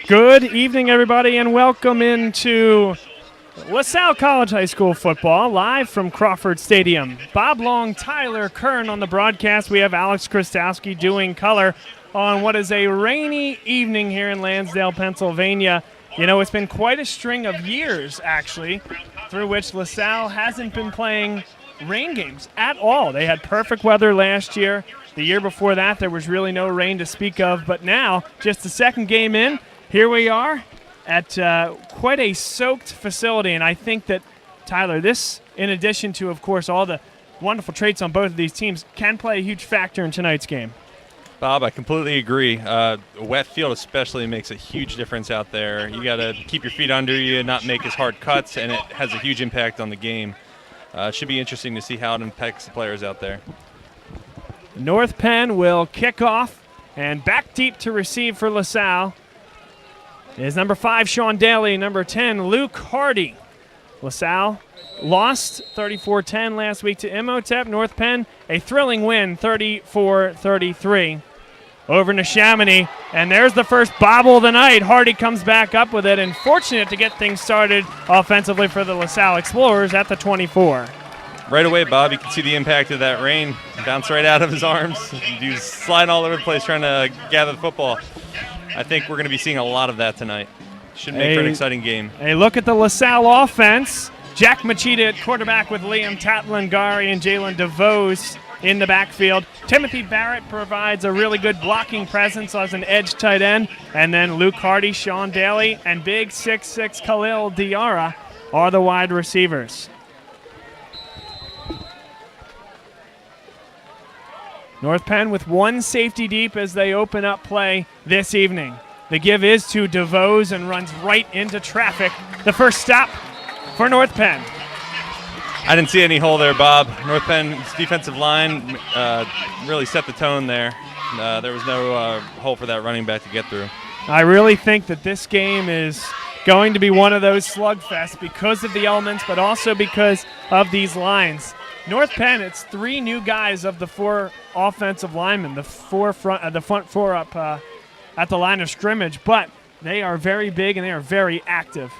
Good evening, everybody, and welcome into Salle College High School football, live from Crawford Stadium. Bob Long, Tyler Kern on the broadcast. We have Alex Krastowski doing color on what is a rainy evening here in Lansdale, Pennsylvania. You know, it's been quite a string of years, actually, through which LaSalle hasn't been playing rain games at all. They had perfect weather last year. The year before that, there was really no rain to speak of. But now, just the second game in, here we are at quite a soaked facility. And I think that, Tyler, this, in addition to, of course, all the wonderful traits on both of these teams, can play a huge factor in tonight's game. Bob, I completely agree. A wet field especially makes a huge difference out there. You got to keep your feet under you, not make as hard cuts, and it has a huge impact on the game. It should be interesting to see how it impacts the players out there. North Penn will kick off, and back deep to receive for LaSalle is number 5, Sean Daly, number 10, Luke Hardy. LaSalle lost 34-10 last week to Imhotep. North Penn, a thrilling win, 34-33 over Neshaminy. And there's the first bobble of the night. Hardy comes back up with it, and fortunate to get things started offensively for the LaSalle Explorers at the 24. Right away, Bob, you can see the impact of that rain. Bounce right out of his arms. He was sliding all over the place trying to gather the football. I think we're going to be seeing a lot of that tonight. Should make for an exciting game. A look at the LaSalle offense. Jack Machida at quarterback with Liam Tatlangari and Jalen DeVos in the backfield. Timothy Barrett provides a really good blocking presence as an edge tight end. And then Luke Hardy, Sean Daly, and big 6'6" Khalil Diarra are the wide receivers. North Penn with one safety deep as they open up play this evening. The give is to DeVos and runs right into traffic. The first stop for North Penn. I didn't see any hole there, Bob. North Penn's defensive line really set the tone there. There was no hole for that running back to get through. I really think that this game is going to be one of those slugfests because of the elements, but also because of these lines. North Penn, it's 3 new guys of the 4 offensive linemen, the front 4 up at the line of scrimmage, but they are very big and they are very active.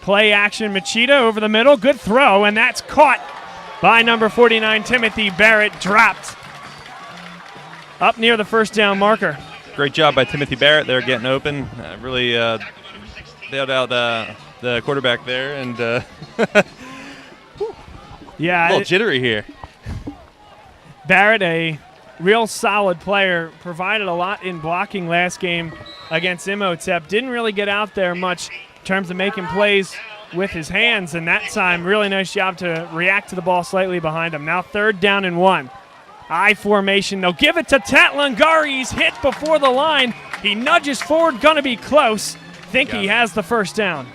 Play action, Machida over the middle, good throw, and that's caught by number 49, Timothy Barrett, dropped up near the first down marker. Great job by Timothy Barrett there getting open. Really bailed out the quarterback there, and yeah, a little jittery here. Barrett, a real solid player, provided a lot in blocking last game against Imhotep. Didn't really get out there much in terms of making plays with his hands, and that time, really nice job to react to the ball slightly behind him. Now 3rd down and 1. I formation. They'll give it to Tatlangari. He's hit before the line. He nudges forward, going to be close. Think he has the first down.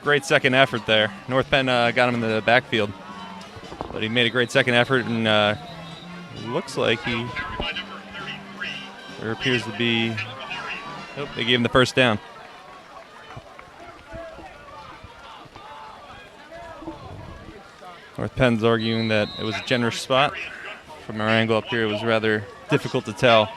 Great second effort there. North Penn got him in the backfield. But he made a great second effort, and looks like there appears to be, they gave him the first down. North Penn's arguing that it was a generous spot. From our angle up here, it was rather difficult to tell.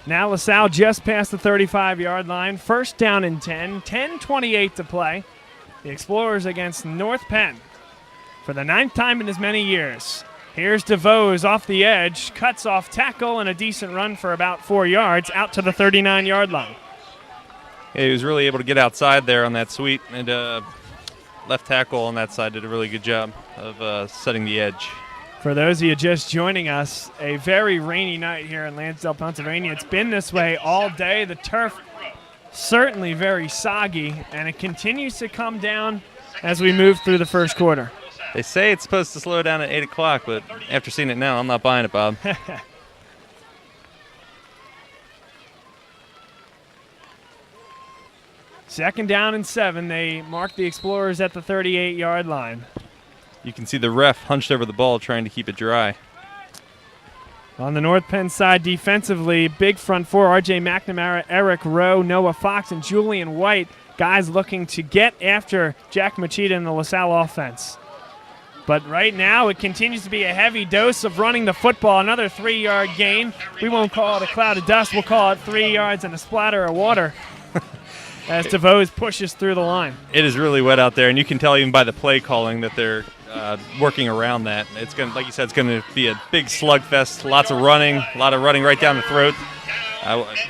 Now LaSalle just past the 35-yard line. First down and 10. 10:28 to play. The Explorers against North Penn for the 9th time in as many years. Here's DeVos off the edge. Cuts off tackle and a decent run for about 4 yards out to the 39-yard line. Yeah, he was really able to get outside there on that sweep. And left tackle on that side did a really good job of setting the edge. For those of you just joining us, a very rainy night here in Lansdale, Pennsylvania. It's been this way all day. The turf certainly very soggy, and it continues to come down as we move through the first quarter. They say it's supposed to slow down at 8 o'clock, but after seeing it now, I'm not buying it, Bob. Second down and 7. They mark the Explorers at the 38-yard line. You can see the ref hunched over the ball trying to keep it dry. On the North Penn side, defensively, big front 4, R.J. McNamara, Eric Rowe, Noah Fox, and Julian White, guys looking to get after Jack Machida in the LaSalle offense. But right now, it continues to be a heavy dose of running the football. Another 3-yard gain. We won't call it a cloud of dust. We'll call it 3 yards and a splatter of water as DeVos pushes through the line. It is really wet out there, and you can tell even by the play calling that they're working around that. It's going, like you said, it's going to be a big slugfest. Lots of running, a lot of running right down the throat.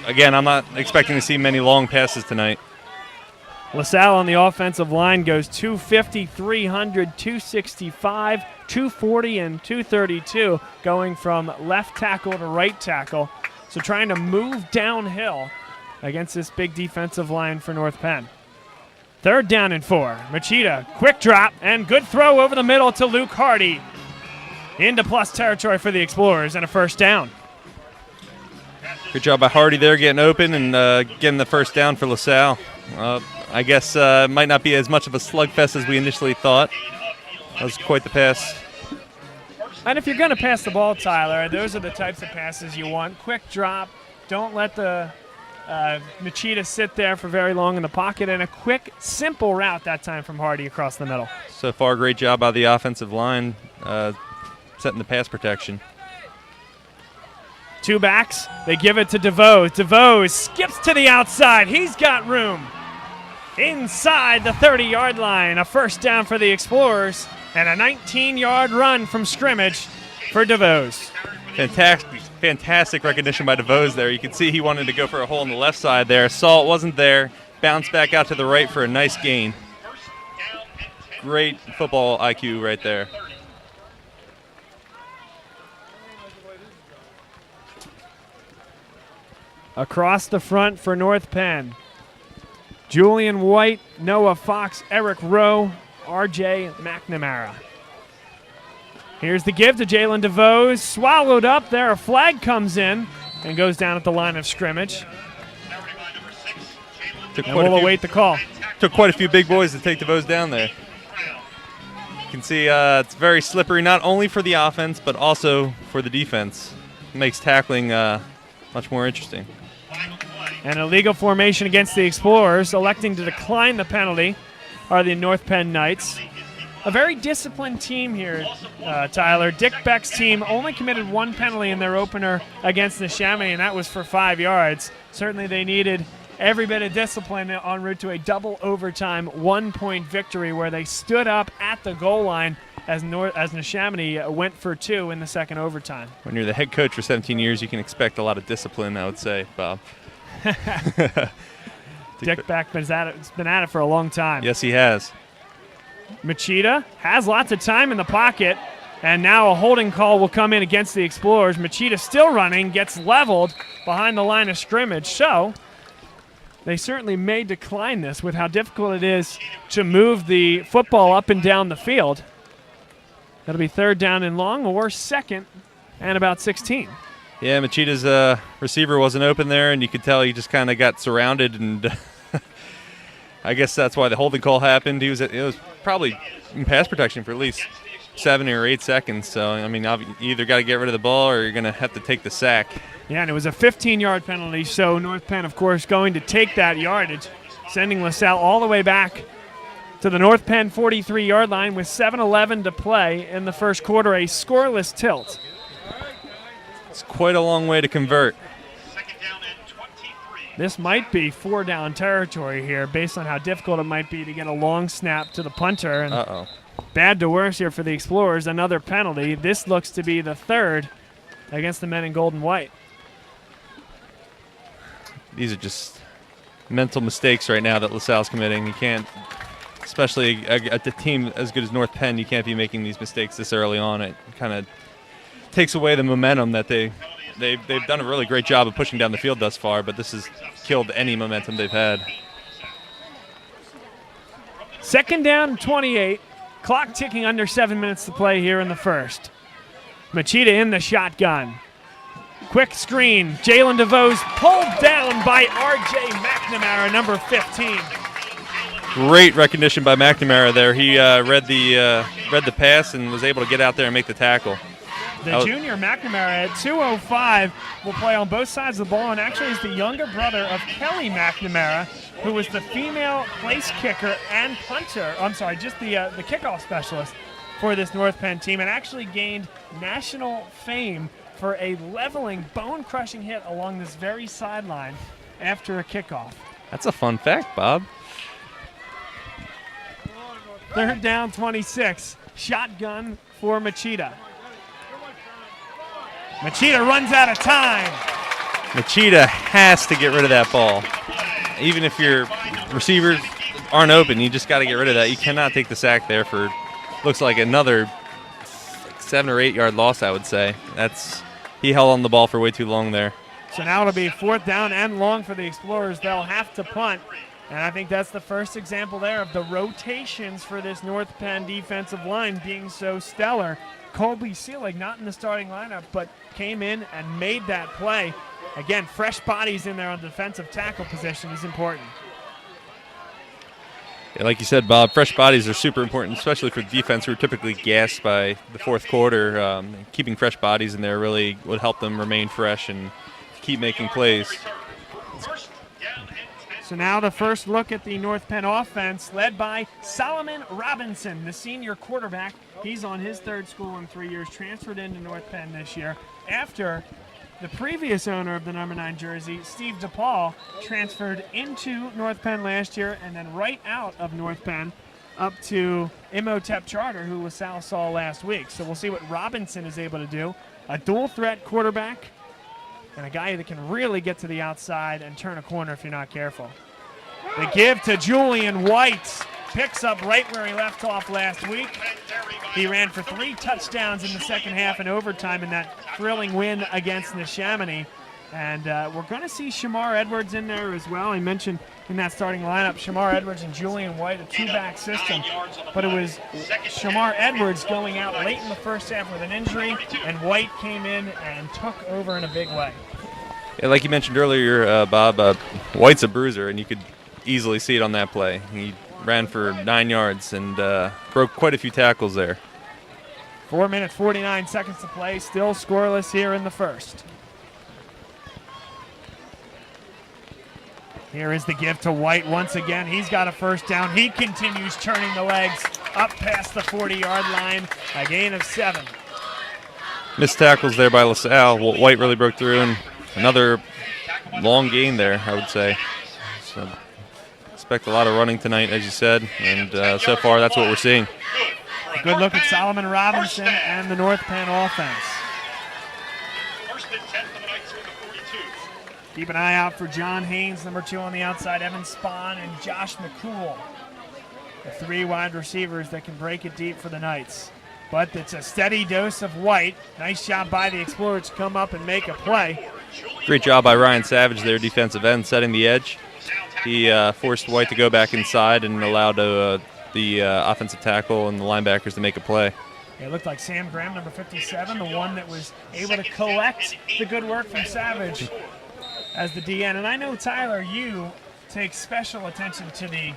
Again, I'm not expecting to see many long passes tonight. LaSalle on the offensive line goes 250, 300, 265, 240, and 232, going from left tackle to right tackle. So trying to move downhill against this big defensive line for North Penn. 3rd down and 4. Machida, quick drop, and good throw over the middle to Luke Hardy. Into plus territory for the Explorers, and a 1st down. Good job by Hardy there getting open and getting the 1st down for LaSalle. I guess it might not be as much of a slugfest as we initially thought. That was quite the pass. And if you're going to pass the ball, Tyler, those are the types of passes you want. Quick drop. Don't let the Machida sit there for very long in the pocket. And a quick, simple route that time from Hardy across the middle. So far, great job by the offensive line setting the pass protection. 2 backs. They give it to DeVos. DeVos skips to the outside. He's got room. Inside the 30-yard line, a 1st down for the Explorers, and a 19-yard run from scrimmage for DeVos. Fantastic recognition by DeVos there. You can see he wanted to go for a hole on the left side there. Saw it wasn't there. Bounced back out to the right for a nice gain. Great football IQ right there. Across the front for North Penn. Julian White, Noah Fox, Eric Rowe, R.J. McNamara. Here's the give to Jalen DeVos. Swallowed up there. A flag comes in and goes down at the line of scrimmage. And we'll await the call. Took quite a few big boys to take DeVos down there. You can see it's very slippery, not only for the offense, but also for the defense. It makes tackling much more interesting. An illegal formation against the Explorers. Electing to decline the penalty are the North Penn Knights. A very disciplined team here, Tyler. Dick Beck's team only committed 1 penalty in their opener against Neshaminy, and that was for 5 yards. Certainly they needed every bit of discipline en route to a double overtime 1-point victory where they stood up at the goal line as Neshaminy went for 2 in the second overtime. When you're the head coach for 17 years, you can expect a lot of discipline, I would say, Bob. Dick Beck has been at it for a long time. Yes, he has. Machida has lots of time in the pocket, and now a holding call will come in against the Explorers. Machida still running, gets leveled behind the line of scrimmage. So they certainly may decline this with how difficult it is to move the football up and down the field. That'll be 3rd down and long, or 2nd and about 16. Yeah, Machida's receiver wasn't open there, and you could tell he just kind of got surrounded, and I guess that's why the holding call happened. It was probably in pass protection for at least 7 or 8 seconds. So, I mean, you either got to get rid of the ball or you're going to have to take the sack. Yeah, and it was a 15-yard penalty, so North Penn, of course, going to take that yardage, sending LaSalle all the way back to the North Penn 43-yard line with 7:11 to play in the first quarter, a scoreless tilt. It's quite a long way to convert. This might be 4-down territory here based on how difficult it might be to get a long snap to the punter. And bad to worse here for the Explorers, another penalty. This looks to be the 3rd against the men in gold and white. These are just mental mistakes right now that LaSalle's committing. You can't, especially at a team as good as North Penn, you can't be making these mistakes this early on. It kind of takes away the momentum that they've done a really great job of pushing down the field thus far, but this has killed any momentum they've had. 2nd down, 28. Clock ticking under 7 minutes to play here in the first. Machida in the shotgun. Quick screen. Jalen DeVos pulled down by R.J. McNamara, number 15. Great recognition by McNamara there. He read the pass and was able to get out there and make the tackle. The junior McNamara at 205 will play on both sides of the ball, and actually is the younger brother of Kelly McNamara, who was the female place kicker and punter. I'm sorry, just the kickoff specialist for this North Penn team and actually gained national fame for a leveling, bone-crushing hit along this very sideline after a kickoff. That's a fun fact, Bob. 3rd down, 26. Shotgun for Machida. Machida runs out of time. Machida has to get rid of that ball. Even if your receivers aren't open, you just got to get rid of that. You cannot take the sack there for, looks like another 7 or 8 yard loss, I would say. He held on the ball for way too long there. So now it'll be 4th down and long for the Explorers. They'll have to punt. And I think that's the first example there of the rotations for this North Penn defensive line being so stellar. Colby Seelig not in the starting lineup, but came in and made that play. Again, fresh bodies in there on defensive tackle position is important. Yeah, like you said, Bob, fresh bodies are super important, especially for the defense who are typically gassed by the 4th quarter. Keeping fresh bodies in there really would help them remain fresh and keep making plays. So now the first look at the North Penn offense led by Solomon Robinson, the senior quarterback. He's on his 3rd school in 3 years, transferred into North Penn this year after the previous owner of the number 9 jersey, Steve DePaul, transferred into North Penn last year and then right out of North Penn up to Imhotep Charter, who LaSalle saw last week. So we'll see what Robinson is able to do. A dual threat quarterback and a guy that can really get to the outside and turn a corner if you're not careful. The give to Julian White. Picks up right where he left off last week. He ran for 3 touchdowns in the second half and overtime in that thrilling win against Neshaminy. And we're going to see Shamar Edwards in there as well. I mentioned in that starting lineup, Shamar Edwards and Julian White, a 2-back system. But it was Shamar Edwards going out late in the first half with an injury, and White came in and took over in a big way. Yeah, like you mentioned earlier, Bob, White's a bruiser, and you could easily see it on that play. He ran for 9 yards and broke quite a few tackles there. 4 minutes, 49 seconds to play. Still scoreless here in the first. Here is the give to White once again. He's got a first down. He continues turning the legs up past the 40-yard line. A gain of 7. Missed tackles there by LaSalle. White really broke through, and another long gain there, I would say. So expect a lot of running tonight, as you said, and so far that's what we're seeing. A good look at Solomon Robinson and the North Penn offense. Keep an eye out for John Haynes, number 2 on the outside, Evan Spahn, and Josh McCool. The 3 wide receivers that can break it deep for the Knights. But it's a steady dose of White. Nice job by the Explorers to come up and make a play. Great job by Ryan Savage, their defensive end, setting the edge. He forced White to go back inside and allowed the offensive tackle and the linebackers to make a play. It looked like Sam Graham, number 57, the one that was able to collect the good work from Savage as the DN. And I know, Tyler, you take special attention to the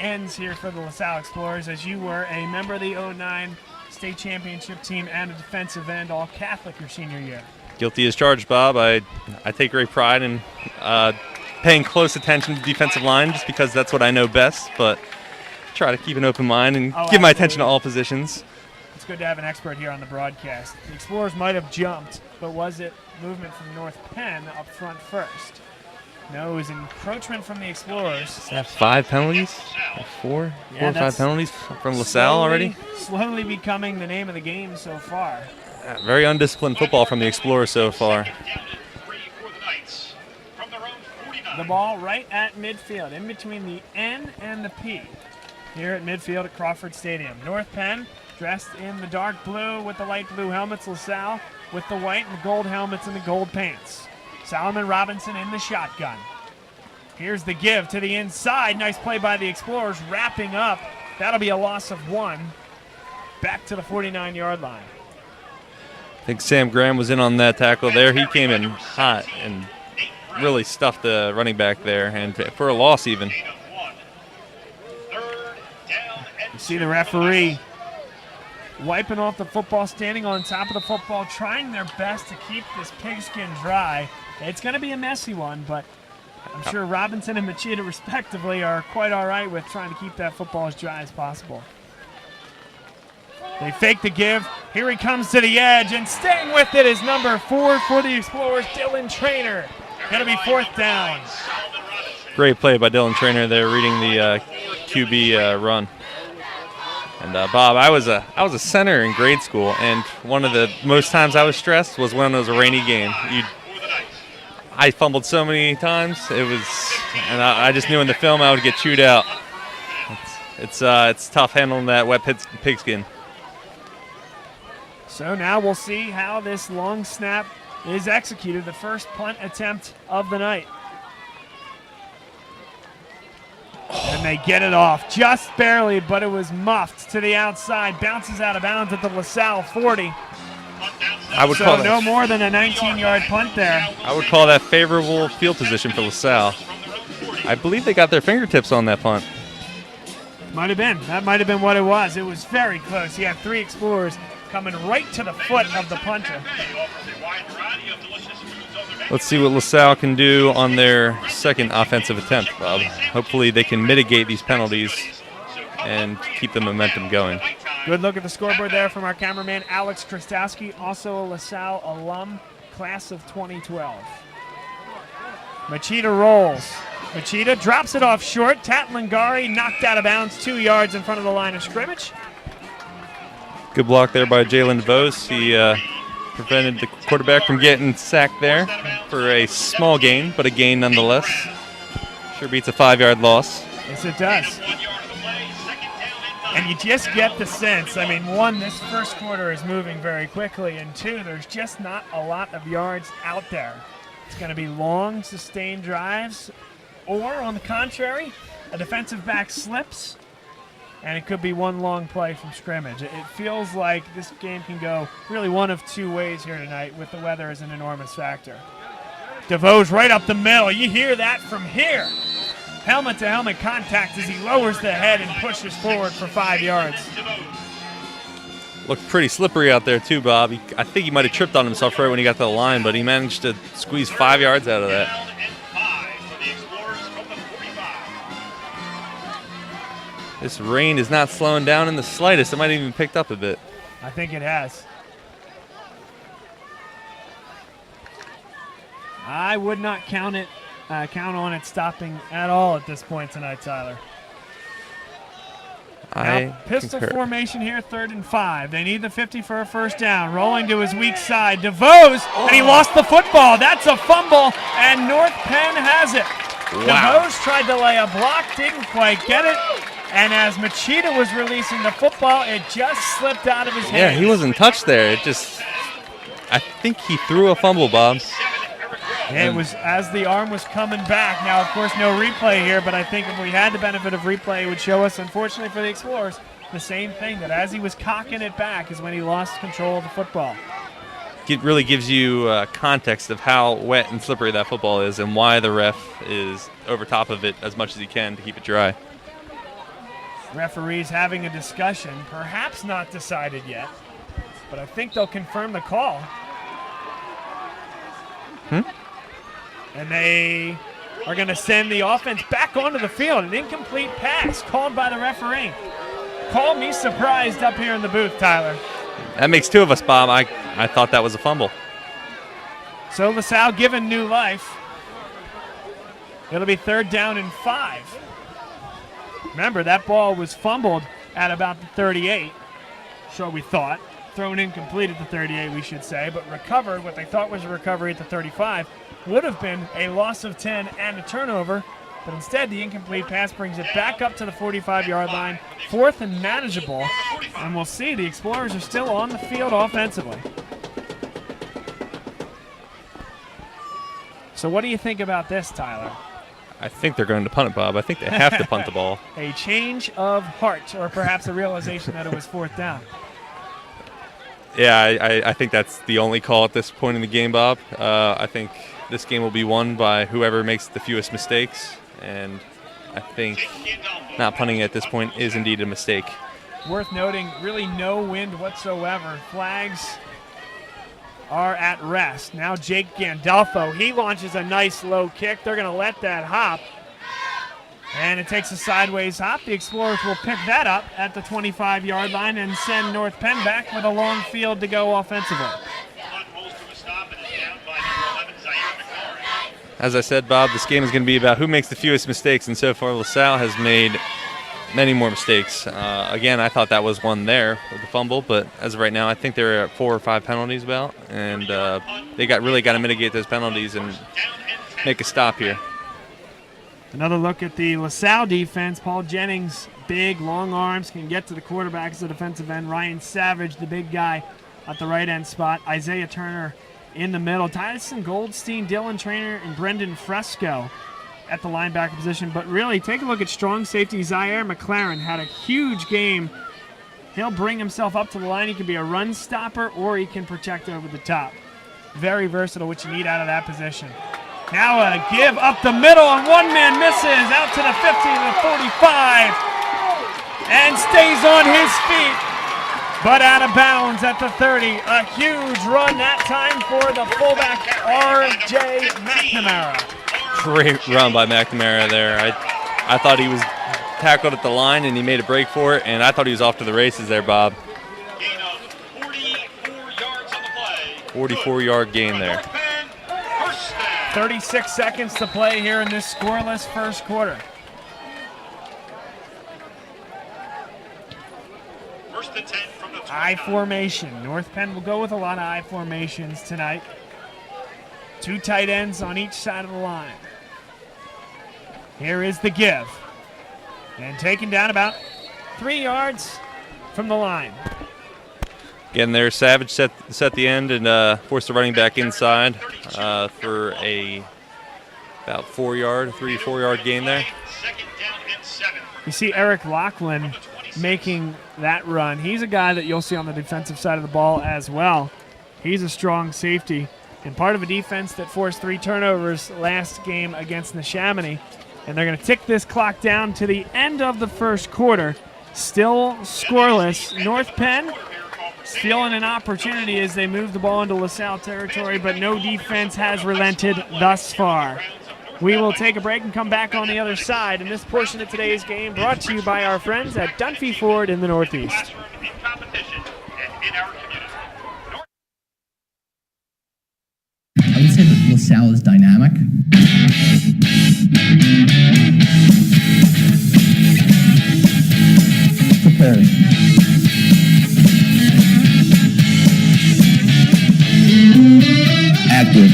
ends here for the LaSalle Explorers, as you were a member of the 09 state championship team and a defensive end, all Catholic your senior year. Guilty as charged, Bob. I take great pride in paying close attention to defensive line just because that's what I know best, but try to keep an open mind and give my attention to all positions. It's good to have an expert here on the broadcast. The Explorers might have jumped, but was it movement from North Penn up front first? No, it was encroachment from the Explorers. Does that have 5 penalties? 4 or 5 penalties from LaSalle already? Slowly becoming the name of the game so far. Very undisciplined football from the Explorers so far. The ball right at midfield, in between the N and the P, here at midfield at Crawford Stadium. North Penn dressed in the dark blue with the light blue helmets. LaSalle with the white and the gold helmets and the gold pants. Solomon Robinson in the shotgun. Here's the give to the inside. Nice play by the Explorers, wrapping up. That'll be a loss of 1. Back to the 49-yard line. I think Sam Graham was in on that tackle there. He came in hot and really stuffed the running back there, and for a loss even. You see the referee wiping off the football, standing on top of the football, trying their best to keep this pigskin dry. It's going to be a messy one, but I'm sure Robinson and Machida, respectively, are quite all right with trying to keep that football as dry as possible. They fake the give. Here he comes to the edge, and staying with it is number 4 for the Explorers, Dylan Traynor. Going to be 4th down. Great play by Dylan Traynor there, reading the QB run. And Bob, I was a center in grade school, and one of the most times I was stressed was when it was a rainy game. I fumbled so many times. And I just knew in the film I would get chewed out. It's tough handling that wet pigskin. So now we'll see how this long snap is executed, the first punt attempt of the night. And they get it off just barely, but it was muffed to the outside. Bounces out of bounds at the LaSalle 40. I would call that no more than a 19-yard punt there. I would call that favorable field position for LaSalle. I believe they got their fingertips on that punt. Might have been. That might have been what it was. It was very close. He had 3 Explorers coming right to the foot of the punter. Let's see what LaSalle can do on their second offensive attempt, Bob. Hopefully they can mitigate these penalties and keep the momentum going. Good look at the scoreboard there from our cameraman, Alex Krastowski, also a LaSalle alum, class of 2012. Machida rolls. Machida drops it off short. Tatlingari knocked out of bounds 2 yards in front of the line of scrimmage. Good block there by Jalen DeVos. He prevented the quarterback from getting sacked there for a small gain, but a gain nonetheless. Sure beats a 5-yard loss. Yes, it does. And you just get the sense, I mean, 1, this first quarter is moving very quickly, and 2, there's just not a lot of yards out there. It's going to be long, sustained drives, or, on the contrary, a defensive back slips, and it could be one long play from scrimmage. It feels like this game can go really one of 2 ways here tonight, with the weather as an enormous factor. DeVos right up the middle. You hear that from here. Helmet-to-helmet contact as he lowers the head and pushes forward for 5 yards. Looked pretty slippery out there too, Bob. I think he might have tripped on himself right when he got to the line, but he managed to squeeze 5 yards out of that. This rain is not slowing down in the slightest. It might have even picked up a bit. I think it has. I would not count on it stopping at all at this point tonight, Tyler. Now, pistol formation here, 3rd and 5. They need the 50 for a first down. Rolling to his weak side. DeVos, and he lost the football. That's a fumble, and North Penn has it. Wow. DeVos tried to lay a block, didn't quite get it. And as Machida was releasing the football, it just slipped out of his hands. Yeah, he wasn't touched there. I think he threw a fumble, Bob. It was as the arm was coming back. Now, of course, no replay here, but I think if we had the benefit of replay, it would show us, unfortunately for the Explorers, the same thing, that as he was cocking it back is when he lost control of the football. It really gives you context of how wet and slippery that football is and why the ref is over top of it as much as he can to keep it dry. Referees having a discussion, perhaps not decided yet, but I think they'll confirm the call. And they are going to send the offense back onto the field. An incomplete pass called by the referee. Call me surprised up here in the booth, Tyler. That makes 2 of us, Bob. I thought that was a fumble. So LaSalle given new life. It'll be 3rd down and 5. Remember, that ball was fumbled at about the 38. So we thought. Thrown incomplete at the 38, we should say, but recovered, what they thought was a recovery at the 35. Would have been a loss of 10 and a turnover, but instead the incomplete pass brings it back up to the 45-yard line, 4th and manageable, and we'll see the Explorers are still on the field offensively. So what do you think about this, Tyler? I think they're going to punt it, Bob. I think they have to punt the ball. A change of heart, or perhaps a realization that it was 4th down. Yeah, I think that's the only call at this point in the game, Bob. I think this game will be won by whoever makes the fewest mistakes, and I think not punting at this point is indeed a mistake. Worth noting, really no wind whatsoever. Flags are at rest. Now Jake Gandolfo, he launches a nice low kick. They're going to let that hop. And it takes a sideways hop. The Explorers will pick that up at the 25-yard line and send North Penn back with a long field to go offensively. As I said, Bob, this game is going to be about who makes the fewest mistakes, and so far LaSalle has made many more mistakes. Again, I thought that was one there with the fumble, but as of right now, I think they're at 4 or 5 penalties about, and they really got to mitigate those penalties and make a stop here. Another look at the LaSalle defense. Paul Jennings, big, long arms, can get to the quarterback as a defensive end. Ryan Savage, the big guy at the right end spot. Isaiah Turner in the middle. Tyson Goldstein, Dylan Trainer, and Brendan Fresco at the linebacker position. But really, take a look at strong safety. Zaire McLaren had a huge game. He'll bring himself up to the line. He can be a run stopper or he can protect over the top. Very versatile, which you need out of that position. Now a give up the middle, and one man misses out to the 50 to the 45 and stays on his feet, but out of bounds at the 30. A huge run that time for the fullback, R.J. McNamara. Great run by McNamara there. I thought he was tackled at the line, and he made a break for it, and I thought he was off to the races there, Bob. 44-yard gain there. 36 seconds to play here in this scoreless first quarter. I formation. North Penn will go with a lot of I formations tonight. 2 tight ends on each side of the line. Here is the give. And taken down about 3 yards from the line. Again, there, Savage set the end and forced the running back inside for a about 3 to 4 yard gain there. You see Eric Lachlan making that run. He's a guy that you'll see on the defensive side of the ball as well. He's a strong safety and part of a defense that forced 3 turnovers last game against Neshaminy. And they're going to tick this clock down to the end of the first quarter. Still scoreless. North Penn feeling an opportunity as they move the ball into LaSalle territory, but no defense has relented thus far. We will take a break and come back on the other side. And this portion of today's game brought to you by our friends at Dunphy Ford in the Northeast. I would say that LaSalle is dynamic. Prepared. Active.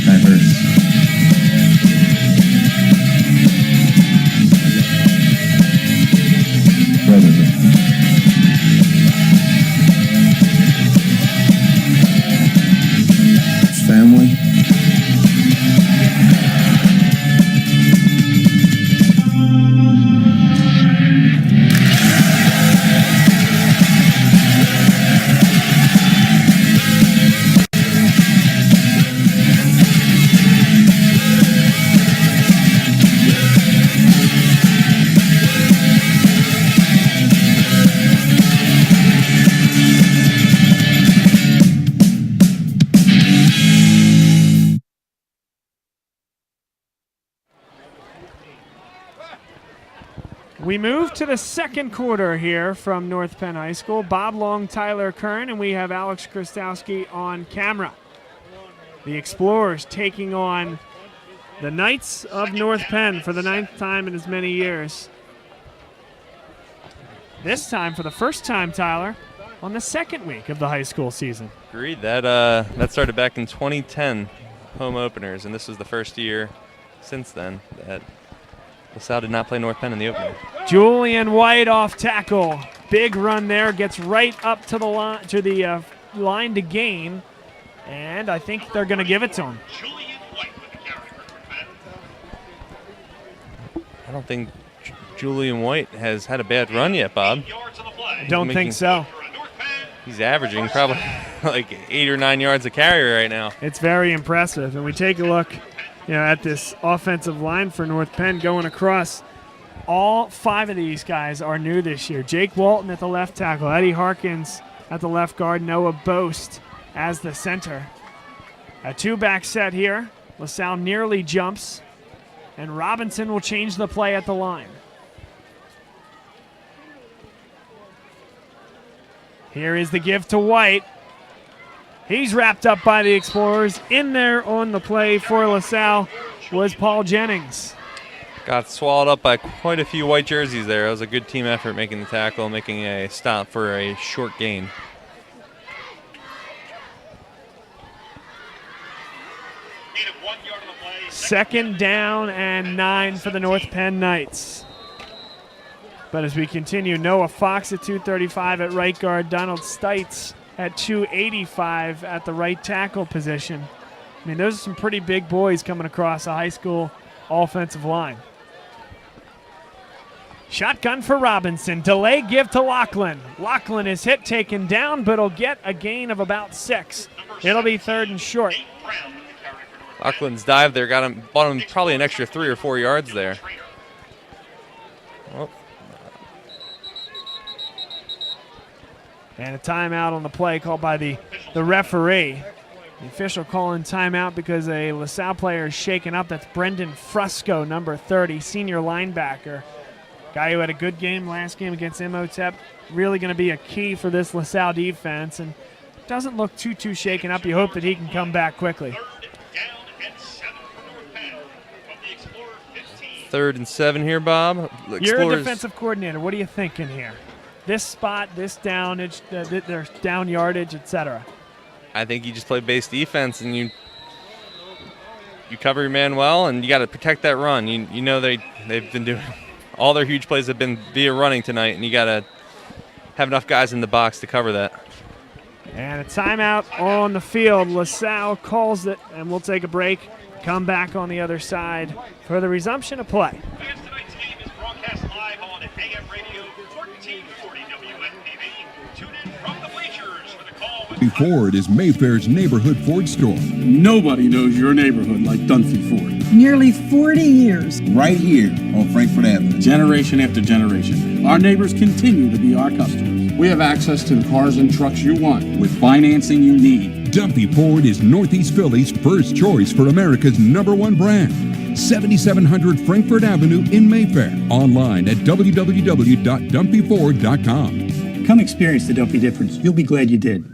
Diverse. Brotherhood. Family. We move to the second quarter here from North Penn High School. Bob Long, Tyler Kern, and we have Alex Krastowski on camera. The Explorers taking on the Knights of North Penn for the 9th time in as many years. This time, for the first time, Tyler, on the second week of the high school season. Agreed. That started back in 2010, home openers, and this was the first year since then that LaSalle did not play North Penn in the opener. Julian White off tackle. Big run there. Gets right up to the line to gain. And I think they're going to give it to him. I don't think Julian White has had a bad run yet, Bob. I don't think so. He's averaging probably like 8 or 9 yards a carry right now. It's very impressive. And we take a look at this offensive line for North Penn going across. All 5 of these guys are new this year. Jake Walton at the left tackle, Eddie Harkins at the left guard, Noah Boast as the center. A two-back set here. LaSalle nearly jumps, and Robinson will change the play at the line. Here is the give to White. He's wrapped up by the Explorers. In there on the play for LaSalle was Paul Jennings. Got swallowed up by quite a few white jerseys there. It was a good team effort making the tackle, making a stop for a short gain. Second down and 9 for the North Penn Knights. But as we continue, Noah Fox at 235 at right guard, Donald Stites at 285 at the right tackle position. I mean, those are some pretty big boys coming across a high school offensive line. Shotgun for Robinson. Delay give to Lachlan. Lachlan is hit, taken down, but will get a gain of about 6. It'll be 3rd and short. Lachlan's dive there bought him probably an extra 3 or 4 yards there. Well. And a timeout on the play called by the referee. The official calling timeout because a LaSalle player is shaken up. That's Brendan Frusco, number 30, senior linebacker. Guy who had a good game last game against Imhotep. Really going to be a key for this LaSalle defense, and doesn't look too shaken up. You hope that he can come back quickly. 3rd and 7 here, Bob. You're a defensive coordinator. What are you thinking here? This spot, this downage, there's down yardage, etc. I think you just play base defense and you cover your man well, and you got to protect that run. You know they've been doing all their huge plays have been via running tonight, and you got to have enough guys in the box to cover that. And a timeout on the field. LaSalle calls it, and we'll take a break. Come back on the other side for the resumption of play. Tonight's game is broadcast live on AM Radio 1440 WNPV. Tune in from the bleachers for the call. Ford is Mayfair's neighborhood Ford store. Nobody knows your neighborhood like Dunphy Ford. Nearly 40 years. Right here on Frankfort Avenue. Generation after generation. Our neighbors continue to be our customers. We have access to the cars and trucks you want with financing you need. Dumpy Ford is Northeast Philly's first choice for America's #1 brand. 7700 Frankfort Avenue in Mayfair. Online at www.dumpyford.com. Come experience the Dumpy difference. You'll be glad you did.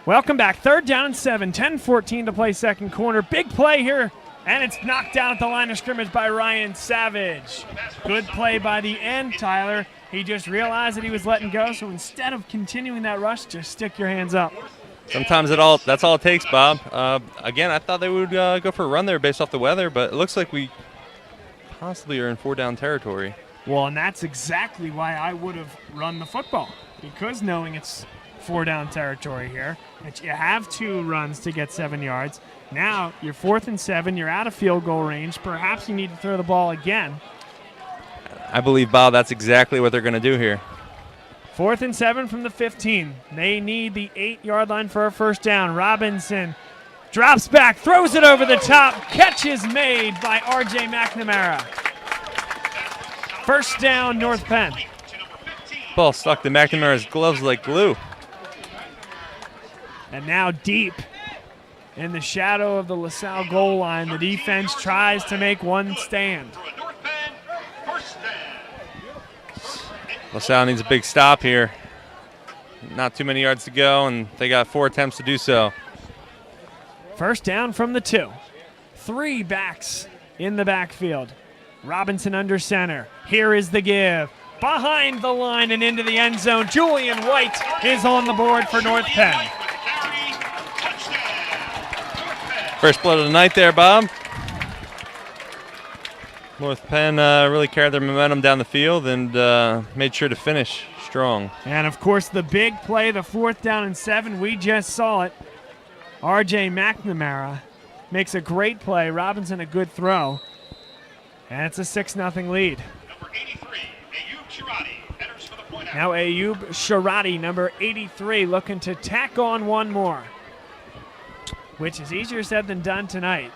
Welcome back. 3rd down and 7. 10-14 to play second quarter. Big play here, and it's knocked down at the line of scrimmage by Ryan Savage. Good play by the end, Tyler. He just realized that he was letting go, so instead of continuing that rush, just stick your hands up. Sometimes that's all it takes, Bob. Again, I thought they would go for a run there based off the weather, but it looks like we possibly are in 4-down territory. Well, and that's exactly why I would have run the football, because knowing it's 4-down territory here, that you have 2 runs to get 7 yards. Now you're 4th and 7. You're out of field goal range. Perhaps you need to throw the ball again. I believe, Bob, that's exactly what they're going to do here. 4th and 7 from the 15. They need the 8-yard line for a first down. Robinson drops back, throws it over the top. Catch is made by R.J. McNamara. First down, North Penn. Ball stuck to McNamara's gloves like glue. And now deep in the shadow of the LaSalle goal line, the defense tries to make one stand. LaSalle needs a big stop here. Not too many yards to go, and they got 4 attempts to do so. First down from the 2. 3 backs in the backfield. Robinson under center. Here is the give. Behind the line and into the end zone. Julian White is on the board for North Penn. First blood of the night there, Bob. North Penn really carried their momentum down the field and made sure to finish strong. And, of course, the big play, the 4th down and 7, we just saw it. R.J. McNamara makes a great play. Robinson a good throw. And it's a 6-0 lead. Number 83, Ayub Shirati, enters for the point Now Ayub Sharati, number 83, looking to tack on one more, which is easier said than done tonight.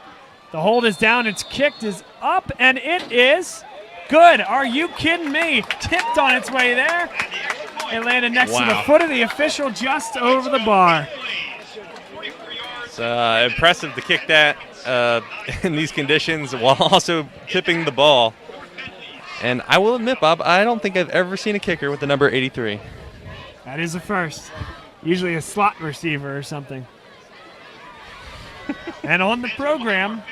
The hold is down, it's kicked, is up, and it is good. Are you kidding me? Tipped on its way there. It landed next to the foot of the official, just over the bar. It's impressive to kick that in these conditions while also tipping the ball. And I will admit, Bob, I don't think I've ever seen a kicker with the number 83. That is a first. Usually a slot receiver or something. And on the program,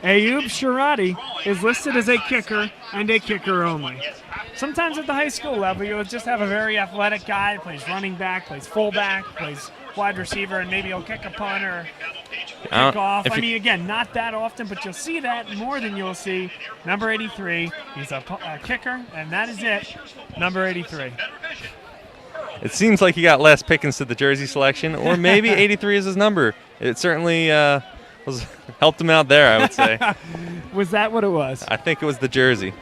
Ayub Sharati is listed as a kicker and a kicker only. Sometimes at the high school level, you'll just have a very athletic guy, plays running back, plays fullback, plays wide receiver, and maybe he'll kick a punt or kick off. I mean, again, not that often, but you'll see that more than you'll see number 83. He's a kicker, and that is it, number 83. It seems like he got less pickings to the jersey selection, or maybe 83 is his number. It certainly helped him out there, I would say. Was that what it was? I think it was the jersey.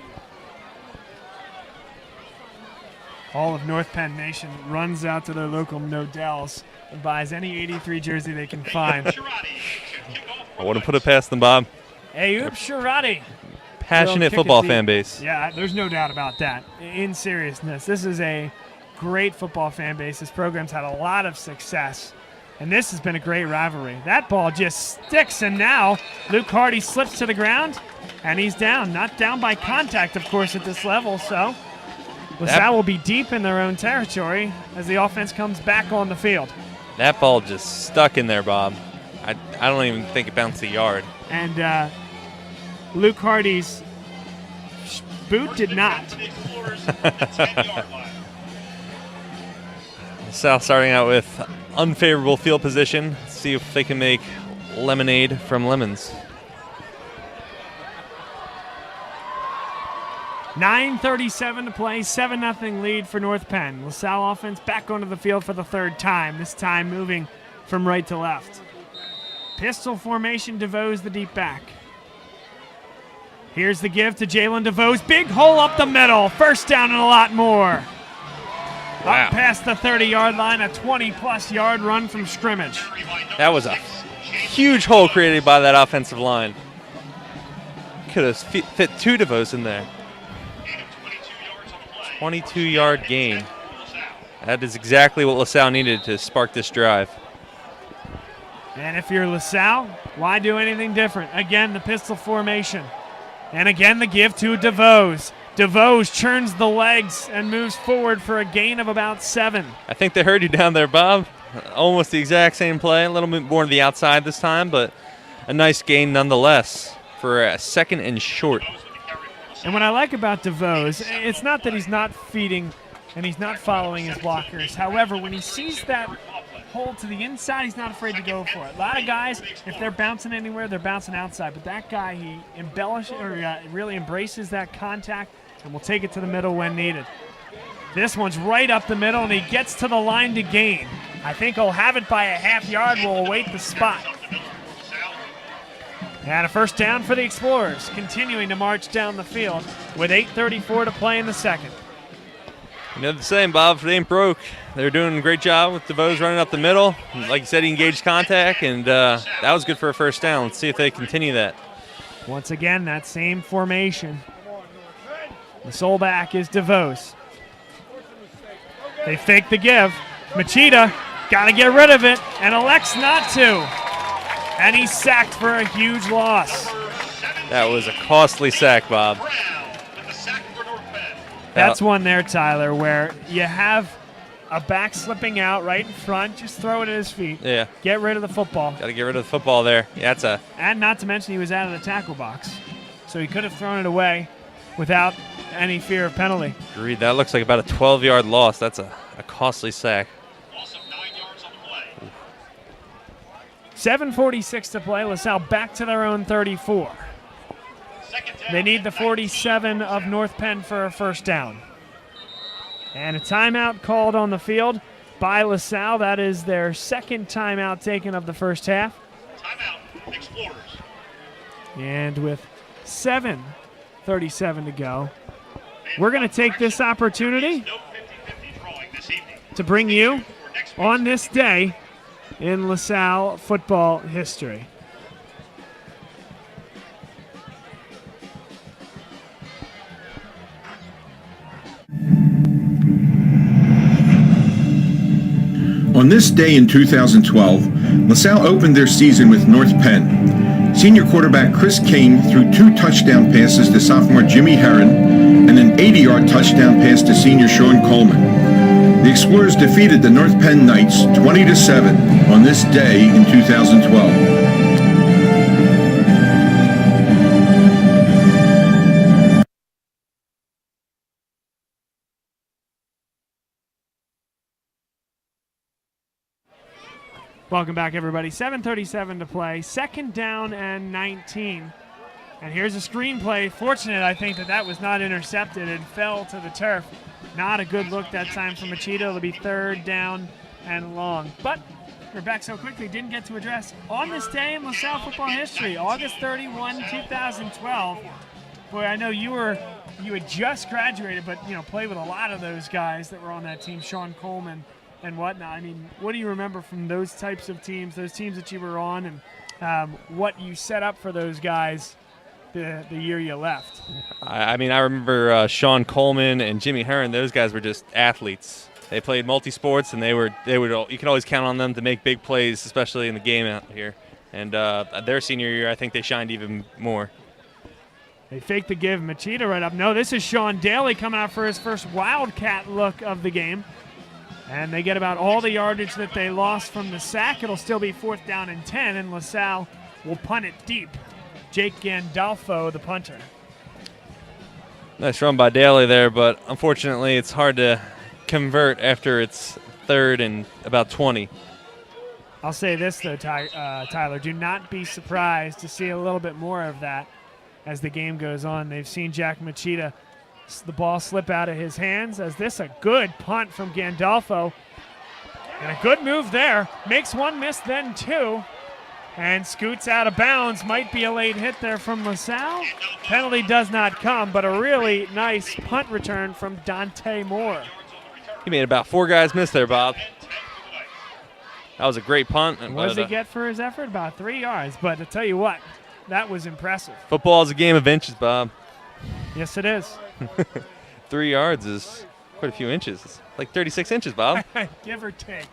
All of North Penn Nation runs out to their local Nodell's and buys any 83 jersey they can find. I wouldn't put it past them, Bob. Ayub Sharati. Passionate football fan base. Yeah, there's no doubt about that. In seriousness, this is a great football fan base. This program's had a lot of success, and this has been a great rivalry. That ball just sticks, and now Luke Hardy slips to the ground, and he's down. Not down by contact, of course, at this level, so LaSalle will be deep in their own territory as the offense comes back on the field. That ball just stuck in there, Bob. I don't even think it bounced a yard. And Luke Hardy's boot did not. LaSalle starting out with unfavorable field position. See if they can make lemonade from lemons. 9:37 to play, 7-0 lead for North Penn. LaSalle offense back onto the field for the third time, this time moving from right to left. Pistol formation, DeVos the deep back. Here's the give to Jalen DeVos. Big hole up the middle. First down and a lot more. Wow. Up past the 30-yard line, a 20-plus yard run from scrimmage. That was a huge hole created by that offensive line. Could have fit two DeVos in there. 22-yard gain. That is exactly what LaSalle needed to spark this drive. And if you're LaSalle, why do anything different? Again, the pistol formation. And again, the give to DeVos. DeVos churns the legs and moves forward for a gain of about 7. I think they heard you down there, Bob. Almost the exact same play, a little bit more to the outside this time, but a nice gain nonetheless for a second and short. And what I like about DeVos, it's not that he's not feeding and he's not following his blockers. However, when he sees that hole to the inside, he's not afraid to go for it. A lot of guys, if they're bouncing anywhere, they're bouncing outside. But that guy, he embellishes or really embraces that contact and will take it to the middle when needed. This one's right up the middle, and he gets to the line to gain. I think he'll have it by a half yard. We'll await the spot. And a first down for the Explorers, continuing to march down the field with 8:34 to play in the second. You know the same, Bob. If it ain't broke, they're doing a great job with DeVos running up the middle. Like you said, he engaged contact, and that was good for a first down. Let's see if they continue that. Once again, that same formation. The sole back is DeVos. They fake the give. Machida got to get rid of it and elects not to. And he's sacked for a huge loss. That was a costly sack, Bob. That's one there, Tyler, where you have a back slipping out right in front. Just throw it at his feet. Yeah. Get rid of the football. Got to get rid of the football there. Yeah, that's a. And not to mention he was out of the tackle box. So he could have thrown it away without any fear of penalty. Agreed. That looks like about a 12-yard loss. That's a costly sack. 7:46 to play. LaSalle back to their own 34. They need the 47 of North Penn for a first down. And a timeout called on the field by LaSalle. That is their second timeout taken of the first half. Timeout, Explorers. And with 7:37 to go, we're going to take this opportunity to bring you on this day in LaSalle football history. On this day in 2012, LaSalle opened their season with North Penn. Senior quarterback Chris Kane threw 2 touchdown passes to sophomore Jimmy Herron and an 80-yard touchdown pass to senior Sean Coleman. The Explorers defeated the North Penn Knights 20-7 on this day in 2012. Welcome back, everybody. 7:37 to play. Second down and 19. And here's a screenplay. Fortunate, I think, that was not intercepted and fell to the turf. Not a good look that time for Machida. It'll be third down and long. But we're back so quickly, didn't get to address on this day in LaSalle football history, August 31, 2012. Boy, I know you had just graduated, but played with a lot of those guys that were on that team. Sean Coleman and whatnot. I mean, what do you remember from those types of teams, those teams that you were on, and what you set up for those guys the year you left? I mean, I remember Sean Coleman and Jimmy Herron. Those guys were just athletes. They played multi-sports, and you can always count on them to make big plays, especially in the game out here. And their senior year, I think they shined even more. They fake the give. Machida right up. No, this is Sean Daly coming out for his first Wildcat look of the game. And they get about all the yardage that they lost from the sack. It'll still be 4th down and 10, and LaSalle will punt it deep. Jake Gandolfo, the punter. Nice run by Daly there, but unfortunately it's hard to convert after it's 3rd and about 20. I'll say this, though, Tyler. Do not be surprised to see a little bit more of that as the game goes on. They've seen Jack Machida the ball slip out of his hands. As this a good punt from Gandolfo. And a good move there. Makes one miss, then 2. And scoots out of bounds. Might be a late hit there from LaSalle. Penalty does not come, but a really nice punt return from Dante Moore. He made about 4 guys miss there, Bob. That was a great punt. What does he get for his effort? About 3 yards. But to tell you what, that was impressive. Football is a game of inches, Bob. Yes, it is. 3 yards is quite a few inches. It's like 36 inches, Bob. Give or take.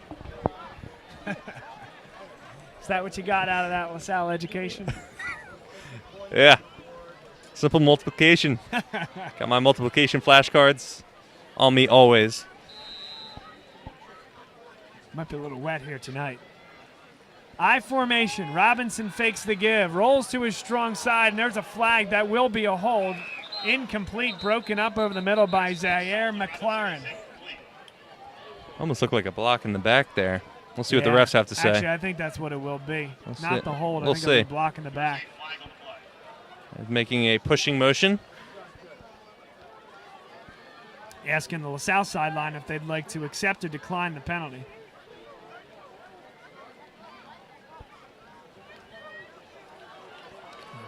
Is that what you got out of that LaSalle education? Yeah. Simple multiplication. Got my multiplication flashcards on me always. Might be a little wet here tonight. I formation. Robinson fakes the give. Rolls to his strong side, and there's a flag. That will be a hold. Incomplete, broken up over the middle by Zaire McLaren. Almost looked like a block in the back there. We'll see what the refs have to say. Actually, I think that's what it will be. Not the hold. We'll I think see. it'll be block in the back. Making a pushing motion. Asking the LaSalle sideline if they'd like to accept or decline the penalty.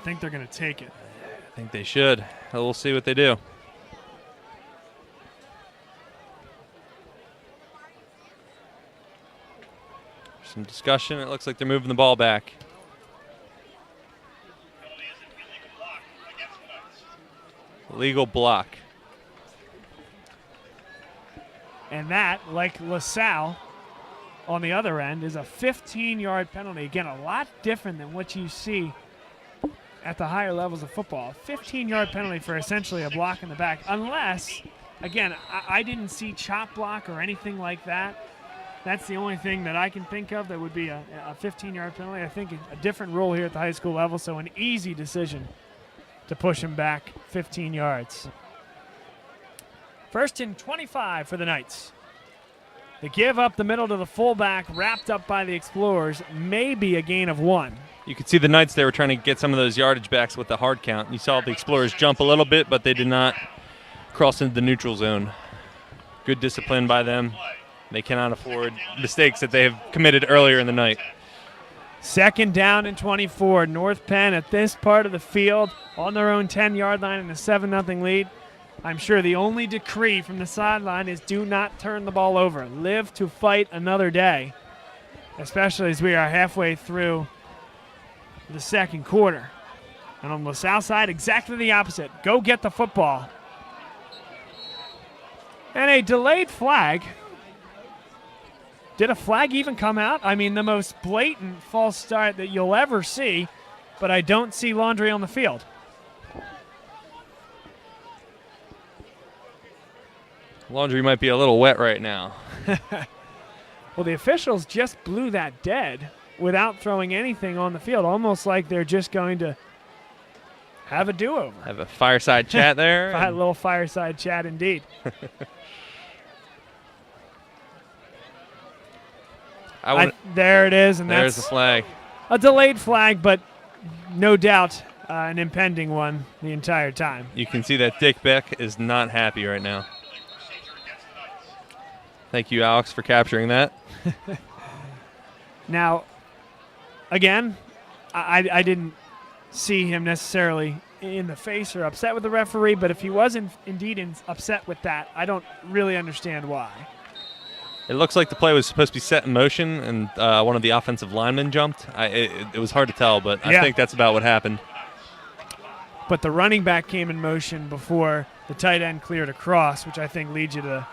I think they're going to take it. I think they should. We'll see what they do. Some discussion. It looks like they're moving the ball back. Legal block. And that, like LaSalle, on the other end, is a 15-yard penalty. Again, a lot different than what you see at the higher levels of football. 15-yard penalty for essentially a block in the back. Unless, again, I didn't see chop block or anything like that. That's the only thing that I can think of that would be a 15-yard penalty. I think a different rule here at the high school level, so an easy decision to push him back 15 yards. 1st and 25 for the Knights. The give up the middle to the fullback, wrapped up by the Explorers, maybe a gain of 1. You could see the Knights, they were trying to get some of those yardage backs with the hard count. You saw the Explorers jump a little bit, but they did not cross into the neutral zone. Good discipline by them. They cannot afford mistakes that they have committed earlier in the night. 2nd down and 24. North Penn at this part of the field on their own 10-yard line in a 7-0 lead. I'm sure the only decree from the sideline is do not turn the ball over. Live to fight another day, especially as we are halfway through the second quarter. And on the south side, exactly the opposite. Go get the football. And a delayed flag. Did a flag even come out? I mean, the most blatant false start that you'll ever see, but I don't see Laundry on the field. Laundry might be a little wet right now. Well, the officials just blew that dead without throwing anything on the field, almost like they're just going to have a do-over. Have a fireside chat there. A little fireside chat indeed. There it is, and there's that's the flag. A delayed flag, but no doubt an impending one the entire time. You can see that Dick Beck is not happy right now. Thank you, Alex, for capturing that. Now, again, I didn't see him necessarily in the face or upset with the referee, but if he wasn't indeed upset with that, I don't really understand why. It looks like the play was supposed to be set in motion, and one of the offensive linemen jumped. It was hard to tell, but I think that's about what happened. But the running back came in motion before the tight end cleared across, which I think leads you to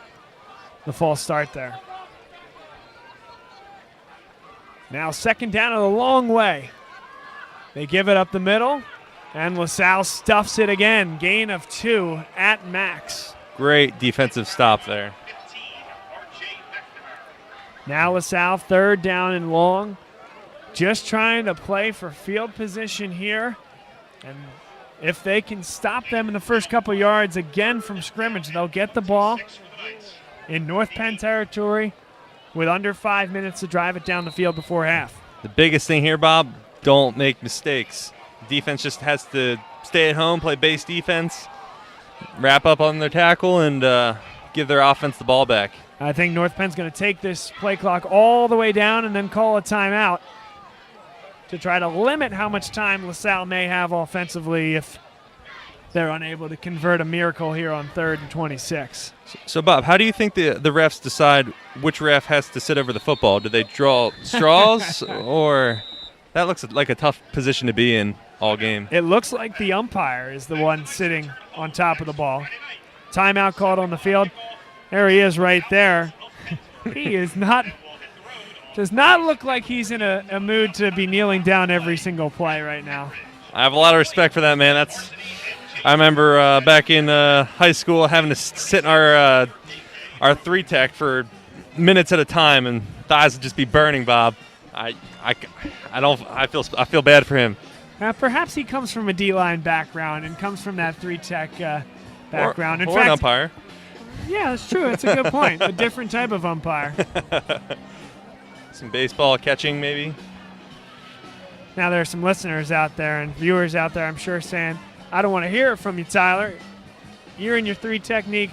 the false start there. Now second down a long way. They give it up the middle, and LaSalle stuffs it again. Gain of 2 at max. Great defensive stop there. Now LaSalle third down and long. Just trying to play for field position here. And if they can stop them in the first couple yards again from scrimmage, they'll get the ball in North Penn territory with under 5 minutes to drive it down the field before half. The biggest thing here, Bob, don't make mistakes. Defense just has to stay at home, play base defense, wrap up on their tackle, and give their offense the ball back. I think North Penn's going to take this play clock all the way down and then call a timeout to try to limit how much time LaSalle may have offensively if they're unable to convert a miracle here on 3rd and 26. So, Bob, how do you think the refs decide which ref has to sit over the football? Do they draw straws, or that looks like a tough position to be in all game? It looks like the umpire is the one sitting on top of the ball. Timeout called on the field. There he is right there. He does not look like he's in a mood to be kneeling down every single play right now. I have a lot of respect for that, man. I remember back in high school having to sit in our 3-tech for minutes at a time, and thighs would just be burning, Bob. I feel bad for him. Perhaps he comes from a D-line background and comes from that 3-tech background. Or an umpire. Yeah, that's true. That's a good point. A different type of umpire. Some baseball catching, maybe. Now there are some listeners out there and viewers out there, I'm sure, saying, I don't want to hear it from you, Tyler. You're in your 3 technique.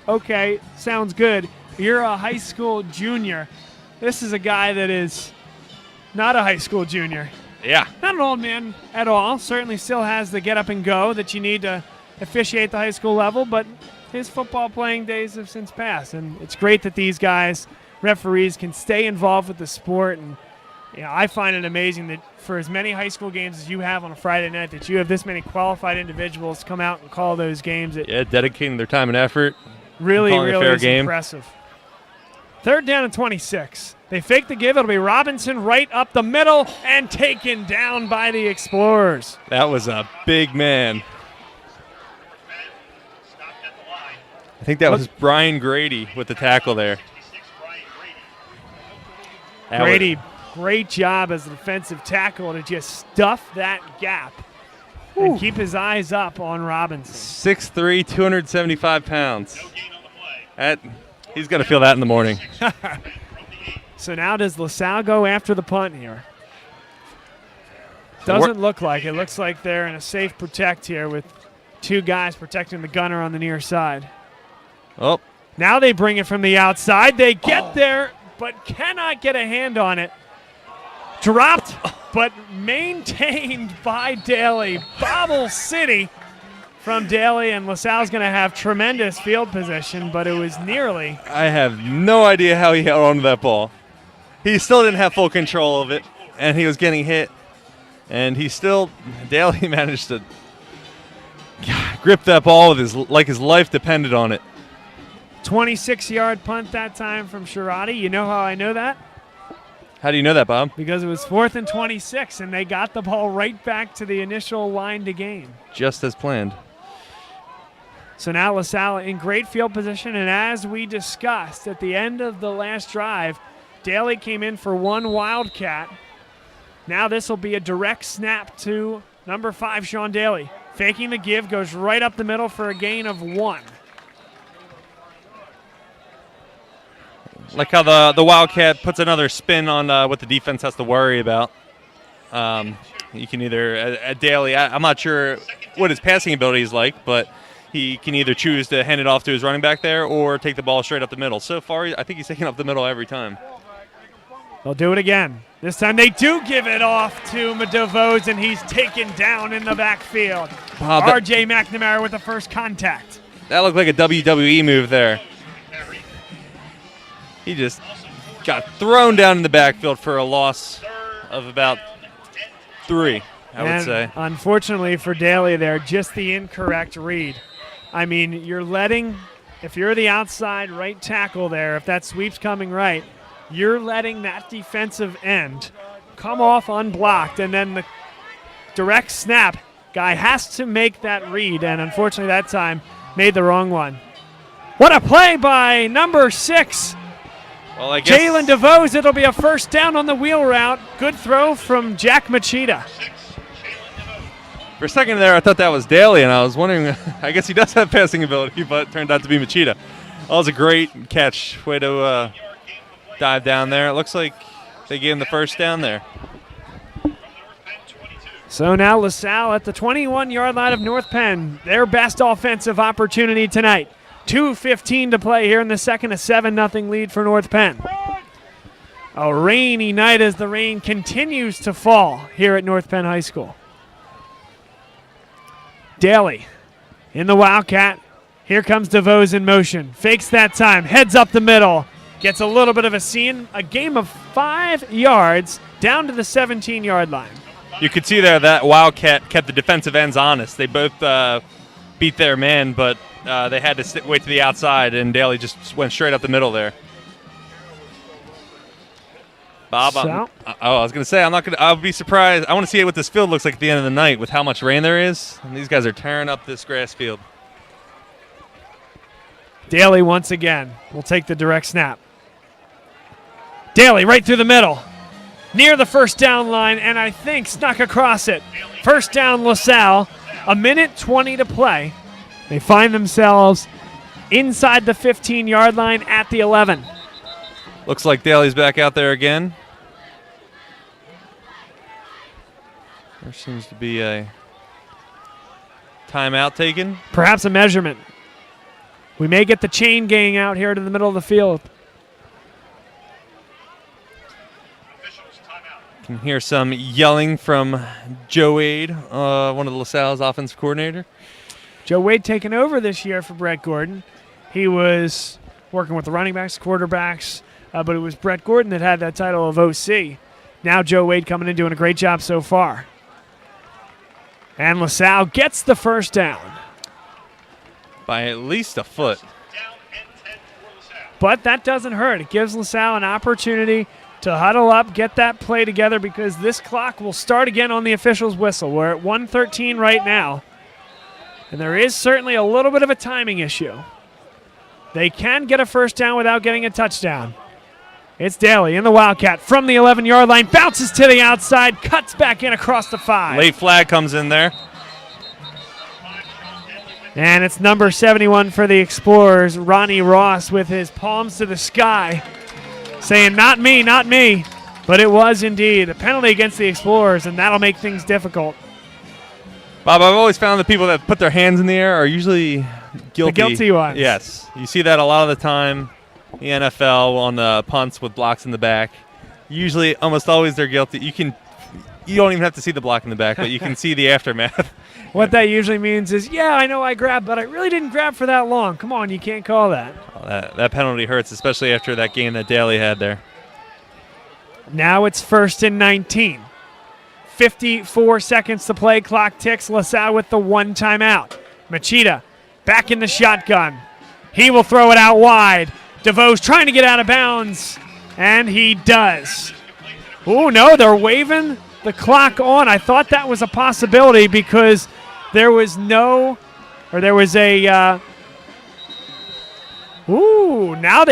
Okay, sounds good. You're a high school junior. This is a guy that is not a high school junior. Yeah. Not an old man at all. Certainly still has the get up and go that you need to officiate the high school level, but his football playing days have since passed. And it's great that these guys, referees, can stay involved with the sport. And I find it amazing that for as many high school games as you have on a Friday night, that you have this many qualified individuals come out and call those games. Dedicating their time and effort. Really is game. Impressive. 3rd down and 26. They fake the give. It'll be Robinson right up the middle and taken down by the Explorers. That was a big man. I think that was Brian Grady with the tackle there. Grady, great job as a defensive tackle to just stuff that gap and keep his eyes up on Robinson. 6'3", 275 pounds. He's going to feel that in the morning. So now does LaSalle go after the punt here? Doesn't look like it. Looks like they're in a safe protect here with 2 guys protecting the gunner on the near side. Oh. Now they bring it from the outside. They get there, but cannot get a hand on it. Dropped, but maintained by Daly. Bobble City from Daly, and LaSalle's going to have tremendous field position, but it was nearly. I have no idea how he held on to that ball. He still didn't have full control of it, and he was getting hit, and Daly managed to grip that ball with his life depended on it. 26-yard punt that time from Sherrati. You know how I know that? How do you know that, Bob? Because it was 4th and 26, and they got the ball right back to the initial line to gain. Just as planned. So now LaSalle in great field position, and as we discussed at the end of the last drive, Daly came in for one wildcat. Now this will be a direct snap to number 5, Sean Daly. Faking the give, goes right up the middle for a gain of 1. Like how the Wildcat puts another spin on what the defense has to worry about. You can either, Daly, I'm not sure what his passing ability is like, but he can either choose to hand it off to his running back there or take the ball straight up the middle. So far, I think he's taking up the middle every time. They'll do it again. This time they do give it off to DeVos, and he's taken down in the backfield. R.J. McNamara with the first contact. That looked like a WWE move there. He just got thrown down in the backfield for a loss of about 3, I would say. Unfortunately for Daly there, just the incorrect read. I mean, you're letting, if you're the outside right tackle there, if that sweep's coming right, you're letting that defensive end come off unblocked, and then the direct snap guy has to make that read, and unfortunately that time made the wrong one. What a play by number 6, well, I guess Jalen DeVos. It'll be a first down on the wheel route. Good throw from Jack Machida. For a second there, I thought that was Daly, and I was wondering, I guess he does have passing ability, but it turned out to be Machida. That was a great catch. Way to dive down there. It looks like they gave him the first down there. So now LaSalle at the 21-yard line of North Penn, their best offensive opportunity tonight. 2:15 to play here in the second, a 7-0 lead for North Penn. A rainy night as the rain continues to fall here at North Penn High School. Daly in the Wildcat. Here comes DeVos in motion. Fakes that time, heads up the middle. Gets a little bit of a seam. A game of 5 yards down to the 17-yard line. You could see there that Wildcat kept the defensive ends honest. They both beat their man, but they had to wait to the outside, and Daly just went straight up the middle there. Bob, I was going to say, I'll be surprised. I want to see what this field looks like at the end of the night with how much rain there is. And these guys are tearing up this grass field. Daly once again will take the direct snap. Daly right through the middle, near the first down line, and I think snuck across it. First down LaSalle, 1:20 to play. They find themselves inside the 15-yard line at the 11. Looks like Daly's back out there again. There seems to be a timeout taken. Perhaps a measurement. We may get the chain gang out here to the middle of the field. Can hear some yelling from Joe Wade, one of the LaSalle's offensive coordinator. Joe Wade taking over this year for Brett Gordon. He was working with the running backs, quarterbacks, but it was Brett Gordon that had that title of OC. Now Joe Wade coming in doing a great job so far. And LaSalle gets the first down. By at least a foot. But that doesn't hurt. It gives LaSalle an opportunity to huddle up, get that play together, because this clock will start again on the official's whistle. We're at 1:13 right now. And there is certainly a little bit of a timing issue. They can get a first down without getting a touchdown. It's Daly in the Wildcat from the 11-yard line, bounces to the outside, cuts back in across the 5. Late flag comes in there. And it's number 71 for the Explorers, Ronnie Ross, with his palms to the sky, saying, not me, not me. But it was indeed a penalty against the Explorers, and that'll make things difficult. Bob, I've always found the people that put their hands in the air are usually guilty. The guilty ones. Yes. You see that a lot of the time in the NFL on the punts with blocks in the back. Usually, almost always they're guilty. You don't even have to see the block in the back, but you can see the aftermath. What that usually means is, yeah, I know I grabbed, but I really didn't grab for that long. Come on, you can't call that. Oh, that penalty hurts, especially after that game that Daly had there. Now it's 1st and 19. 54 seconds to play. Clock ticks. LaSalle with the 1 timeout. Machida back in the shotgun. He will throw it out wide. DeVoe's trying to get out of bounds, and he does. Oh, no, they're waving the clock on. I thought that was a possibility because there was now they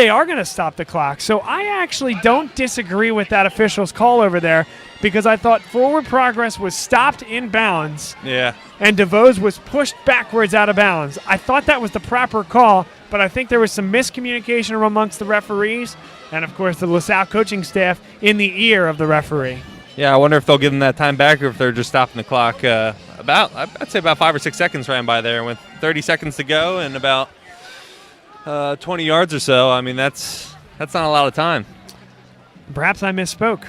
are going to stop the clock. So I actually don't disagree with that official's call over there because I thought forward progress was stopped in bounds. Yeah. And DeVoe's was pushed backwards out of bounds. I thought that was the proper call, but I think there was some miscommunication amongst the referees and, of course, the LaSalle coaching staff in the ear of the referee. Yeah, I wonder if they'll give them that time back or if they're just stopping the clock. I'd say about 5 or 6 seconds ran by there with 30 seconds to go and about 20 yards or so. I mean, that's not a lot of time. Perhaps I misspoke.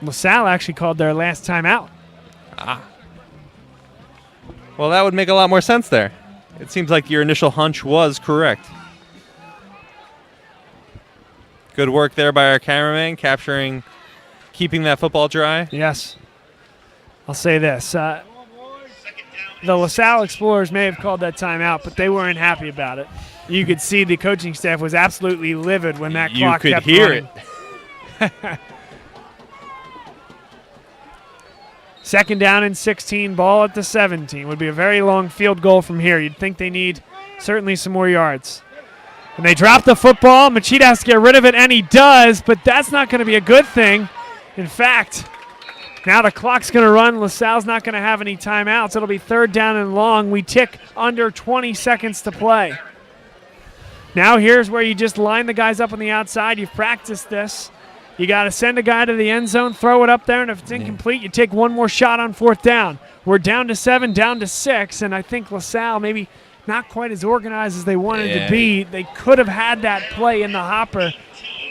LaSalle actually called their last time out. Well, that would make a lot more sense there. It seems like your initial hunch was correct. Good work there by our cameraman, keeping that football dry. Yes. I'll say this. The LaSalle Explorers may have called that timeout, but they weren't happy about it. You could see the coaching staff was absolutely livid when that clock kept running. You could hear it. 2nd down and 16, ball at the 17. Would be a very long field goal from here. You'd think they need certainly some more yards. And they drop the football. Machida has to get rid of it, and he does, but that's not going to be a good thing. In fact, now the clock's going to run. LaSalle's not going to have any timeouts. It'll be 3rd down and long. We tick under 20 seconds to play. Now here's where you just line the guys up on the outside. You've practiced this. You got to send a guy to the end zone, throw it up there, and if it's incomplete, you take one more shot on 4th down. We're down to 7, down to 6, and I think LaSalle maybe not quite as organized as they wanted to be. They could have had that play in the hopper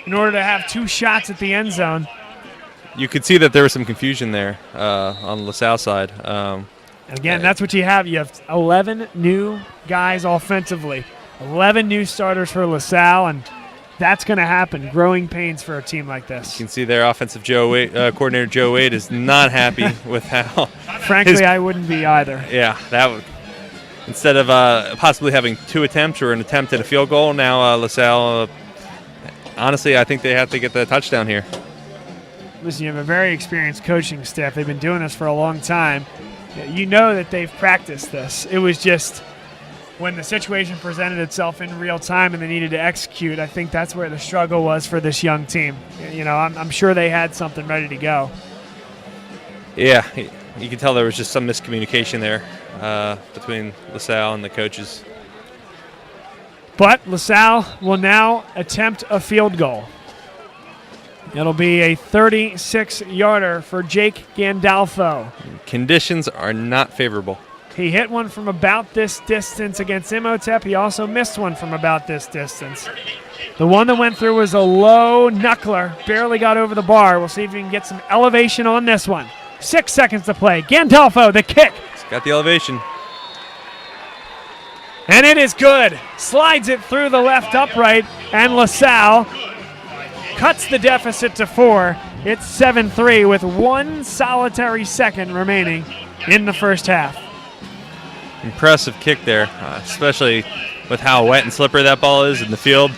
in order to have 2 shots at the end zone. You could see that there was some confusion there on LaSalle's side. Again, that's what you have. You have 11 new guys offensively, 11 new starters for LaSalle, and that's going to happen. Growing pains for a team like this. You can see their offensive coordinator Joe Wade is not happy with how. Frankly, I wouldn't be either. Yeah, that would. Instead of possibly having 2 attempts or an attempt at a field goal, now LaSalle. Honestly, I think they have to get the touchdown here. Listen, you have a very experienced coaching staff. They've been doing this for a long time. You know that they've practiced this. It was just when the situation presented itself in real time and they needed to execute, I think that's where the struggle was for this young team. You know, I'm sure they had something ready to go. Yeah, you can tell there was just some miscommunication there between LaSalle and the coaches. But LaSalle will now attempt a field goal. It'll be a 36-yarder for Jake Gandolfo. Conditions are not favorable. He hit one from about this distance against Imhotep. He also missed one from about this distance. The one that went through was a low knuckler, barely got over the bar. We'll see if we can get some elevation on this one. 6 seconds to play. Gandolfo, the kick. He's got the elevation. And it is good. Slides it through the left upright, and LaSalle cuts the deficit to 4. It's 7-3 with 1 solitary second remaining in the first half. Impressive kick there, especially with how wet and slippery that ball is in the field.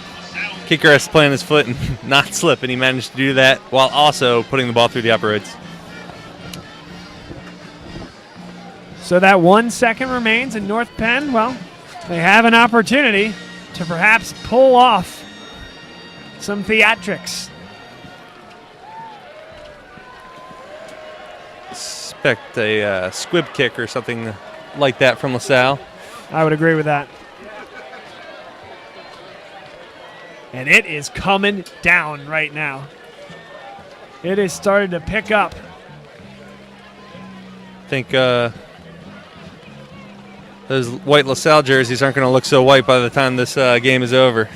Kicker has to plant his foot and not slip, and he managed to do that while also putting the ball through the uprights. So that 1 second remains, and North Penn, well, they have an opportunity to perhaps pull off some theatrics. Expect a squib kick or something like that from LaSalle. I would agree with that. And it is coming down right now. It has started to pick up. I think those white LaSalle jerseys aren't going to look so white by the time this game is over.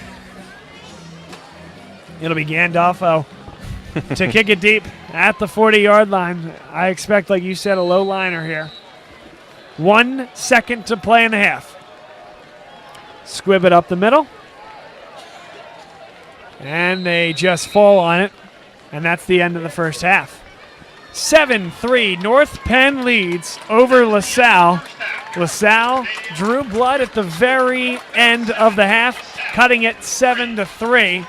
It'll be Gandolfo to kick it deep at the 40-yard line. I expect, like you said, a low liner here. 1 second to play in the half. Squib it up the middle. And they just fall on it. And that's the end of the first half. 7-3, North Penn leads over LaSalle. LaSalle drew blood at the very end of the half, cutting it 7-3.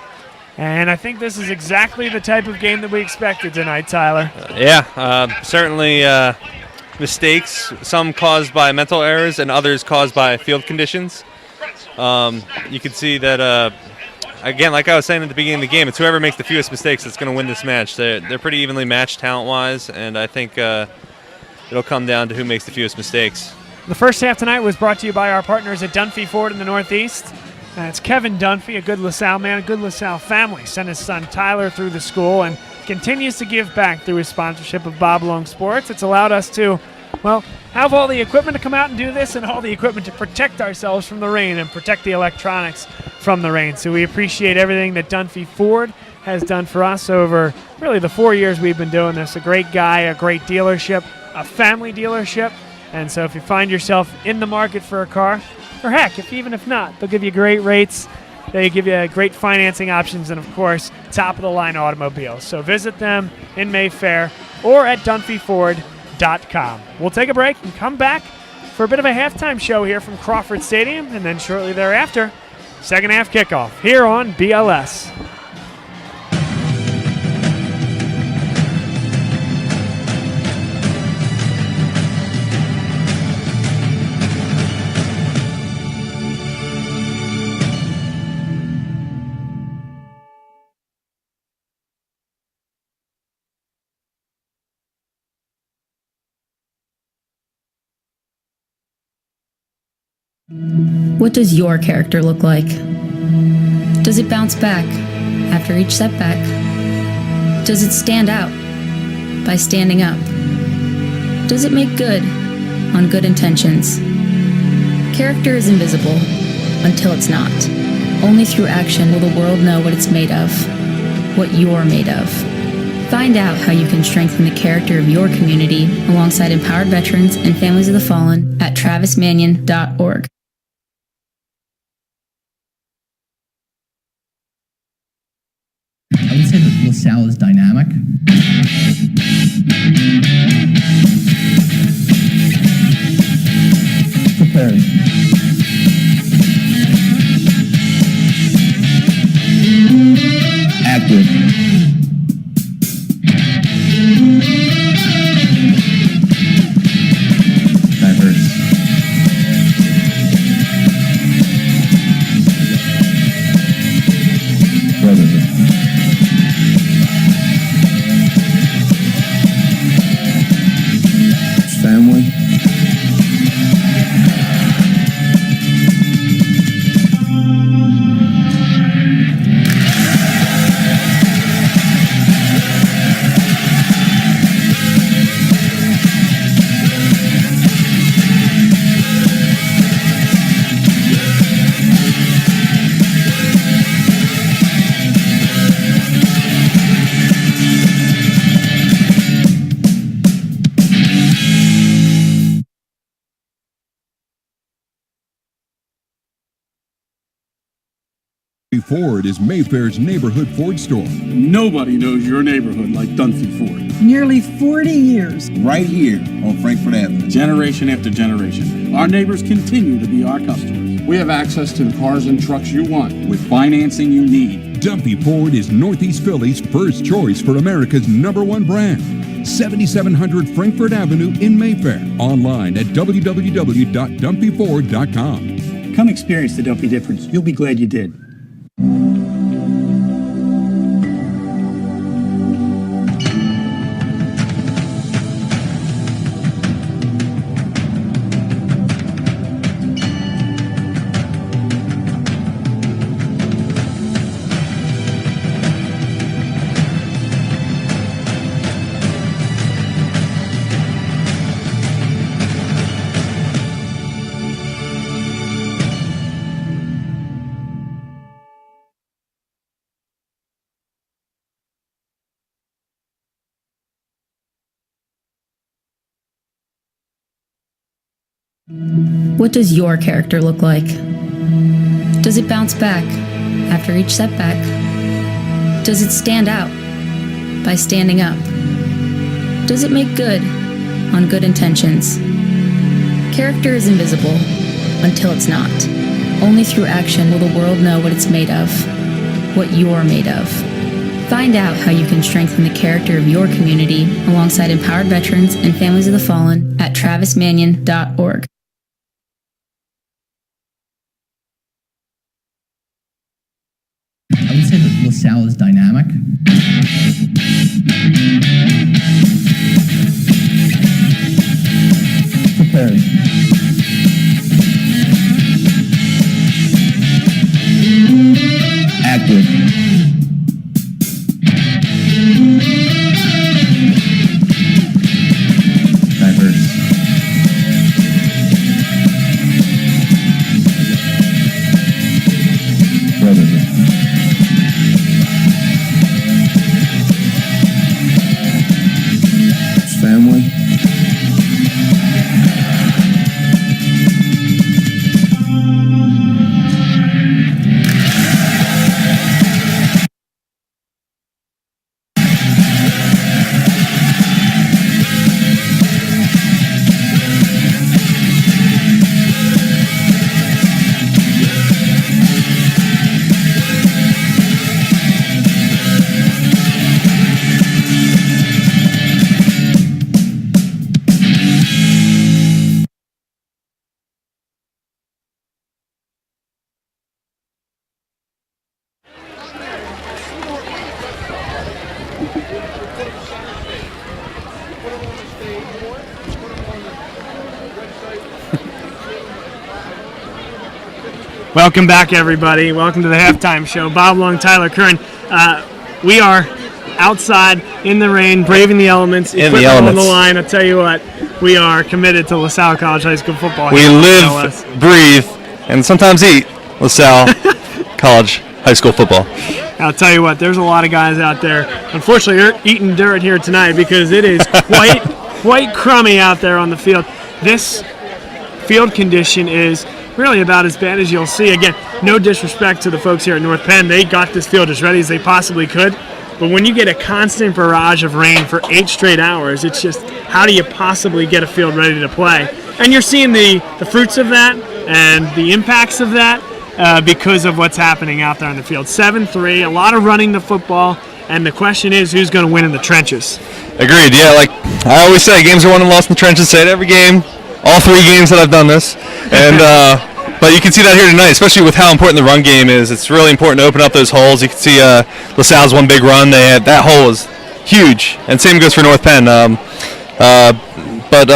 And I think this is exactly the type of game that we expected tonight, Tyler. Certainly mistakes, some caused by mental errors and others caused by field conditions. You can see that, again, like I was saying at the beginning of the game, it's whoever makes the fewest mistakes that's going to win this match. They're pretty evenly matched talent-wise, and I think it'll come down to who makes the fewest mistakes. The first half tonight was brought to you by our partners at Dunphy Ford in the Northeast. It's Kevin Dunphy, a good LaSalle man, a good LaSalle family, sent his son Tyler through the school and continues to give back through his sponsorship of Bob Long Sports. It's allowed us to, well, have all the equipment to come out and do this and all the equipment to protect ourselves from the rain and protect the electronics from the rain. So we appreciate everything that Dunphy Ford has done for us over really the 4 years we've been doing this. A great guy, a great dealership, a family dealership. And so if you find yourself in the market for a car, or heck, even if not, they'll give you great rates. They give you great financing options and, of course, top-of-the-line automobiles. So visit them in Mayfair or at DunphyFord.com. We'll take a break and come back for a bit of a halftime show here from Crawford Stadium, and then shortly thereafter, second half kickoff here on BLS. What does your character look like? Does it bounce back after each setback? Does it stand out by standing up? Does it make good on good intentions? Character is invisible until it's not. Only through action will the world know what it's made of, what you're made of. Find out how you can strengthen the character of your community alongside empowered veterans and families of the fallen at travismanion.org. I would say that LaSalle is dynamic. Prepared. Active. Diverse. Brotherhood. Family. Ford is Mayfair's neighborhood Ford store. Nobody knows your neighborhood like Dunphy Ford. Nearly 40 years. Right here on Frankfurt Avenue. Generation after generation, our neighbors continue to be our customers. We have access to the cars and trucks you want with financing you need. Dunphy Ford is Northeast Philly's first choice for America's #1 brand. 7700 Frankfurt Avenue in Mayfair. Online at www.dunphyford.com. Come experience the Dunphy difference. You'll be glad you did. What does your character look like? Does it bounce back after each setback? Does it stand out by standing up? Does it make good on good intentions? Character is invisible until it's not. Only through action will the world know what it's made of, what you're made of. Find out how you can strengthen the character of your community alongside empowered veterans and families of the fallen at travismanion.org. I would say that LaSalle is dynamic. Prepared. Active. Diverse. Brotherly. Family. Welcome back, everybody. Welcome to the halftime show. Bob Long, Tyler Kern. We are outside in the rain, braving the elements. Equipment on the line. I'll tell you what, we are committed to LaSalle College High School football. We live, breathe, and sometimes eat LaSalle College High School football. I'll tell you what, there's a lot of guys out there. Unfortunately, you're eating dirt here tonight because it is quite crummy out there on the field. This field condition is really about as bad as you'll see. Again, no disrespect to the folks here at North Penn. They got this field as ready as they possibly could. But when you get a constant barrage of rain for 8 straight hours, it's just, how do you possibly get a field ready to play? And you're seeing the fruits of that and the impacts of that because of what's happening out there on the field. 7-3, a lot of running the football, and the question is, who's going to win in the trenches? Agreed, yeah. Like I always say, games are won and lost in the trenches. Say it every game. All 3 games that I've done this, and but you can see that here tonight, especially with how important the run game is. It's really important to open up those holes. You can see LaSalle's one big run. That hole was huge, and same goes for North Penn. But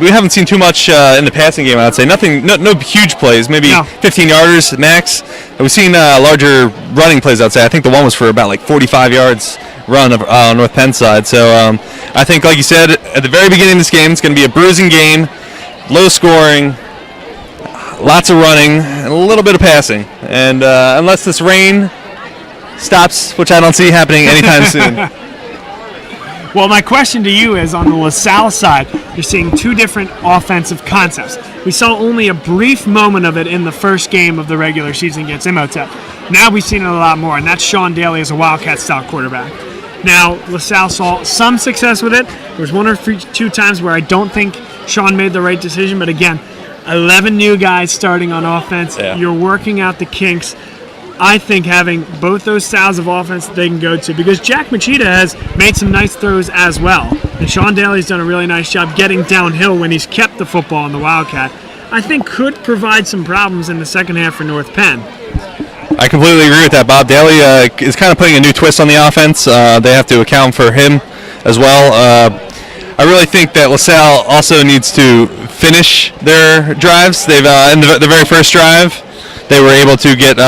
we haven't seen too much in the passing game. I'd say nothing, no huge plays, maybe 15-yarders max. We've seen larger running plays. I'd say I think the one was for about like 45 yards. Run on North Penn side. So I think, like you said, at the very beginning of this game, it's going to be a bruising game, low scoring, lots of running, and a little bit of passing. And unless this rain stops, which I don't see happening anytime soon. Well, my question to you is, on the LaSalle side, you're seeing 2 different offensive concepts. We saw only a brief moment of it in the first game of the regular season against Imhotep. Now we've seen it a lot more, and that's Sean Daly as a Wildcat-style quarterback. Now, LaSalle saw some success with it. There was 1 or 2 times where I don't think Sean made the right decision, but again, 11 new guys starting on offense. Yeah. You're working out the kinks. I think having both those styles of offense they can go to, because Jack Machida has made some nice throws as well, and Sean Daly's done a really nice job getting downhill when he's kept the football in the Wildcat, I think could provide some problems in the second half for North Penn. I completely agree with that. Bob Daly is kind of putting a new twist on the offense. They have to account for him as well. I really think that LaSalle also needs to finish their drives. They've in the very first drive, they were able to get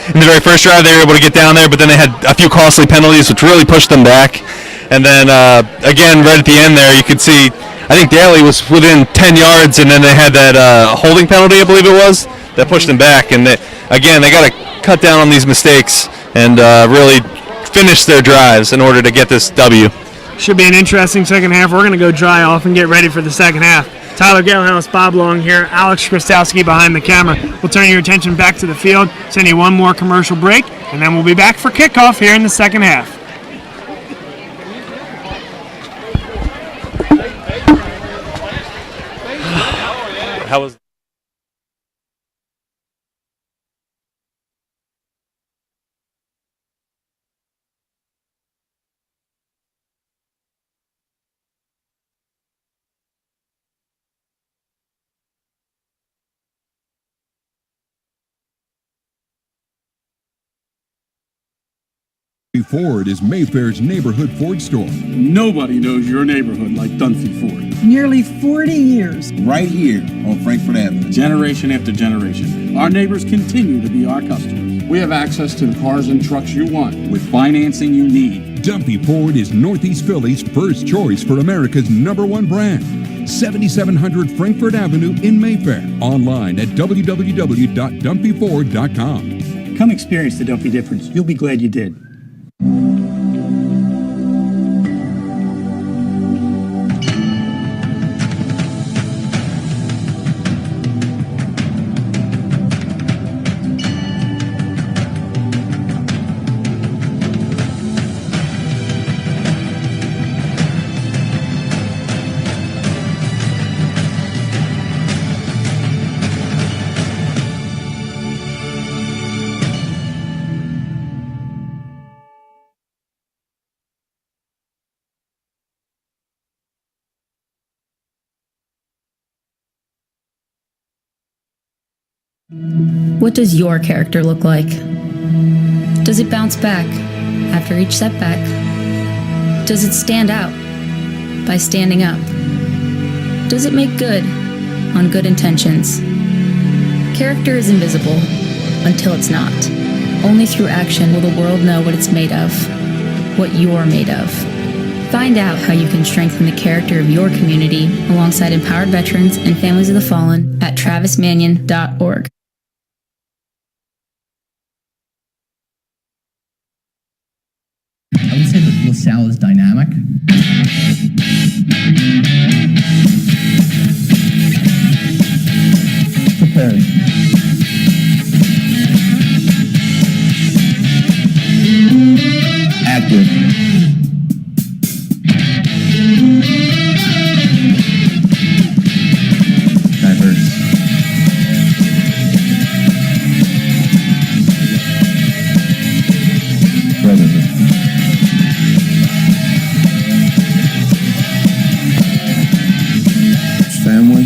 in the very first drive they were able to get down there, but then they had a few costly penalties, which really pushed them back. And then again, right at the end there, you could see I think Daly was within 10 yards, and then they had that holding penalty, I believe it was, that pushed them back. And again, they got to cut down on these mistakes and really finish their drives in order to get this W. Should be an interesting second half. We're going to go dry off and get ready for the second half. Tyler Galehouse, Bob Long here, Alex Krastowski behind the camera. We'll turn your attention back to the field, send you one more commercial break, and then we'll be back for kickoff here in the second half. How was Ford is Mayfair's neighborhood Ford store. Nobody knows your neighborhood like Dunphy Ford. Nearly 40 years. Right here on Frankfurt Avenue. Generation after generation, our neighbors continue to be our customers. We have access to the cars and trucks you want with financing you need. Dunphy Ford is Northeast Philly's first choice for America's #1 brand. 7700 Frankfurt Avenue in Mayfair. Online at www.dumpyford.com. Come experience the Dumpy difference. You'll be glad you did. What does your character look like? Does it bounce back after each setback? Does it stand out by standing up? Does it make good on good intentions? Character is invisible until it's not. Only through action will the world know what it's made of, what you're made of. Find out how you can strengthen the character of your community alongside empowered veterans and families of the fallen at travismanion.org. I would say that LaSalle is dynamic. Prepared. Active. Diverse. Brotherhood. Family.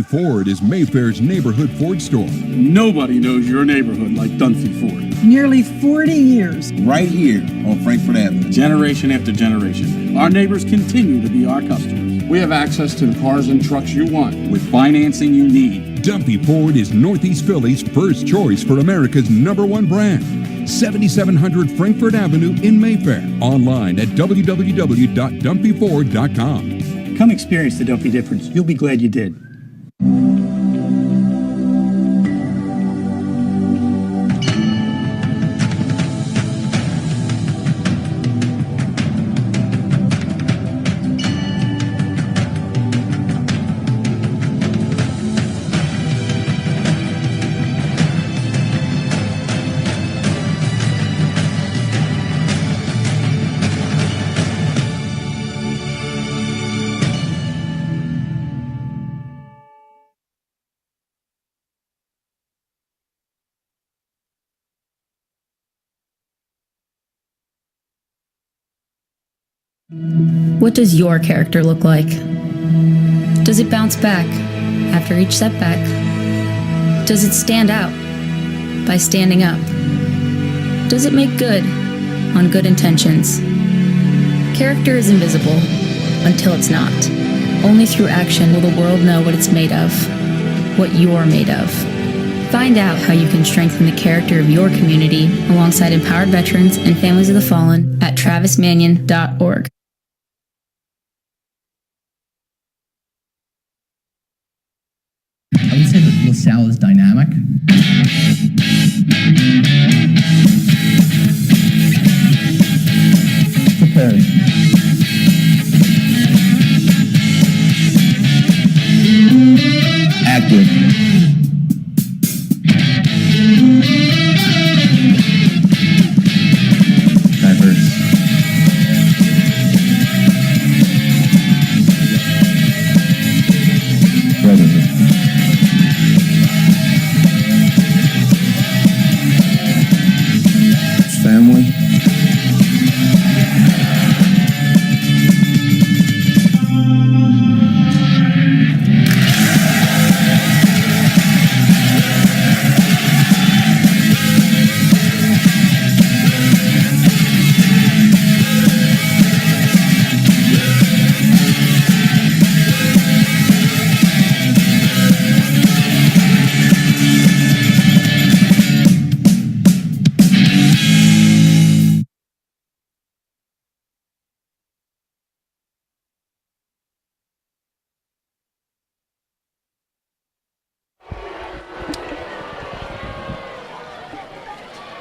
Ford is Mayfair's neighborhood Ford store. Nobody knows your neighborhood like Dunphy Ford. Nearly 40 years. Right here on Frankfurt Avenue. Generation after generation, our neighbors continue to be our customers. We have access to the cars and trucks you want with financing you need. Dunphy Ford is Northeast Philly's first choice for America's #1 brand. 7700 Frankfurt Avenue in Mayfair. Online at www.dumpyford.com. Come experience the Dumpy difference. You'll be glad you did. What does your character look like? Does it bounce back after each setback? Does it stand out by standing up? Does it make good on good intentions? Character is invisible until it's not. Only through action will the world know what it's made of, what you're made of. Find out how you can strengthen the character of your community alongside empowered veterans and families of the fallen at travismanion.org. I would say that LaSalle is dynamic. Prepared. Active. Diverse. Brotherhood. Family.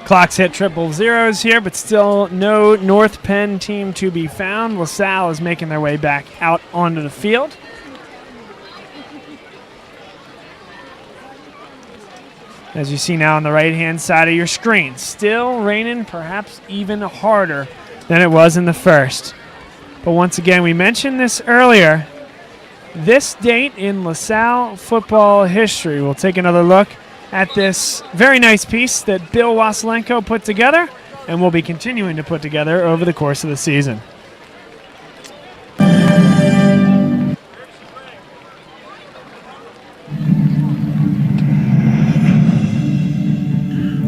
Clock's hit triple zeros here, but still no North Penn team to be found. LaSalle is making their way back out onto the field. As you see now on the right-hand side of your screen, still raining perhaps even harder than it was in the first. But once again, we mentioned this earlier. This date in LaSalle football history. We'll take another look at this very nice piece that Bill Wasilenko put together and will be continuing to put together over the course of the season.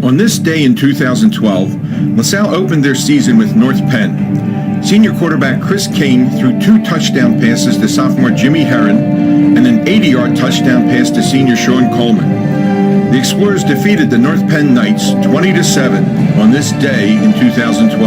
On this day in 2012, LaSalle opened their season with North Penn. Senior quarterback Chris Kane threw 2 touchdown passes to sophomore Jimmy Herron and an 80-yard touchdown pass to senior Sean Coleman. The Explorers defeated the North Penn Knights 20-7 on this day in 2012.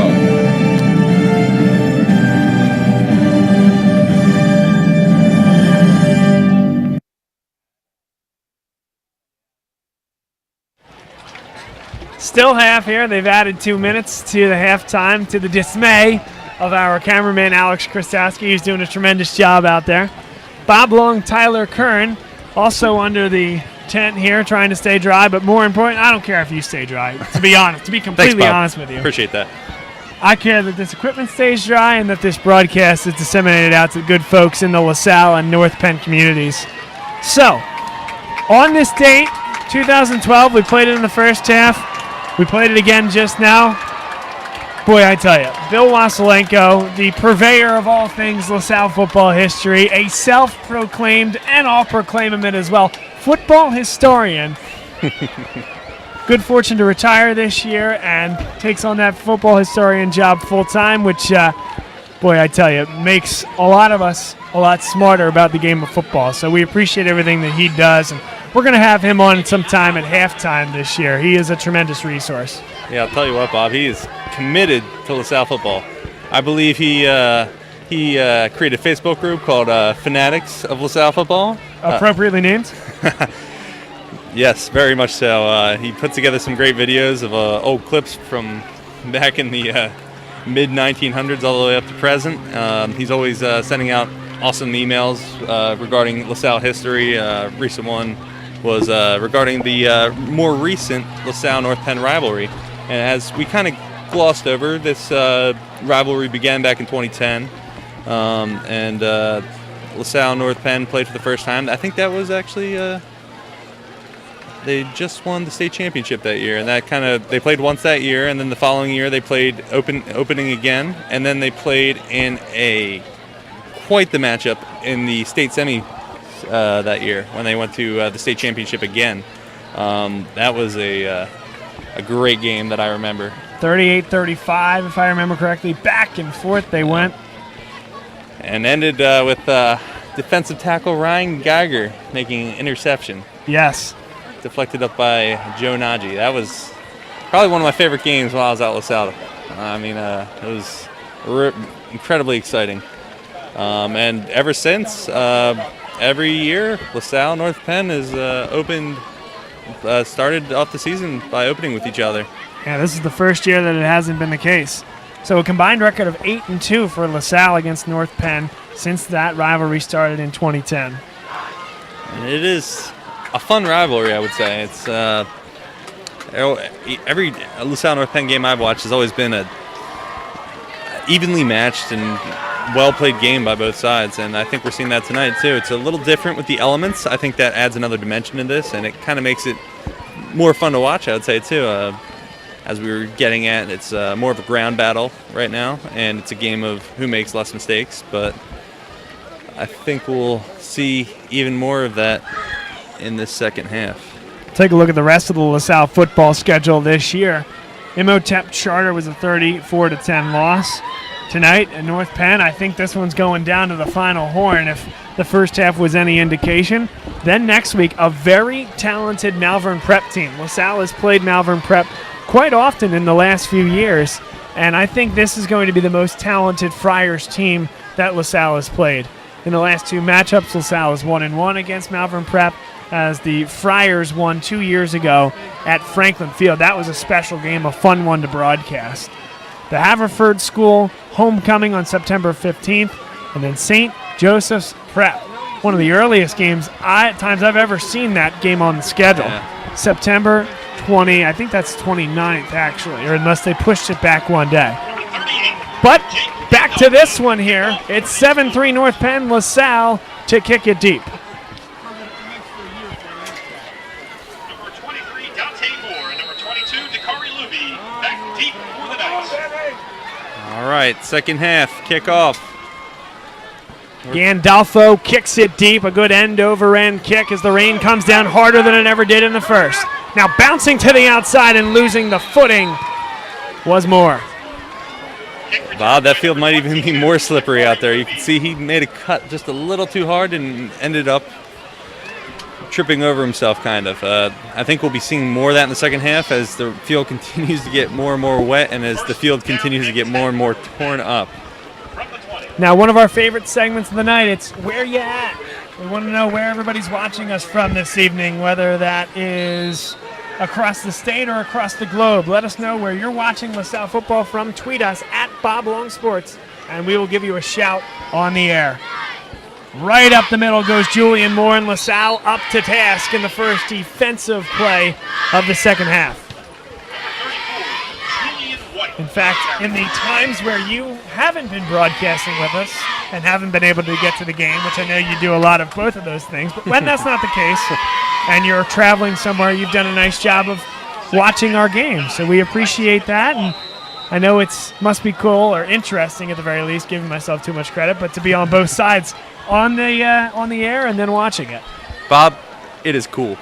Still half here. They've added 2 minutes to the halftime to the dismay of our cameraman Alex Krastowski, who's doing a tremendous job out there. Bob Long, Tyler Kern, also under the tent here trying to stay dry, but more important, I don't care if you stay dry, to be honest, to be completely Thanks, Bob. honest with you. Appreciate that. I care that this equipment stays dry and that this broadcast is disseminated out to good folks in the LaSalle and North Penn communities. So, on this date, 2012, we played it in the first half. We played it again just now. Boy, I tell you, Bill Wasilenko, the purveyor of all things LaSalle football history, a self-proclaimed, and I'll proclaim him it as well, football historian. Good fortune to retire this year and takes on that football historian job full-time, which, boy, I tell you, makes a lot of us a lot smarter about the game of football. So we appreciate everything that he does, and we're going to have him on sometime at halftime this year. He is a tremendous resource. Yeah, I'll tell you what, Bob, he is committed to LaSalle football. I believe he created a Facebook group called Fanatics of LaSalle Football. Appropriately named? Yes, very much so. He put together some great videos of old clips from back in the mid-1900s all the way up to present. He's always sending out awesome emails regarding LaSalle history. Recent one was regarding the more recent LaSalle-North Penn rivalry. And as we kind of glossed over, this rivalry began back in 2010. And LaSalle-North Penn played for the first time. I think that was actually... they just won the state championship that year, and that they played once that year, and then the following year they played opening again, and then they played in quite the matchup in the state semi that year when they went to the state championship again. That was a great game that I remember. 38-35, if I remember correctly. Back and forth they went. And ended with defensive tackle Ryan Geiger making an interception. Yes. Deflected up by Joe Nagy. That was probably one of my favorite games while I was at LaSalle. I mean, it was incredibly exciting. And ever since, every year, LaSalle, North Penn has started off the season by opening with each other. Yeah, this is the first year that it hasn't been the case. So a combined record of 8-2 for LaSalle against North Penn since that rivalry started in 2010. And it is a fun rivalry, I would say. It's every LaSalle North Penn game I've watched has always been a evenly matched and well-played game by both sides, and I think we're seeing that tonight too. It's a little different with the elements. I think that adds another dimension to this, and it kind of makes it more fun to watch, I would say too. As we were getting at, it's more of a ground battle right now, and it's a game of who makes less mistakes, but I think we'll see even more of that in this second half. Take a look at the rest of the LaSalle football schedule this year. Imhotep Charter was a 34-10 loss. Tonight at North Penn, I think this one's going down to the final horn if the first half was any indication. Then next week, a very talented Malvern Prep team. LaSalle has played Malvern Prep quite often in the last few years, and I think this is going to be the most talented Friars team that LaSalle has played. In the last two matchups, LaSalle is 1-1 against Malvern Prep, as the Friars won 2 years ago at Franklin Field. That was a special game, a fun one to broadcast. The Haverford School homecoming on September 15th, and then St. Joseph's Prep. One of the earliest games times I've ever seen that game on the schedule. Yeah. September 20, I think that's 29th actually, or unless they pushed it back one day. But back to this one here. It's 7-3 North Penn, LaSalle to kick it deep. Number 23, Dante Moore, and number 22, Dakari Luby, back deep for the Knights. All right, second half, kickoff. Gandolfo kicks it deep, a good end-over-end kick as the rain comes down harder than it ever did in the first. Now bouncing to the outside and losing the footing was Moore. Bob, that field might even be more slippery out there. You can see he made a cut just a little too hard and ended up tripping over himself, kind of. I think we'll be seeing more of that in the second half as the field continues to get more and more wet and as the field continues to get more and more torn up. Now, one of our favorite segments of the night, it's Where Ya At? We want to know where everybody's watching us from this evening, whether that is across the state or across the globe. Let us know where you're watching LaSalle football from. Tweet us at Bob Long Sports, and we will give you a shout on the air. Right up the middle goes Julian Moore, and LaSalle up to task in the first defensive play of the second half. In fact, in the times where you haven't been broadcasting with us and haven't been able to get to the game, which I know you do a lot of both of those things, but when that's not the case and you're traveling somewhere, you've done a nice job of watching our games. So we appreciate that, and I know it must be cool or interesting at the very least, giving myself too much credit, but to be on both sides on the air and then watching it. Bob, it is cool.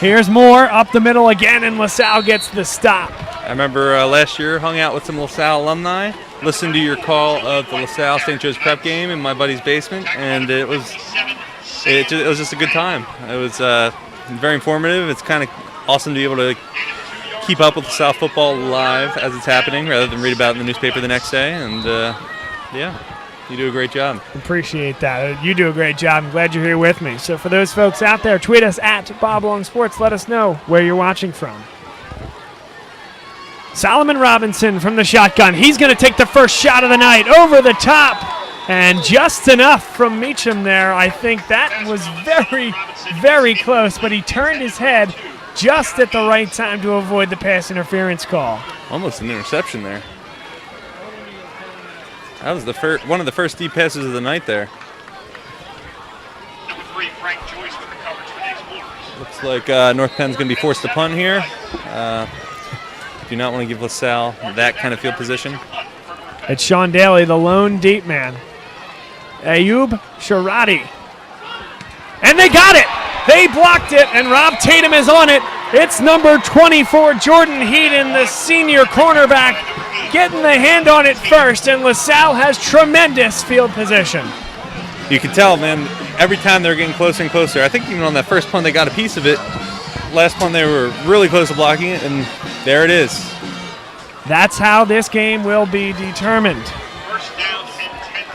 Here's Moore up the middle again, and LaSalle gets the stop. I remember last year hung out with some LaSalle alumni, listened to your call of the LaSalle St. Joe's Prep game in my buddy's basement, and it was just a good time. It was very informative. It's kind of awesome to be able to keep up with LaSalle football live as it's happening rather than read about it in the newspaper the next day, and yeah. You do a great job. Appreciate that. You do a great job. I'm glad you're here with me. So for those folks out there, tweet us at Bob Long Sports. Let us know where you're watching from. Solomon Robinson from the shotgun. He's going to take the first shot of the night over the top. And just enough from Meacham there. I think that was very, very close, but he turned his head just at the right time to avoid the pass interference call. Almost an interception there. That was one of the first deep passes of the night there. Number 3, Frank Joyce with the coverage for the Explorers. Looks like North Penn's going to be forced to punt here. Do not want to give LaSalle that kind of field position. It's Sean Daly, the lone deep man. Ayub Sharati. And they got it! They blocked it, and Rob Tatum is on it. It's number 24, Jordan Heaton, the senior cornerback, getting the hand on it first, and LaSalle has tremendous field position. You can tell, man, every time they're getting closer and closer. I think even on that first punt, they got a piece of it. Last punt, they were really close to blocking it, and there it is. That's how this game will be determined.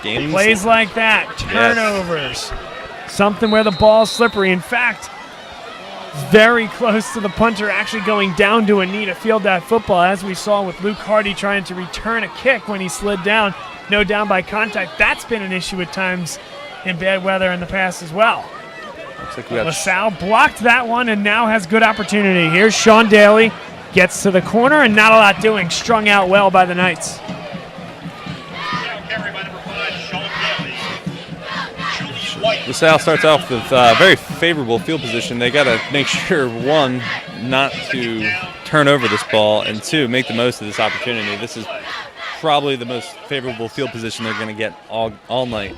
Plays like that, turnovers, something where the ball's slippery. In fact, very close to the punter actually going down to a knee to field that football, as we saw with Luke Hardy trying to return a kick when he slid down. No down by contact. That's been an issue at times in bad weather in the past as well. Looks like we got LaSalle blocked that one and now has good opportunity. Here's Sean Daly, gets to the corner and not a lot doing. Strung out well by the Knights. LaSalle starts off with very favorable field position. They got to make sure, one, not to turn over this ball, and two, make the most of this opportunity. This is probably the most favorable field position they're going to get all night.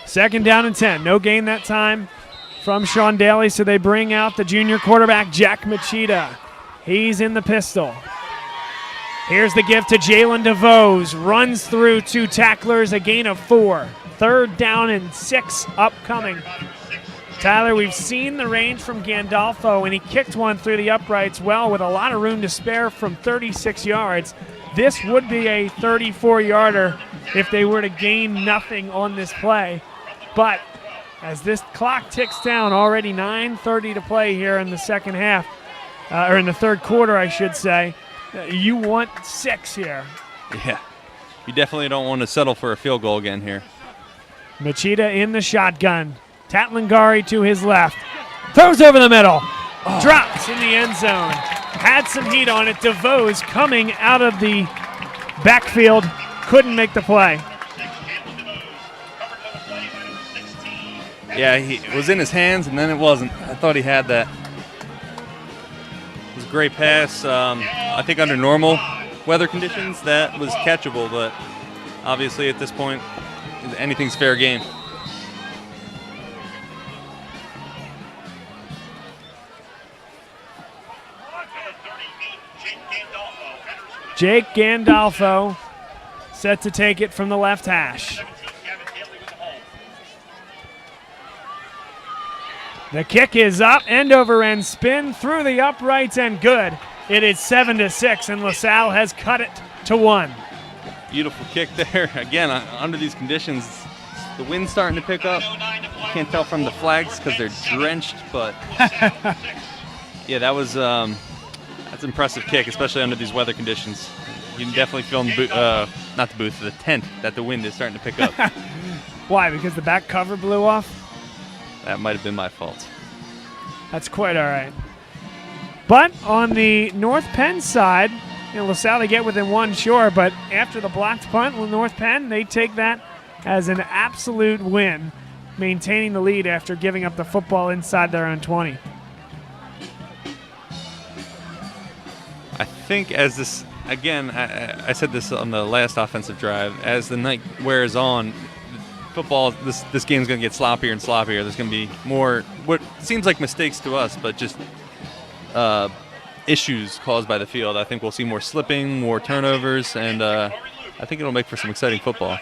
2nd down and 10. No gain that time from Sean Daly, so they bring out the junior quarterback, Jack Machida. He's in the pistol. Here's the give to Jalen DeVos. Runs through 2 tacklers, a gain of 4. 3rd down and 6 upcoming. Tyler, we've seen the range from Gandolfo, and he kicked one through the uprights well with a lot of room to spare from 36 yards. This would be a 34-yarder if they were to gain nothing on this play. But as this clock ticks down, already 9:30 to play here in the second half, or in the third quarter, I should say, you want 6 here. Yeah, you definitely don't want to settle for a field goal again here. Machida in the shotgun. Tatlingari to his left. Throws over the middle. Drops in the end zone. Had some heat on it. DeVos coming out of the backfield. Couldn't make the play. Yeah, it was in his hands, and then it wasn't. I thought he had that. It was a great pass. I think under normal weather conditions, that was catchable, but obviously at this point, anything's fair game. Jake Gandolfo set to take it from the left hash. The kick is up, end over end spin through the uprights and good. It is 7-6, and LaSalle has cut it to 1. Beautiful kick there. Again, under these conditions, the wind's starting to pick up. Can't tell from the flags because they're drenched, but yeah, that was that's an impressive kick, especially under these weather conditions. You can definitely feel in the tent, that the wind is starting to pick up. Why? Because the back cover blew off? That might have been my fault. That's quite all right. But on the North Penn side, LaSalle, they get within 1, sure, but after the blocked punt with North Penn, they take that as an absolute win, maintaining the lead after giving up the football inside their own 20. I think as this, again, I said this on the last offensive drive, as the night wears on, football, this game's going to get sloppier and sloppier. There's going to be more, what seems like mistakes to us, but just issues caused by the field. I think we'll see more slipping, more turnovers, and I think it'll make for some exciting football.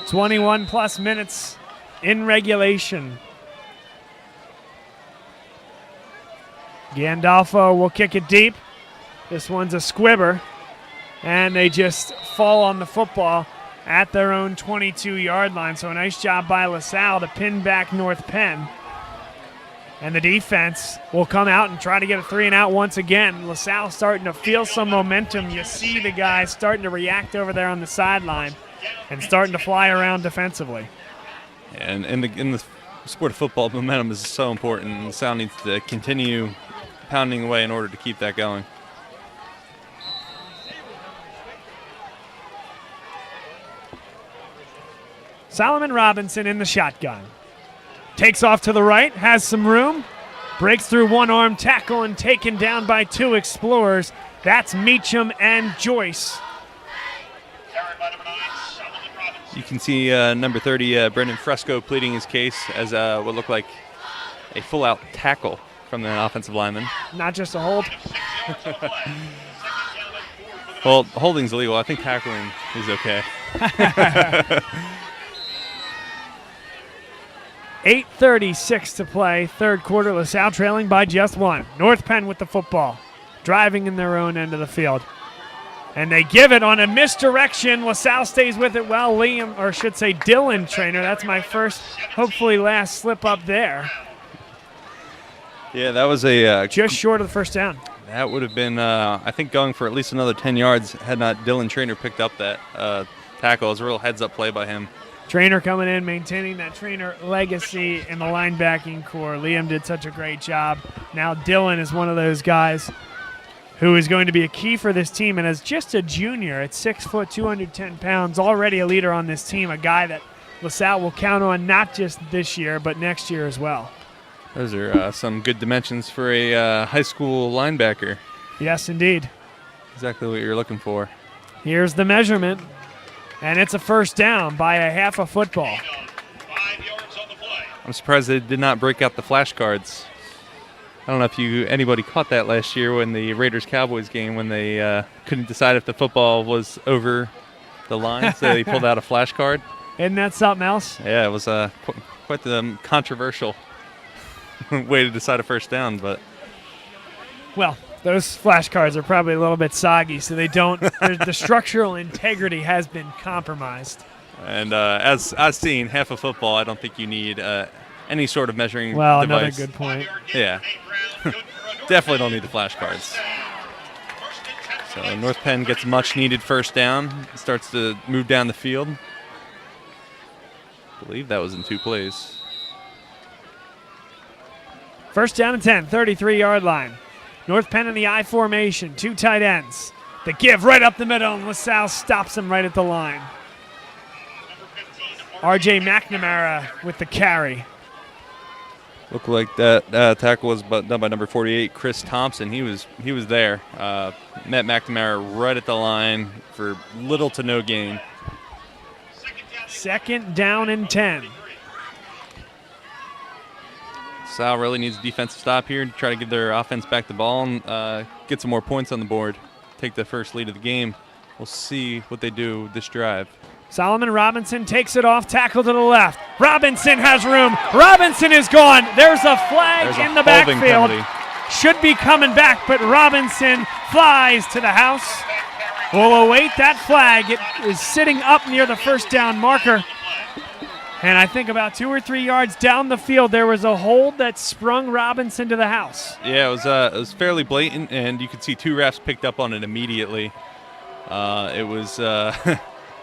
21-plus minutes in regulation. Gandolfo will kick it deep. This one's a squibber, and they just fall on the football at their own 22-yard line. So a nice job by LaSalle to pin back North Penn. And the defense will come out and try to get a 3-and-out once again. LaSalle starting to feel some momentum. You see the guys starting to react over there on the sideline and starting to fly around defensively. And in the sport of football, momentum is so important. LaSalle needs to continue pounding away in order to keep that going. Solomon Robinson in the shotgun. Takes off to the right, has some room, breaks through one-arm tackle and taken down by 2 explorers. That's Meacham and Joyce. You can see number 30, Brendan Fresco, pleading his case as what looked like a full-out tackle from the offensive lineman. Not just a hold. Well, holding's illegal. I think tackling is okay. 8:36 to play, third quarter. LaSalle trailing by just one. North Penn with the football, driving in their own end of the field. And they give it on a misdirection. LaSalle stays with it well. Dylan Trainer. That's my first, hopefully last slip up there. Yeah, that was a just short of the first down. That would have been, I think, going for at least another 10 yards had not Dylan Trainer picked up that tackle. It was a real heads-up play by him. Trainer coming in, maintaining that Trainer legacy in the linebacking core. Liam did such a great job. Now Dylan is one of those guys who is going to be a key for this team, and as just a junior at 6 foot, 210 pounds, already a leader on this team, a guy that LaSalle will count on not just this year but next year as well. Those are some good dimensions for a high school linebacker. Yes, indeed. Exactly what you're looking for. Here's the measurement, and it's a first down by a half a football. I'm surprised they did not break out the flashcards. I don't know if anybody caught that last year when the Raiders-Cowboys game when they couldn't decide if the football was over the line, so they pulled out a flashcard. Isn't that something else? Yeah, it was quite the controversial way to decide a first down, but well, those flashcards are probably a little bit soggy, so they don't. The structural integrity has been compromised. And as I've seen, half a football, I don't think you need any sort of measuring device. Another good point. Yeah, definitely don't need the flashcards. So North Penn gets much needed first down, starts to move down the field. I believe that was in 2 plays. First down and 10, 33-yard line. North Penn in the I formation, 2 tight ends. The give right up the middle, and LaSalle stops him right at the line. R.J. McNamara with the carry. Looked like that tackle was done by number 48, Chris Thompson. He was there. Met McNamara right at the line for little to no gain. Second down and 10. Sal really needs a defensive stop here to try to give their offense back the ball and get some more points on the board. Take the first lead of the game. We'll see what they do this drive. Solomon Robinson takes it off, tackle to the left. Robinson has room. Robinson is gone. There's a flag in the backfield. Penalty. Should be coming back, but Robinson flies to the house. We'll await that flag. It is sitting up near the first down marker. And I think about 2 or 3 yards down the field, there was a hold that sprung Robinson to the house. Yeah, it was fairly blatant, and you could see 2 refs picked up on it immediately. It was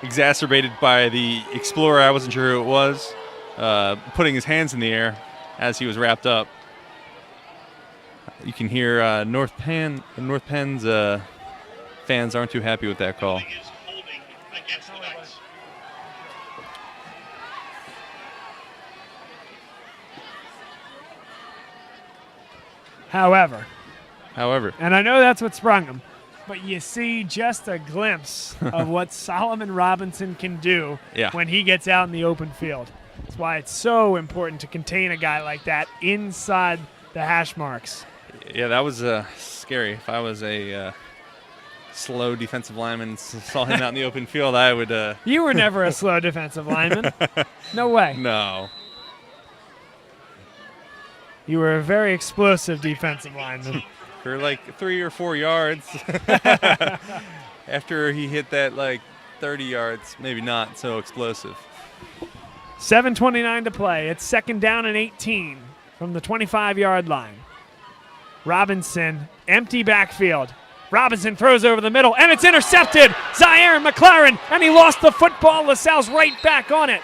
exacerbated by the Explorer, I wasn't sure who it was, putting his hands in the air as he was wrapped up. You can hear North Penn's fans aren't too happy with that call. However, and I know that's what sprung him, but you see just a glimpse of what Solomon Robinson can do when he gets out in the open field. That's why it's so important to contain a guy like that inside the hash marks. Yeah, that was scary. If I was a slow defensive lineman and saw him out in the open field, I would... You were never a slow defensive lineman. No way. No. You were a very explosive defensive lineman. For like 3 or 4 yards. After he hit that 30 yards, maybe not so explosive. 7:29 to play. It's second down and 18 from the 25-yard line. Robinson, empty backfield. Robinson throws over the middle, and it's intercepted. Zaire McLaren, and he lost the football. LaSalle's right back on it.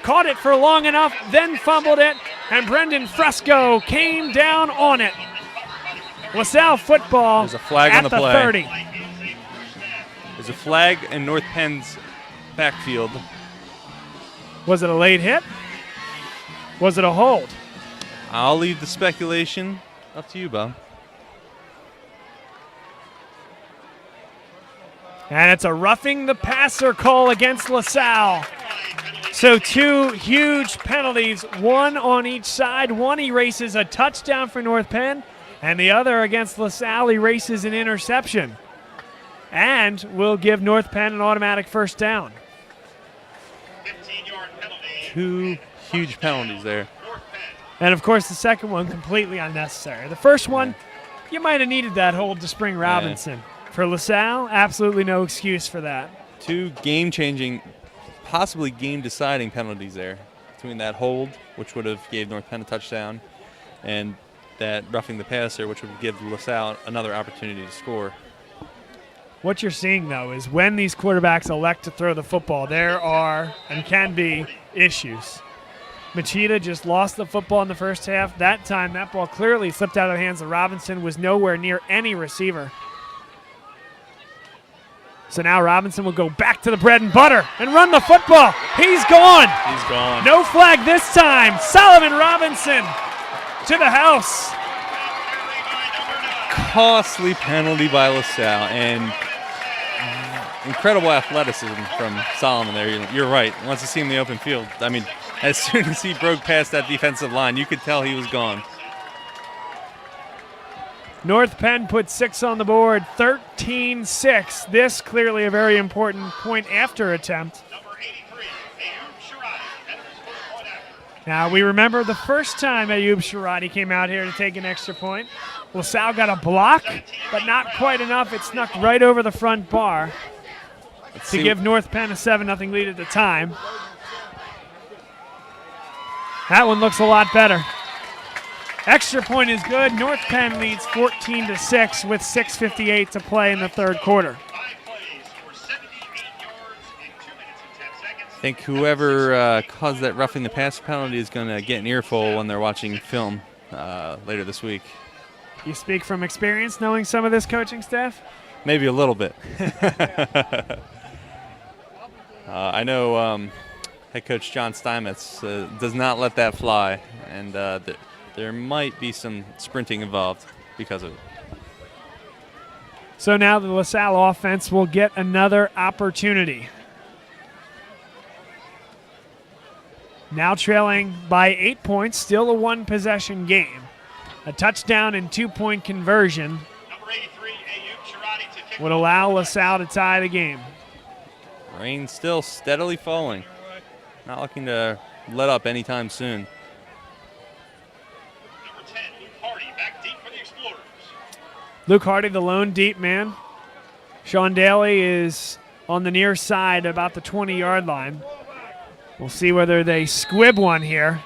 Caught it for long enough, then fumbled it, and Brendan Fresco came down on it. LaSalle football There's a flag at on the play. 30. There's a flag in North Penn's backfield. Was it a late hit? Was it a hold? I'll leave the speculation up to you, Bob. And it's a roughing the passer call against LaSalle. So 2 huge penalties, one on each side. One erases a touchdown for North Penn, and the other against LaSalle erases an interception. And will give North Penn an automatic first down. 15-yard penalty. 2 huge penalties there. And, of course, the second one completely unnecessary. The first one, you might have needed that hold to Spring Robinson. For LaSalle, absolutely no excuse for that. 2 game-changing, possibly game-deciding penalties there. Between that hold, which would have gave North Penn a touchdown, and that roughing the passer, which would give LaSalle another opportunity to score. What you're seeing, though, is when these quarterbacks elect to throw the football, there are and can be issues. Machida just lost the football in the first half. That time, that ball clearly slipped out of the hands of Robinson, was nowhere near any receiver. So now Robinson will go back to the bread and butter and run the football. He's gone. He's gone. No flag this time. Solomon Robinson to the house. Costly penalty by LaSalle, and incredible athleticism from Solomon there. You're right. Once you see him in the open field, I mean, as soon as he broke past that defensive line, you could tell he was gone. North Penn put 6 on the board, 13-6. This clearly a very important point after attempt. Now, we remember the first time Ayub Sharadi came out here to take an extra point. LaSalle got a block, but not quite enough. It snuck right over the front bar to give North Penn a 7-0 lead at the time. That one looks a lot better. Extra point is good. North Penn leads 14-6 with 6:58 to play in the third quarter. I think whoever caused that roughing the passer penalty is going to get an earful when they're watching film later this week. You speak from experience knowing some of this coaching staff? Maybe a little bit. I know head coach John Steinmetz does not let that fly, and there might be some sprinting involved because of it. So now the LaSalle offense will get another opportunity. Now trailing by 8 points, still a 1-possession game. A touchdown and 2-point conversion would allow LaSalle to tie the game. Rain still steadily falling. Not looking to let up anytime soon. Number 10, Luke Hardy, back deep for the Explorers. Luke Hardy, the lone deep man. Sean Daly is on the near side, about the 20-yard line. We'll see whether they squib one here.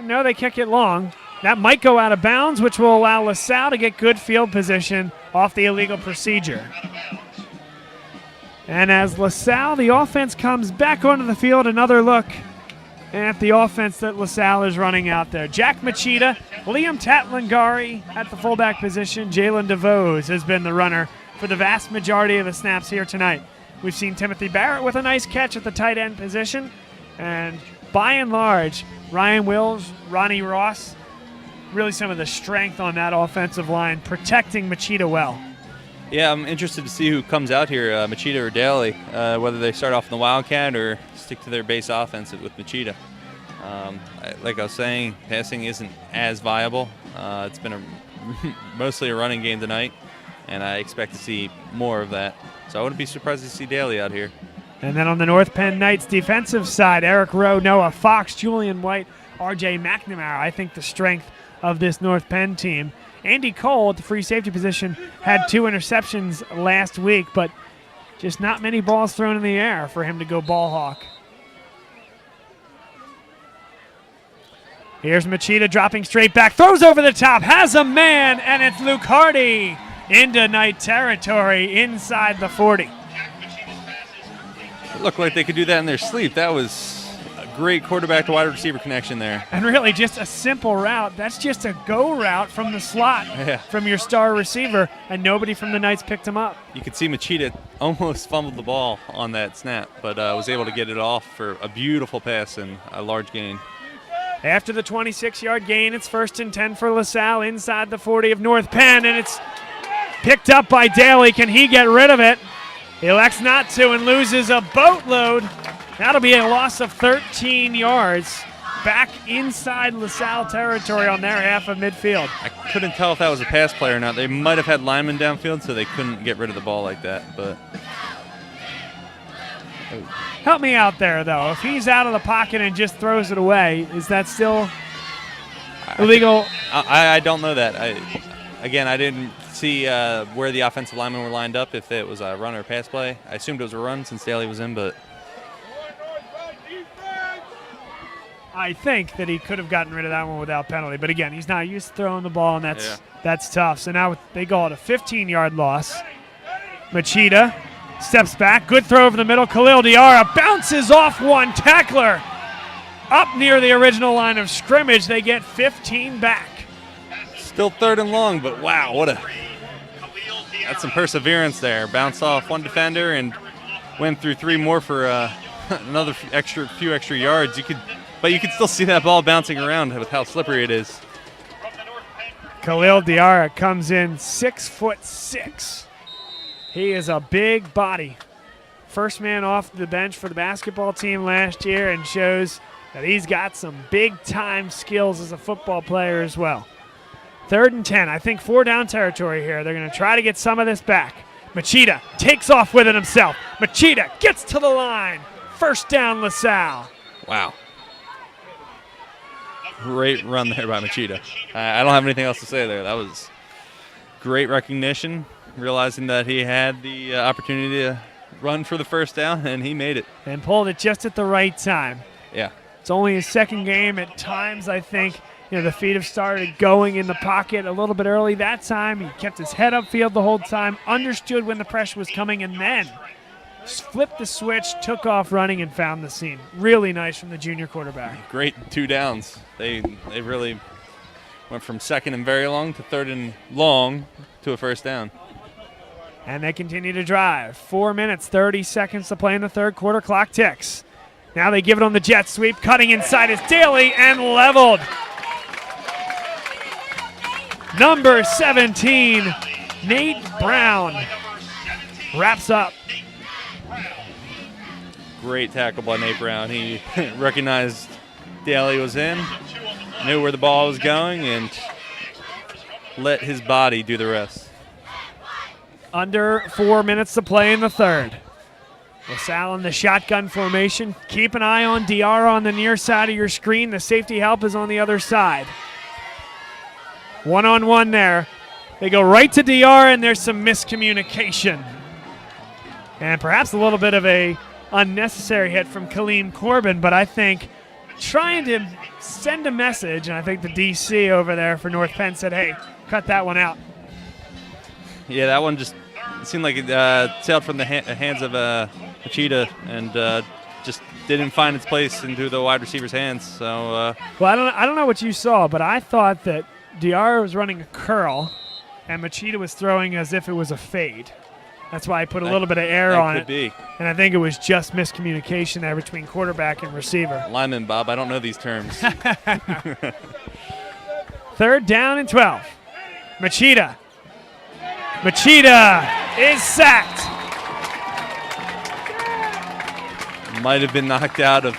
No, they kick it long. That might go out of bounds, which will allow LaSalle to get good field position off the illegal procedure. And as LaSalle, the offense comes back onto the field, another look at the offense that LaSalle is running out there. Jack Machida, Liam Tatlingari at the fullback position. Jalen DeVos has been the runner for the vast majority of the snaps here tonight. We've seen Timothy Barrett with a nice catch at the tight end position. And by and large, Ryan Wills, Ronnie Ross, really some of the strength on that offensive line, protecting Machida well. Yeah, I'm interested to see who comes out here, Machida or Daly, whether they start off in the Wildcat or stick to their base offense with Machida. Like I was saying, passing isn't as viable. It's been mostly a running game tonight, and I expect to see more of that. So I wouldn't be surprised to see Daly out here. And then on the North Penn Knights defensive side, Eric Rowe, Noah Fox, Julian White, R.J. McNamara. I think the strength of this North Penn team. Andy Cole at the free safety position had 2 interceptions last week, but just not many balls thrown in the air for him to go ball hawk. Here's Machida dropping straight back, throws over the top, has a man, and it's Luke Hardy into Knight territory inside the 40. It looked like they could do that in their sleep. That was a great quarterback to wide receiver connection there. And really just a simple route. That's just a go route from the slot from your star receiver, and nobody from the Knights picked him up. You could see Machida almost fumbled the ball on that snap, but was able to get it off for a beautiful pass and a large gain. After the 26-yard gain, it's 1st and 10 for LaSalle inside the 40 of North Penn, and it's picked up by Daly. Can he get rid of it? He elects not to and loses a boatload That'll be a loss of 13 yards back inside LaSalle territory on their half of midfield. I couldn't tell if that was a pass play or not. They might have had linemen downfield, so they couldn't get rid of the ball like that. But help me out there, though. If he's out of the pocket and just throws it away, is that still illegal? I don't know that. I didn't see where the offensive linemen were lined up, if it was a run or a pass play. I assumed it was a run since Daly was in, but I think that he could have gotten rid of that one without penalty. But again, he's not used to throwing the ball, and that's tough. So now they call it a 15-yard loss. Machida steps back. Good throw over the middle. Khalil Diarra bounces off one tackler. Up near the original line of scrimmage, they get 15 back. still 3rd and long, but wow, that's some perseverance there. Bounced off one defender and went through 3 more for another few extra yards. But you could still see that ball bouncing around with how slippery it is. Khalil Diarra comes in 6'6". He is a big body. First man off the bench for the basketball team last year, and shows that he's got some big-time skills as a football player as well. 3rd and 10. I think 4 down territory here. They're going to try to get some of this back. Machida takes off with it himself. Machida gets to the line. First down, LaSalle. Wow. Great run there by Machida. I don't have anything else to say there. That was great recognition, realizing that he had the opportunity to run for the first down, and he made it. And pulled it just at the right time. Yeah. It's only his 2nd game. At times, I think, the feet have started going in the pocket a little bit early. That time, he kept his head upfield the whole time, understood when the pressure was coming, and then flipped the switch, took off running, and found the seam. Really nice from the junior quarterback. Great 2 downs. They really went from 2nd and very long to 3rd and long to a first down. And they continue to drive. 4 minutes, 30 seconds to play in the 3rd quarter. Clock ticks. Now they give it on the jet sweep. Cutting inside is Daly and leveled. Number 17, Nate Brown, wraps up. Great tackle by Nate Brown. He recognized Daly was in, knew where the ball was going, and let his body do the rest. Under 4 minutes to play in the 3rd. LaSalle in the shotgun formation. Keep an eye on Diarra on the near side of your screen. The safety help is on the other side. One-on-one there. They go right to Diarra, and there's some miscommunication. And perhaps a little bit of a unnecessary hit from Kaleem Corbin, but I think trying to send a message, and I think the DC over there for North Penn said, hey, cut that one out. Yeah, that one just seemed like it sailed from the hands of Machida and just didn't find its place into the wide receiver's hands. So, well, I don't know what you saw, but I thought that Diarra was running a curl, and Machida was throwing as if it was a fade. That's why I put a little bit of air on it. Could be. And I think it was just miscommunication there between quarterback and receiver. Lineman, Bob, I don't know these terms. 3rd down and 12. Machida is sacked. Might have been knocked out of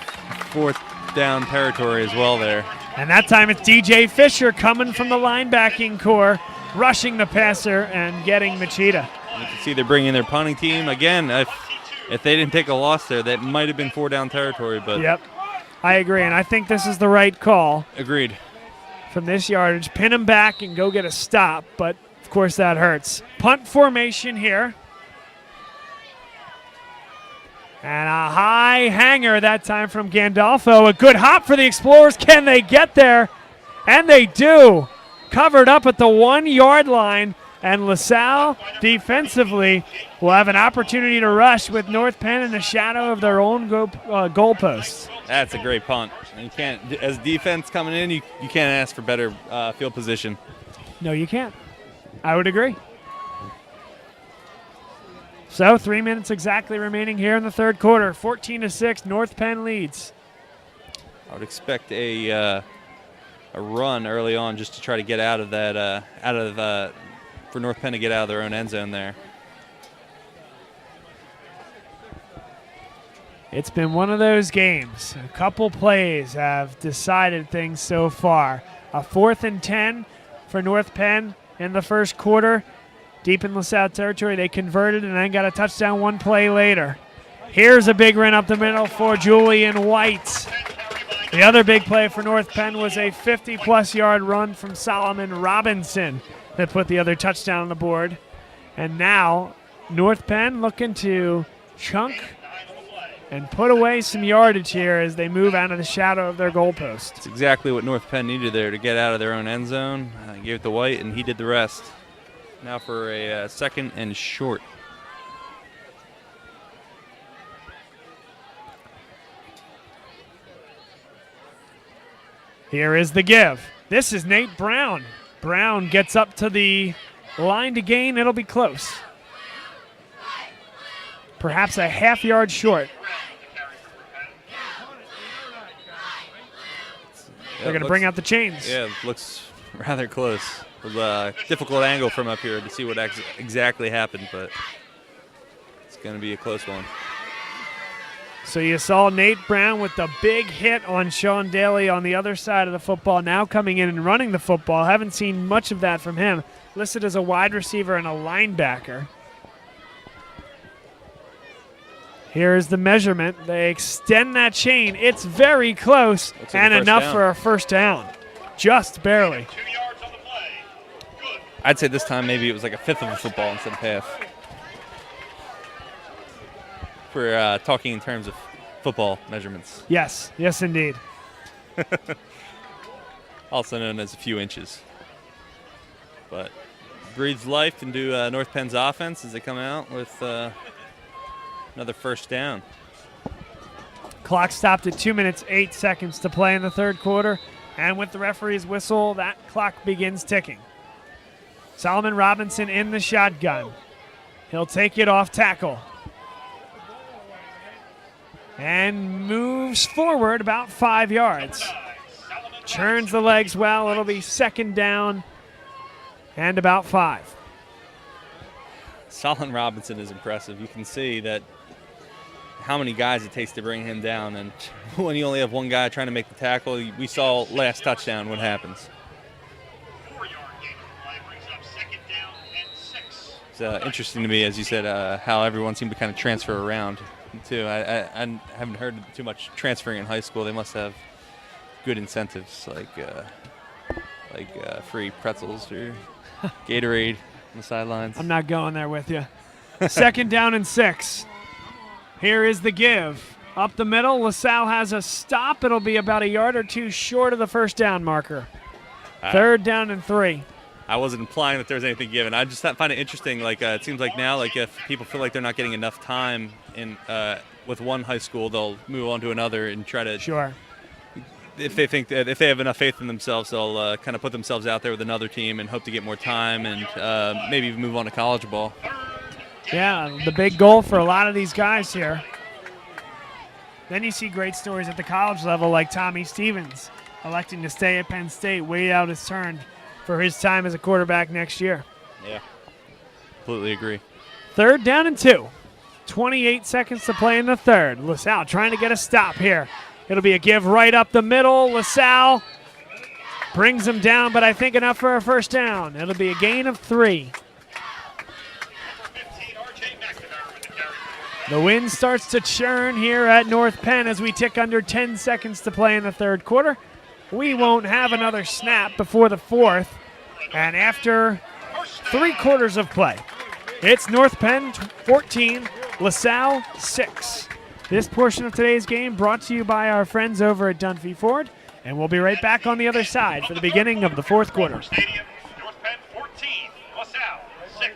4th down territory as well there. And that time it's DJ Fisher coming from the linebacking core, rushing the passer and getting Machida. You can see they're bringing their punting team. Again, if they didn't take a loss there, that might have been 4 down territory. But yep, I agree, and I think this is the right call. Agreed. From this yardage, pin him back and go get a stop, but of course that hurts. Punt formation here. And a high hanger that time from Gandolfo. A good hop for the Explorers. Can they get there? And they do. Covered up at the 1-yard line. And LaSalle defensively will have an opportunity to rush with North Penn in the shadow of their own goalposts. That's a great punt. You can't, as defense coming in, you can't ask for better field position. No, you can't. I would agree. So 3 minutes exactly remaining here in the 3rd quarter. 14-6, North Penn leads. I would expect a run early on just to try to get out of that, for North Penn to get out of their own end zone there. It's been one of those games. A couple plays have decided things so far. A 4th and 10 for North Penn in the first quarter. Deep in LaSalle territory, they converted and then got a touchdown one play later. Here's a big run up the middle for Julian White. The other big play for North Penn was a 50-plus yard run from Solomon Robinson that put the other touchdown on the board. And now North Penn looking to chunk and put away some yardage here as they move out of the shadow of their goalpost. It's exactly what North Penn needed there to get out of their own end zone. Gave it to White, and he did the rest. Now for a 2nd and short. Here is the give. This is Nate Brown. Brown gets up to the line to gain. It'll be close. Perhaps a half-yard short. They're going to bring out the chains. Yeah, it looks rather close. It was a difficult angle from up here to see what exactly happened, but it's going to be a close one. So you saw Nate Brown with the big hit on Sean Daly on the other side of the football, now coming in and running the football. Haven't seen much of that from him. Listed as a wide receiver and a linebacker. Here's the measurement. They extend that chain. It's very close and enough for a first down. Just barely. I'd say this time maybe it was like a 5th of a football instead of half. We're talking in terms of football measurements. Yes, yes indeed. Also known as a few inches. But breathes life into North Penn's offense as they come out with another first down. Clock stopped at 2 minutes, 8 seconds to play in the third quarter. And with the referee's whistle, that clock begins ticking. Solomon Robinson in the shotgun. He'll take it off tackle. And moves forward about 5 yards. Churns the legs well. It'll be 2nd down and about 5. Solomon Robinson is impressive. You can see that how many guys it takes to bring him down. And when you only have one guy trying to make the tackle, we saw last touchdown what happens. 4-yard gain play brings up 2nd down and 6. It's interesting to me, as you said, how everyone seemed to kind of transfer around, too. I haven't heard too much transferring in high school. They must have good incentives, like free pretzels or Gatorade on the sidelines. I'm not going there with you. 2nd down and 6. Here is the give. Up the middle, LaSalle has a stop. It'll be about a yard or two short of the first down marker. 3rd down and 3. I wasn't implying that there was anything given. I just find it interesting. It seems like now, if people feel like they're not getting enough time with one high school, they'll move on to another and try to. Sure. If they think that if they have enough faith in themselves, they'll kind of put themselves out there with another team and hope to get more time and maybe even move on to college ball. Yeah, the big goal for a lot of these guys here. Then you see great stories at the college level like Tommy Stevens electing to stay at Penn State, wait out his turn for his time as a quarterback next year. Yeah, completely agree. 3rd down and 2. 28 seconds to play in the third. LaSalle trying to get a stop here. It'll be a give right up the middle. LaSalle brings him down, but I think enough for a first down. It'll be a gain of 3. The wind starts to churn here at North Penn as we tick under 10 seconds to play in the third quarter. We won't have another snap before the 4th. And after 3 quarters of play, it's North Penn 14, LaSalle 6. This portion of today's game brought to you by our friends over at Dunphy Ford. And we'll be right back on the other side for the beginning of the 4th quarter. North Penn 14, LaSalle 6.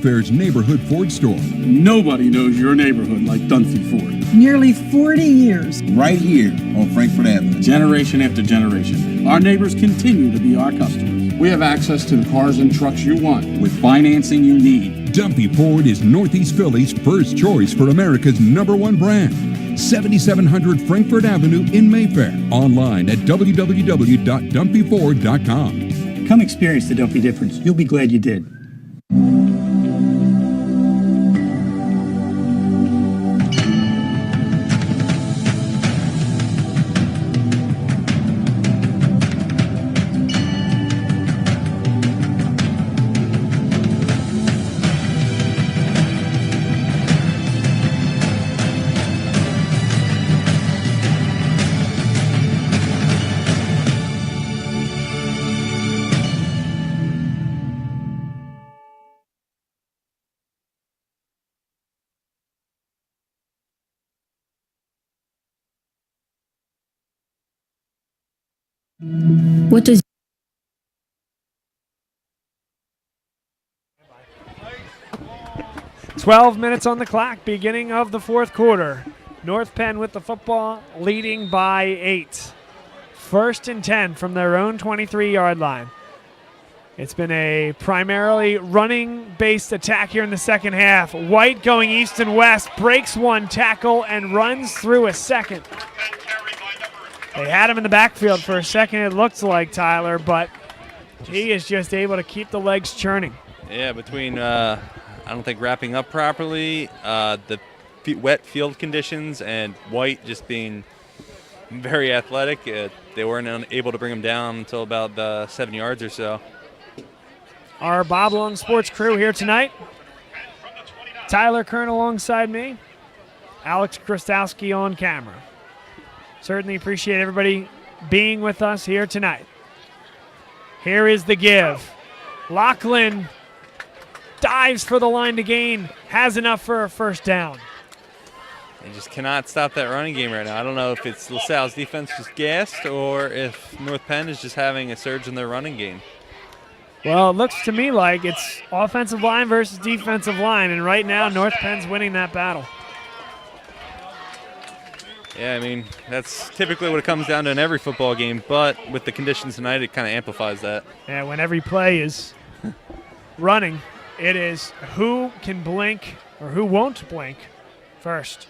Fair's neighborhood Ford store. Nobody knows your neighborhood like Dunphy Ford. Nearly 40 years. Right here on Frankfurt Avenue. Generation after generation, our neighbors continue to be our customers. We have access to the cars and trucks you want with financing you need. Dunphy Ford is Northeast Philly's first choice for America's #1 brand. 7700 Frankfurt Avenue in Mayfair. Online at www.dunphyford.com. Come experience the Dunphy difference. You'll be glad you did. What does 12 minutes on the clock, beginning of the fourth quarter. North Penn with the football, leading by 8. 1st and 10 from their own 23-yard line. It's been a primarily running-based attack here in the second half. White going east and west, breaks one tackle and runs through a second. They had him in the backfield for a second, it looked like, Tyler, but he is just able to keep the legs churning. Yeah, between I don't think wrapping up properly, the wet field conditions, and White just being very athletic, they weren't able to bring him down until about 7 yards or so. Our Bob Long Sports crew here tonight. Tyler Kern alongside me. Alex Krastowski on camera. Certainly appreciate everybody being with us here tonight. Here is the give. Lachlan dives for the line to gain. Has enough for a first down. They just cannot stop that running game right now. I don't know if it's LaSalle's defense just gassed or if North Penn is just having a surge in their running game. Well, it looks to me like it's offensive line versus defensive line, and right now North Penn's winning that battle. Yeah, I mean, that's typically what it comes down to in every football game, but with the conditions tonight, it kind of amplifies that. Yeah, when every play is running, it is who can blink or who won't blink first.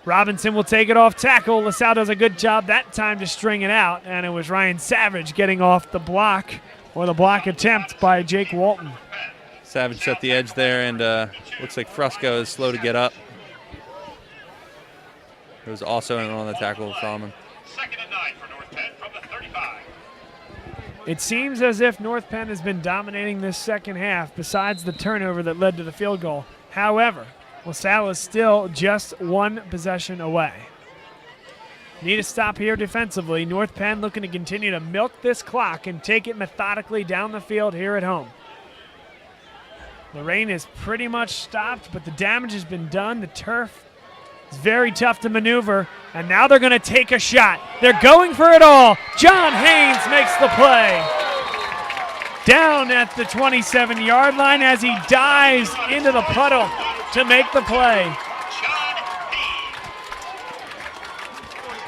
Robinson will take it off tackle. LaSalle does a good job that time to string it out, and it was Ryan Savage getting off the block, or the block attempt by Jake Walton. Savage set the edge there, and looks like Frusco is slow to get up. It was also in on the tackle of Solomon. 2nd and 9 for North Penn from the 35. It seems as if North Penn has been dominating this second half besides the turnover that led to the field goal. However, LaSalle is still just one possession away. Need a stop here defensively. North Penn looking to continue to milk this clock and take it methodically down the field here at home. The rain is pretty much stopped, but the damage has been done. The turf is very tough to maneuver, and now they're going to take a shot. They're going for it all. John Haynes makes the play. Down at the 27-yard line as he dives into the puddle to make the play.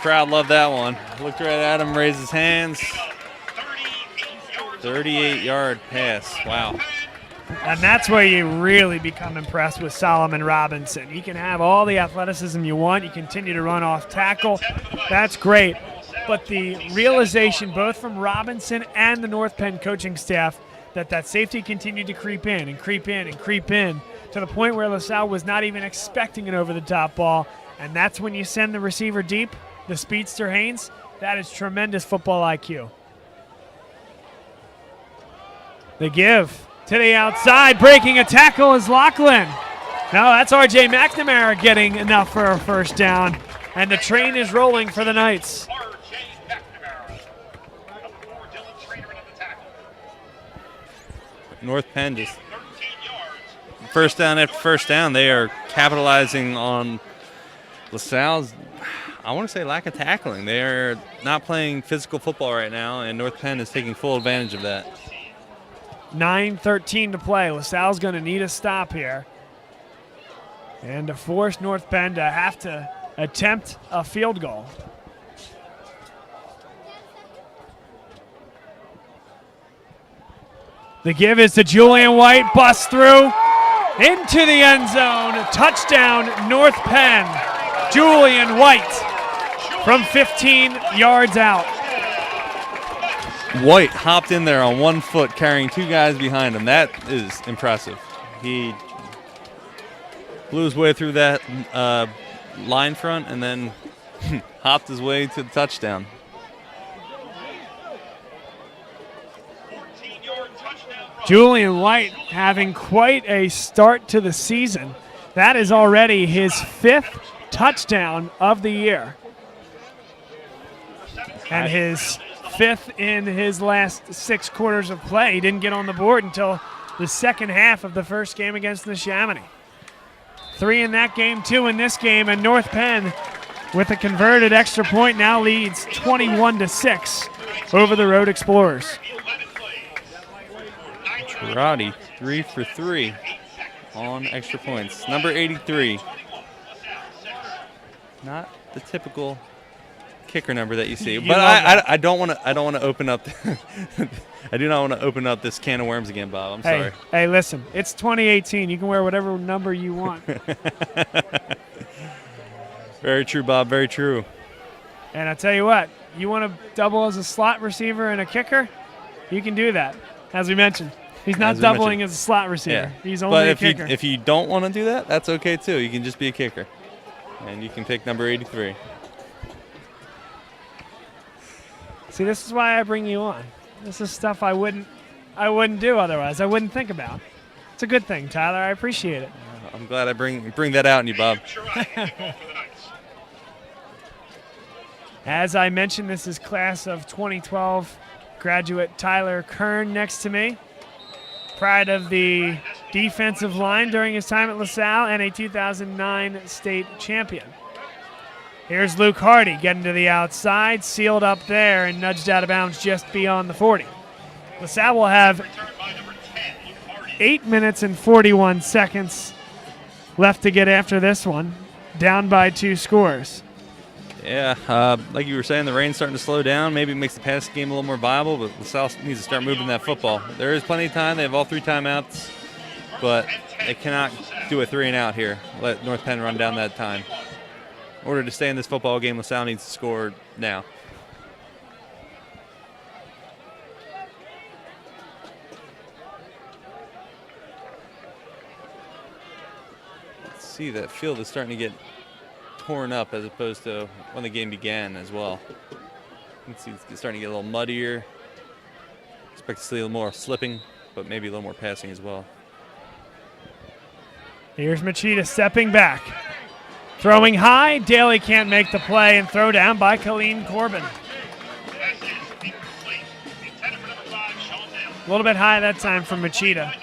Crowd loved that one. Looked right at him, raised his hands. 38-yard pass. Wow. And that's where you really become impressed with Solomon Robinson. You can have all the athleticism you want. You continue to run off tackle. That's great. But the realization both from Robinson and the North Penn coaching staff that safety continued to creep in and creep in and creep in to the point where LaSalle was not even expecting an over-the-top ball. And that's when you send the receiver deep, the speedster Haynes. That is tremendous football IQ. The give to the outside, breaking a tackle is Lachlan. No, that's R.J. McNamara getting enough for a first down, and the train is rolling for the Knights. North Penn just first down after first down. They are capitalizing on LaSalle's, I want to say, lack of tackling. They are not playing physical football right now, and North Penn is taking full advantage of that. 9:13 to play. LaSalle's going to need a stop here, and to force North Penn to have to attempt a field goal. The give is to Julian White. Busts through into the end zone. Touchdown, North Penn. Julian White from 15 yards out. White hopped in there on 1 foot, carrying 2 guys behind him. That is impressive. He blew his way through that line front and then hopped his way to the touchdown. Julian White having quite a start to the season. That is already his 5th touchdown of the year, and his 5th in his last 6 quarters of play. He didn't get on the board until the second half of the first game against the Chamonix. 3 in that game, 2 in this game, and North Penn with a converted extra point now leads 21-6 over the Road Explorers. Girardi, 3 for 3 on extra points. Number 83. Not the typical kicker number that you see, but I don't want to open up. I do not want to open up this can of worms again, Bob. I'm sorry. Hey, listen, it's 2018. You can wear whatever number you want. Very true, Bob. Very true. And I tell you what, you want to double as a slot receiver and a kicker, you can do that. As we mentioned, he's not doubling as a slot receiver. Yeah. He's only a kicker. If you don't want to do that, that's okay too. You can just be a kicker, and you can pick number 83. See, this is why I bring you on. This is stuff I wouldn't do otherwise. I wouldn't think about. It's a good thing, Tyler. I appreciate it. I'm glad I bring that out in you, Bob. As I mentioned, this is class of 2012 graduate Tyler Kern next to me. Pride of the defensive line during his time at LaSalle and a 2009 state champion. Here's Luke Hardy getting to the outside, sealed up there and nudged out of bounds just beyond the 40. LaSalle will have 8 minutes and 41 seconds left to get after this one, down by 2 scores. Yeah, like you were saying, the rain's starting to slow down. Maybe it makes the pass game a little more viable, but LaSalle needs to start moving that football. There is plenty of time. They have all 3 timeouts, but they cannot do a 3-and-out here. Let North Penn run down that time. In order to stay in this football game, LaSalle needs to score now. Let's see, that field is starting to get torn up as opposed to when the game began as well. You can see it's starting to get a little muddier. Expect to see a little more slipping, but maybe a little more passing as well. Here's Machida stepping back. Throwing high, Daly can't make the play, and throw down by Colleen Corbin. A little bit high that time from Machida.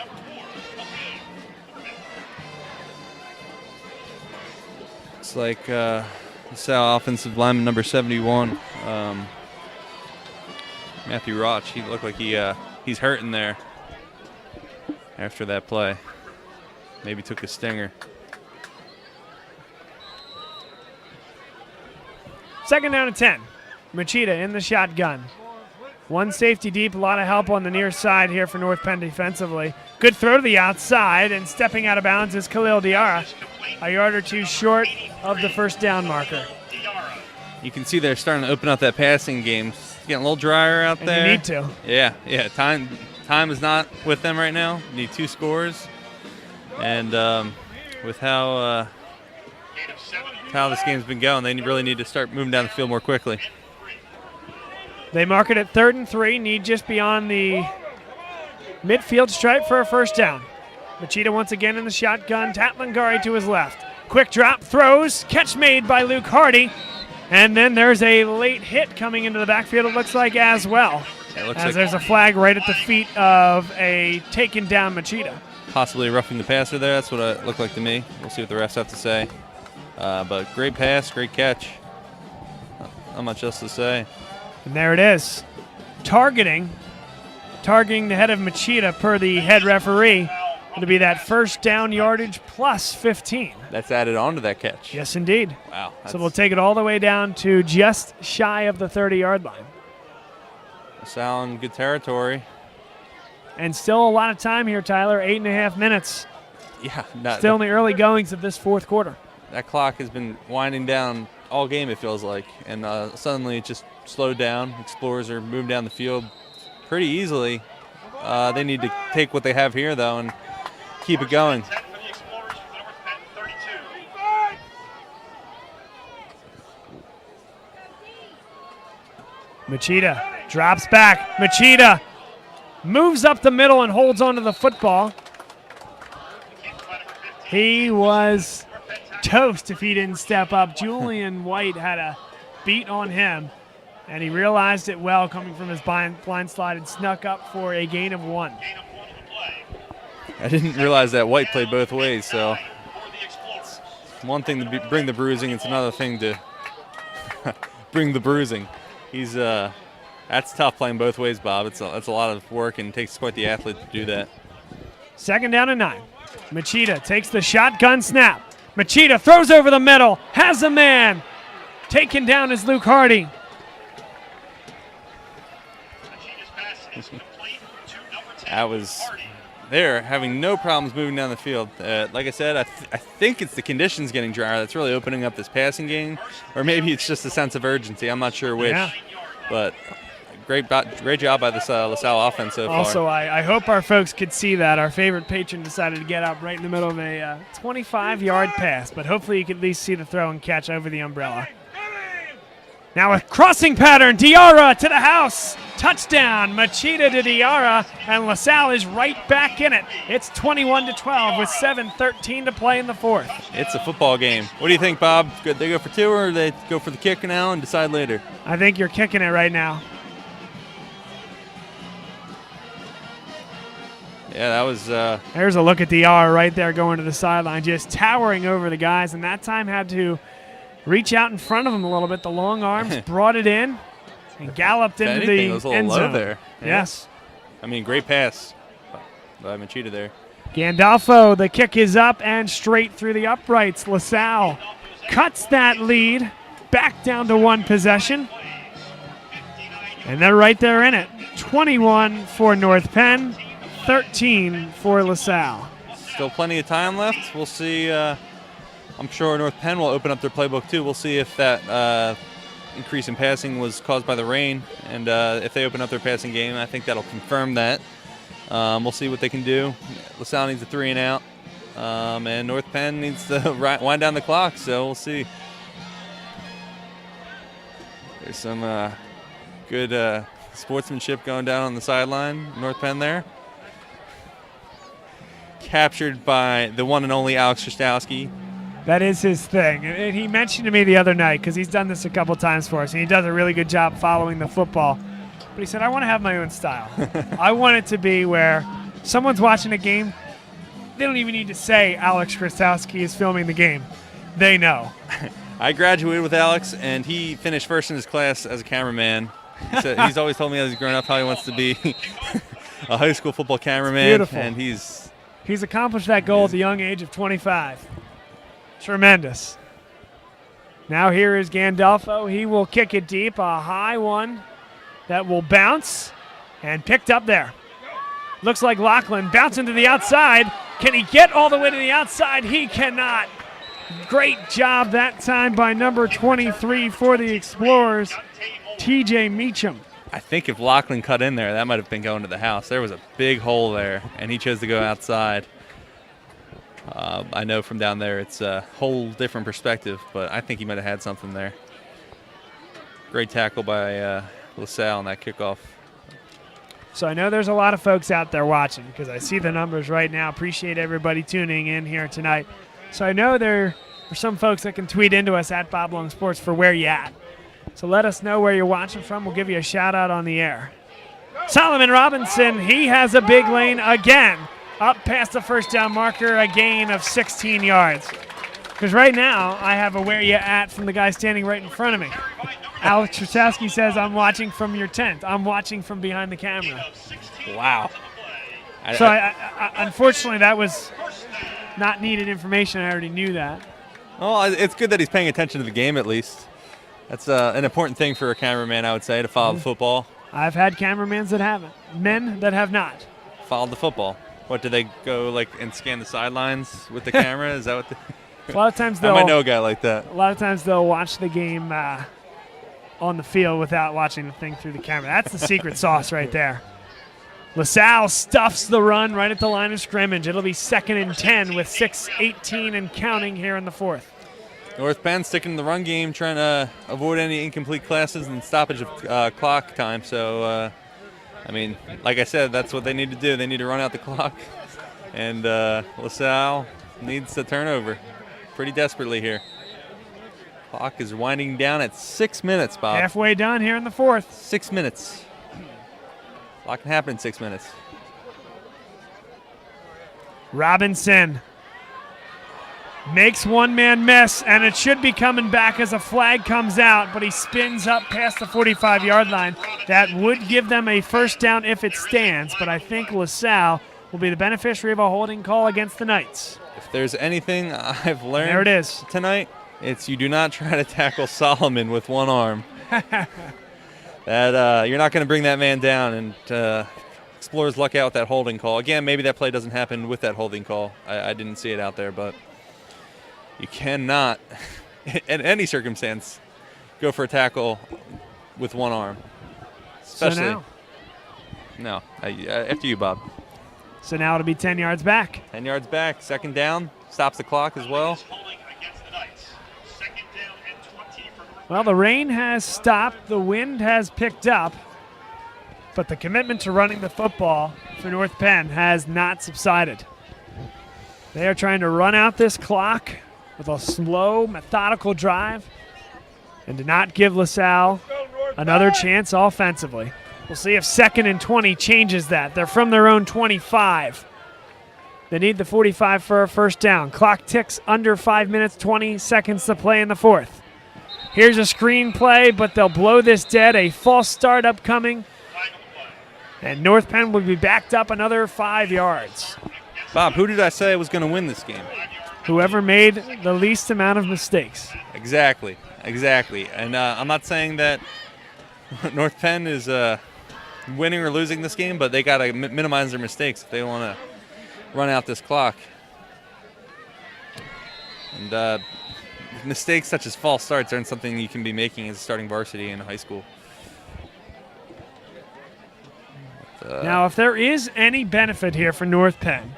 It's like LaSalle offensive lineman number 71, Matthew Roch. He looked like he's hurting there after that play. Maybe took a stinger. Second down and 10. Machida in the shotgun. One safety deep, a lot of help on the near side here for North Penn defensively. Good throw to the outside, and stepping out of bounds is Khalil Diarra, a yard or 2 short of the first down marker. You can see they're starting to open up that passing game. It's getting a little drier out there. You need to. Yeah. Time is not with them right now. You need 2 scores. And with how this game's been going, they really need to start moving down the field more quickly. They mark it at 3rd and 3, need just beyond the midfield stripe for a first down. Machida once again in the shotgun, Tatlingari to his left. Quick drop, throws, catch made by Luke Hardy. And then there's a late hit coming into the backfield, it looks like, as well. There's a flag right at the feet of a taken down Machida. Possibly roughing the passer there. That's what it looked like to me. We'll see what the refs have to say. But great pass, great catch. Not much else to say. And there it is. Targeting the head of Machida per the head referee. It'll be that first down yardage plus 15. That's added on to that catch. Yes, indeed. Wow. So we'll take it all the way down to just shy of the 30-yard line. LaSalle in good territory. And still a lot of time here, Tyler. 8.5 minutes. Yeah. Still in the early goings of this fourth quarter. That clock has been winding down all game, it feels like. And suddenly it just slowed down. Explorers are moving down the field pretty easily. They need to take what they have here, though, and keep it going. Machida drops back. Machida moves up the middle and holds onto the football. He was toast if he didn't step up. Julian White had a beat on him, and he realized it well coming from his blind slide and snuck up for a gain of 1. I didn't realize that White played both ways, so it's one thing to bring the bruising, it's another thing to bring the bruising. He's That's tough playing both ways, Bob. It's a lot of work and it takes quite the athlete to do that. 2nd down and 9. Machida takes the shotgun snap. Machida throws over the middle, has a man. Taken down is Luke Hardy. That was they're having no problems moving down the field. Like I said, I think it's the conditions getting drier that's really opening up this passing game, or maybe it's just a sense of urgency. I'm not sure which, but great job by this LaSalle offense so far. Also, I hope our folks could see that. Our favorite patron decided to get up right in the middle of a 25-yard pass, but hopefully you could at least see the throw and catch over the umbrella. Now a crossing pattern, Diarra to the house. Touchdown, Machida to Diarra, and LaSalle is right back in it. It's 21-12 with 7:13 to play in the 4th. It's a football game. What do you think, Bob? Good, they go for 2 or they go for the kick now and decide later? I think you're kicking it right now. Yeah, that was... There's a look at Diarra right there going to the sideline, just towering over the guys, and that time had to reach out in front of him a little bit. The long arms brought it in and galloped into the it was a little end low zone. there. Yes. I mean, great pass by Machida there. Gandolfo, the kick is up and straight through the uprights. LaSalle cuts that lead back down to 1 possession. And they're right there in it. 21 for North Penn, 13 for LaSalle. Still plenty of time left. We'll see. I'm sure North Penn will open up their playbook too. We'll see if that increase in passing was caused by the rain, and if they open up their passing game, I think that'll confirm that. We'll see what they can do. LaSalle needs a 3 and out, and North Penn needs to wind down the clock, so we'll see. There's some good sportsmanship going down on the sideline. North Penn there. Captured by the one and only Alex Krastowski. That is his thing. And he mentioned to me the other night, because he's done this a couple times for us, and he does a really good job following the football. But he said, I want to have my own style. I want it to be where someone's watching a game, they don't even need to say Alex Krastowski is filming the game. They know. I graduated with Alex, and he finished first in his class as a cameraman. He's always told me as he's grown up how he wants to be a high school football cameraman. Beautiful. And he's accomplished that goal at the young age of 25. Tremendous. Now here is Gandolfo. He will kick it deep, a high one that will bounce and picked up there. Looks like Lachlan bouncing to the outside. Can he get all the way to the outside? He cannot. Great job that time by number 23 for the Explorers, TJ Meacham. I think if Lachlan cut in there, that might have been going to the house. There was a big hole there, and he chose to go outside. I know from down there it's a whole different perspective, but I think he might have had something there. Great tackle by LaSalle on that kickoff. So I know there's a lot of folks out there watching because I see the numbers right now. Appreciate everybody tuning in here tonight. So I know there are some folks that can tweet into us at Bob Long Sports for where you at. So let us know where you're watching from. We'll give you a shout out on the air. Solomon Robinson, he has a big lane again. Up past the first down marker, a gain of 16 yards. Because right now, I have a where you at from the guy standing right in front of me. Alex Krastowski says, I'm watching from your tent. I'm watching from behind the camera. Wow. So unfortunately, that was not needed information. I already knew that. Well, it's good that he's paying attention to the game at least. That's an important thing for a cameraman, I would say, to follow the football. I've had cameramen that haven't. Men that have not. Follow the football. What, do they go and scan the sidelines with the camera? Is that what? A lot of times I might know a guy like that. A lot of times they'll watch the game on the field without watching the thing through the camera. That's the secret sauce right there. LaSalle stuffs the run right at the line of scrimmage. It'll be 2nd and 10 with 6:18 and counting here in the 4th. North Penn sticking to the run game, trying to avoid any incomplete classes and stoppage of clock time. So, I mean, like I said, that's what they need to do. They need to run out the clock. And LaSalle needs a turnover pretty desperately here. Clock is winding down at 6 minutes, Bob. Halfway done here in the 4th. 6 minutes. A lot can happen in 6 minutes. Makes one-man miss, and it should be coming back as a flag comes out, but he spins up past the 45-yard line. That would give them a first down if it stands, but I think LaSalle will be the beneficiary of a holding call against the Knights. If there's anything I've learned there it is. tonight, it's you do not try to tackle Solomon with one arm. That you're not going to bring that man down, and Explorers luck out with that holding call. Again, maybe that play doesn't happen with that holding call. I didn't see it out there, but you cannot, in any circumstance, go for a tackle with one arm. Especially. So now? No. After you, Bob. So now it'll be 10 yards back. 10 yards back, second down, stops the clock as well. Well, the rain has stopped, the wind has picked up, but the commitment to running the football for North Penn has not subsided. They are trying to run out this clock with a slow, methodical drive and to not give LaSalle another chance offensively. We'll see if 2nd and 20 changes that. They're from their own 25. They need the 45 for a first down. Clock ticks under 5 minutes, 20 seconds to play in the fourth. Here's a screen play, but they'll blow this dead. A false start upcoming. And North Penn will be backed up another 5 yards. Bob, who did I say was going to win this game? Whoever made the least amount of mistakes. Exactly. And I'm not saying that North Penn is winning or losing this game, but they got to minimize their mistakes if they want to run out this clock. And mistakes such as false starts aren't something you can be making as a starting varsity in high school. Now, if there is any benefit here for North Penn,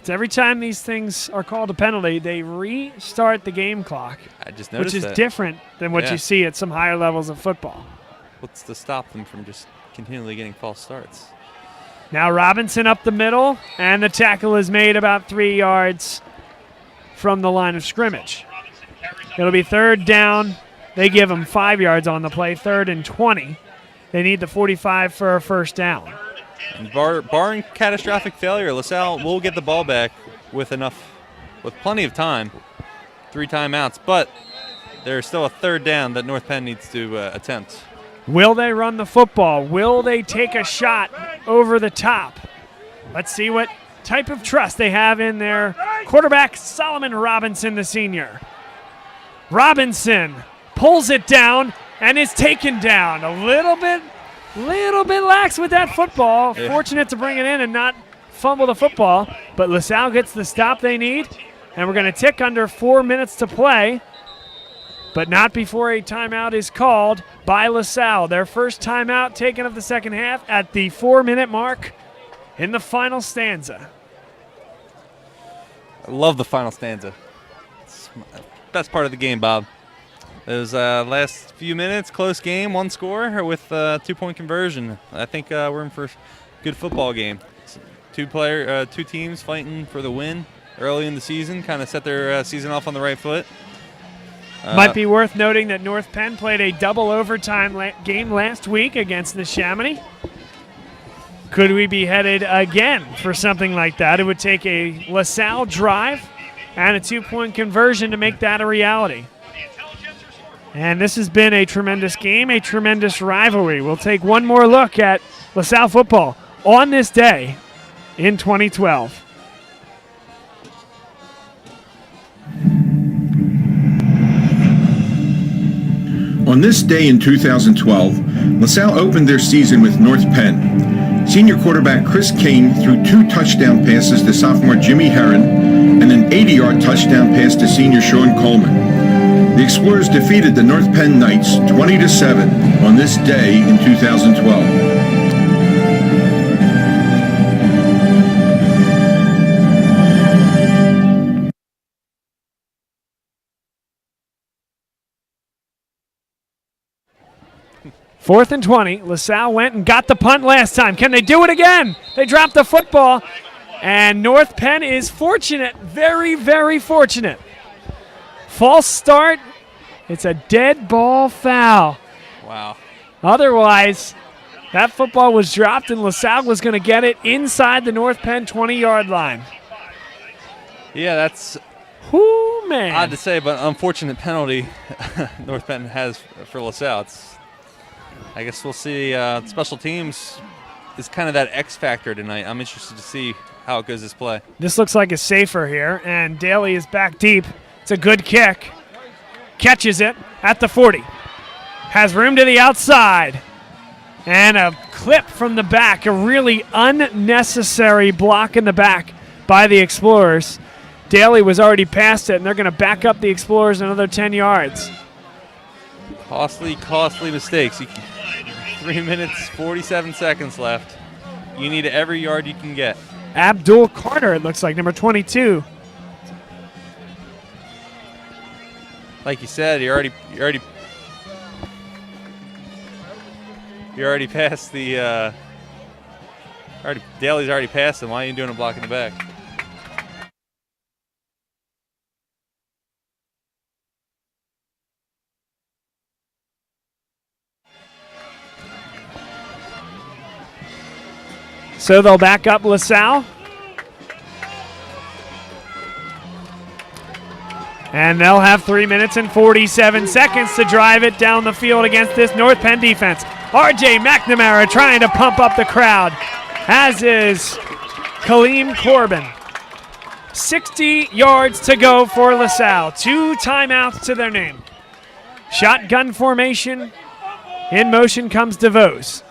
it's every time these things are called a penalty, they restart the game clock. I just noticed which is that. different than what you see at some higher levels of football. What's to stop them from just continually getting false starts? Now Robinson up the middle, and the tackle is made about 3 yards from the line of scrimmage. It'll be third down. They give him 5 yards on the play, 3rd and 20. They need the 45 for a first down. And barring catastrophic failure, LaSalle will get the ball back with plenty of time, 3 timeouts, but there's still a third down that North Penn needs to attempt. Will they run the football? Will they take a shot over the top? Let's see what type of trust they have in their quarterback, Solomon Robinson, the senior. Robinson pulls it down and is taken down. A little bit lax with that football. Yeah. Fortunate to bring it in and not fumble the football. But LaSalle gets the stop they need, and we're going to tick under 4 minutes to play, but not before a timeout is called by LaSalle. Their first timeout taken of the second half at the 4-minute mark in the final stanza. I love the final stanza. It's the best part of the game, Bob. Those last few minutes, close game, 1 score with 2-point conversion. I think we're in for a good football game. Two teams fighting for the win early in the season, kind of set their season off on the right foot. Might be worth noting that North Penn played a double overtime game last week against the Neshaminy. Could we be headed again for something like that? It would take a LaSalle drive and a 2-point conversion to make that a reality. And this has been a tremendous game, a tremendous rivalry. We'll take one more look at LaSalle football on this day in 2012. On this day in 2012, LaSalle opened their season with North Penn. Senior quarterback Chris Kane threw 2 touchdown passes to sophomore Jimmy Herron and an 80-yard touchdown pass to senior Sean Coleman. The Explorers defeated the North Penn Knights 20-7 on this day in 2012. Fourth and 20. LaSalle went and got the punt last time. Can they do it again? They dropped the football, and North Penn is fortunate, very, very fortunate. False start. It's a dead ball foul. Wow. Otherwise, that football was dropped, and LaSalle was going to get it inside the North Penn 20-yard line. Yeah, that's Whoo, man. Odd to say, but unfortunate penalty North Penn has for LaSalle. I guess we'll see. Special teams is kind of that X factor tonight. I'm interested to see how it goes this play. This looks like a safer here, and Daly is back deep. It's a good kick. Catches it at the 40. Has room to the outside. And a clip from the back, a really unnecessary block in the back by the Explorers. Daly was already past it, and they're going to back up the Explorers another 10 yards. Costly mistakes. 3 minutes, 47 seconds left. You need every yard you can get. Abdul Carter, it looks like, number 22. Like you said, you already passed the. Daly's already passed him. Why are you doing a block in the back? So they'll back up LaSalle. And they'll have 3 minutes and 47 seconds to drive it down the field against this North Penn defense. R.J. McNamara trying to pump up the crowd, as is Kaleem Corbin. 60 yards to go for LaSalle. 2 timeouts to their name. Shotgun formation. In motion comes DeVos.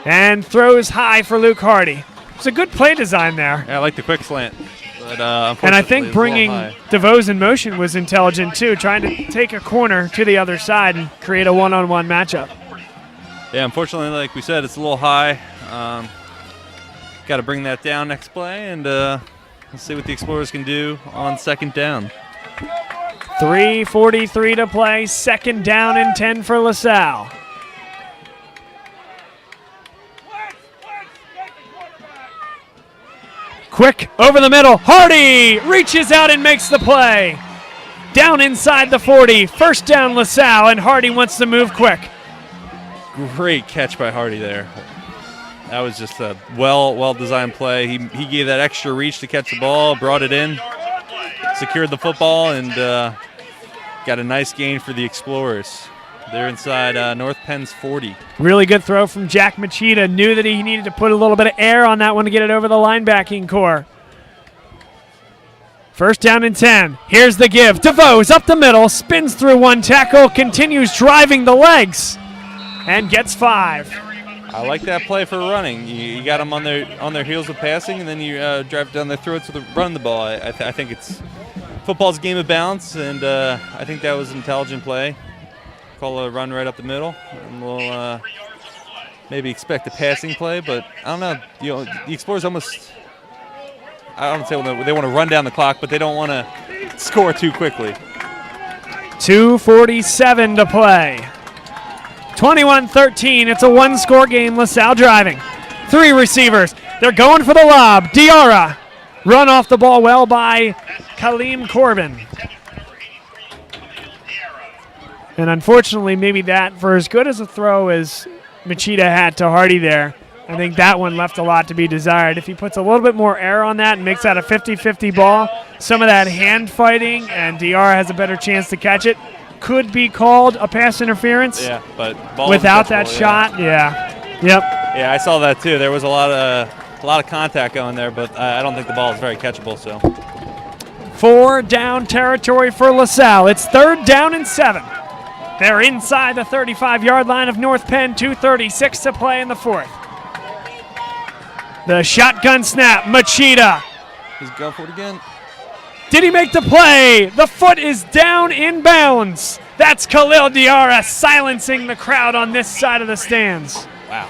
And throws high for Luke Hardy. It's a good play design there. Yeah, I like the quick slant. But, and I think bringing DeVos in motion was intelligent too, trying to take a corner to the other side and create a one-on-one matchup. Yeah, unfortunately, like we said, it's a little high. Got to bring that down next play, and we'll see what the Explorers can do on second down. 3:43 to play, second down and 10 for LaSalle. Quick over the middle. Hardy reaches out and makes the play. Down inside the 40. First down LaSalle, and Hardy wants to move quick. Great catch by Hardy there. That was just a well-designed play. He gave that extra reach to catch the ball, brought it in, secured the football, and got a nice gain for the Explorers. They're inside North Penn's 40. Really good throw from Jack Machida. Knew that he needed to put a little bit of air on that one to get it over the linebacking core. First down and 10. Here's the give. DeVos up the middle, spins through one tackle, continues driving the legs, and gets 5. I like that play for running. You got them on their heels with passing, and then you drive down their throats with run the ball. I think football's a game of balance, and I think that was an intelligent play. Call a run right up the middle, and we'll maybe expect a passing play, but I don't know. The Explorers almost, I don't say they want to run down the clock, but they don't want to score too quickly. 2:47 to play. 21-13. It's a one-score game. LaSalle driving. 3 receivers. They're going for the lob. Diarra. Run off the ball well by Kaleem Corbin. And unfortunately, maybe that, for as good as a throw as Machida had to Hardy there, I think that one left a lot to be desired. If he puts a little bit more air on that and makes that a 50-50 ball, some of that hand fighting, and Diarra has a better chance to catch it, could be called a pass interference. Yeah, but ball without that shot, yeah. Yep. Yeah, I saw that too. There was a lot of contact going there, but I don't think the ball is very catchable. So 4 down territory for LaSalle. It's 3rd down and 7. They're inside the 35-yard line of North Penn. 2:36 to play in the 4th. The shotgun snap. Machida. He's going for it again. Did he make the play? The foot is down in bounds. That's Khalil Diarra silencing the crowd on this side of the stands. Wow.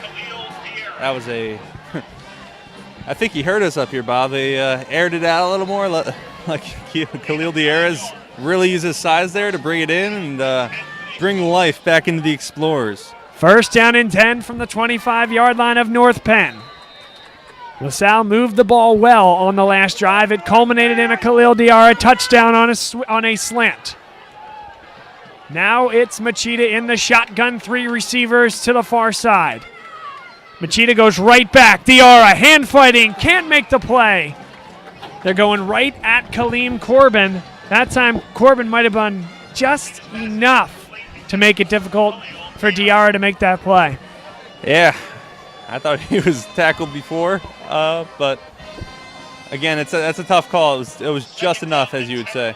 That was I think he heard us up here, Bob. They aired it out a little more. Like Khalil Diarra's really used his size there to bring it in and bring life back into the Explorers. First down and 10 from the 25-yard line of North Penn. LaSalle moved the ball well on the last drive. It culminated in a Khalil Diarra touchdown on a slant. Now it's Machida in the shotgun, 3 receivers to the far side. Machida goes right back. Diarra hand fighting, can't make the play. They're going right at Kaleem Corbin. That time, Corbin might have done just enough to make it difficult for Diarra to make that play. Yeah, I thought he was tackled before, but again, that's a tough call. It was just enough, as you would say.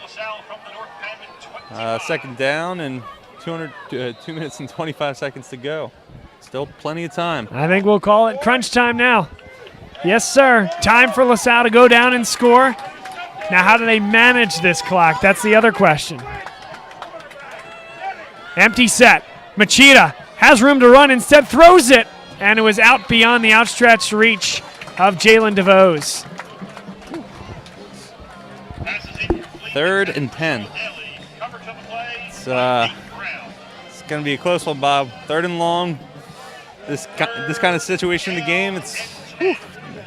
Second down and 2 minutes and 25 seconds to go. Still plenty of time. I think we'll call it crunch time now. Yes, sir. Time for LaSalle to go down and score. Now, how do they manage this clock? That's the other question. Empty set. Machida has room to run, instead throws it, and it was out beyond the outstretched reach of Jalen DeVos. 3rd and 10. It's going to be a close one, Bob. 3rd and long. This kind of situation in the game,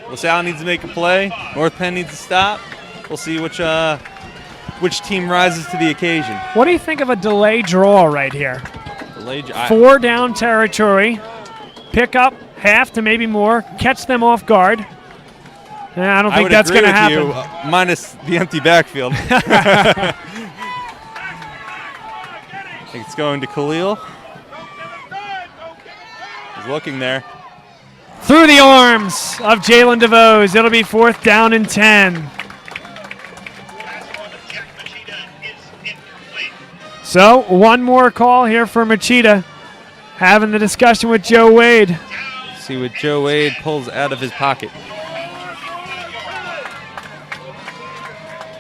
LaSalle needs to make a play. North Penn needs to stop. We'll see which team rises to the occasion. What do you think of a delay draw right here? 4 down territory. Pick up half to maybe more. Catch them off guard. I don't think that's going to happen. Minus the empty backfield. I think it's going to Khalil. He's looking there. Through the arms of Jalen DeVos. It'll be 4th down and 10. So, one more call here for Machida. Having the discussion with Joe Wade. See what Joe Wade pulls out of his pocket.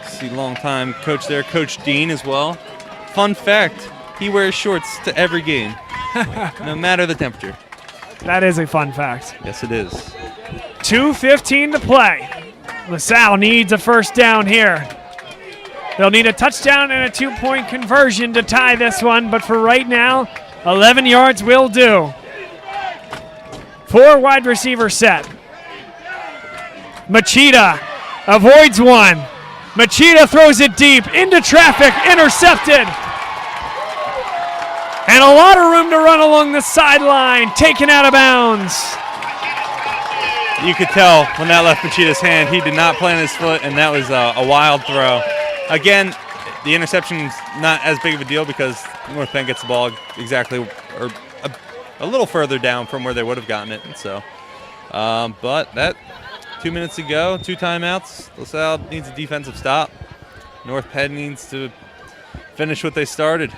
See longtime coach there, Coach Dean as well. Fun fact, he wears shorts to every game, no matter the temperature. That is a fun fact. Yes, it is. 2:15 to play. LaSalle needs a first down here. They'll need a touchdown and a 2-point conversion to tie this one, but for right now, 11 yards will do. 4 wide receiver set. Machida avoids one. Machida throws it deep into traffic, intercepted. And a lot of room to run along the sideline, taken out of bounds. You could tell when that left Machida's hand, he did not plant his foot, and that was a wild throw. Again, the interception's not as big of a deal because North Penn gets the ball exactly or a little further down from where they would have gotten it. And so, but that 2 minutes to go, 2 timeouts. LaSalle needs a defensive stop. North Penn needs to finish what they started.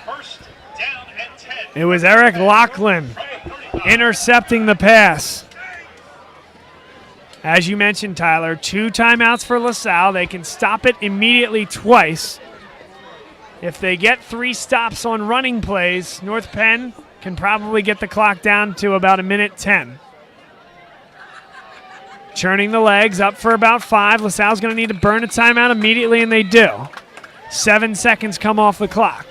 It was Eric Lachlan intercepting the pass. As you mentioned, Tyler, 2 timeouts for LaSalle. They can stop it immediately twice. If they get 3 stops on running plays, North Penn can probably get the clock down to about 1:10. Churning the legs up for about 5. LaSalle's going to need to burn a timeout immediately, and they do. 7 seconds come off the clock.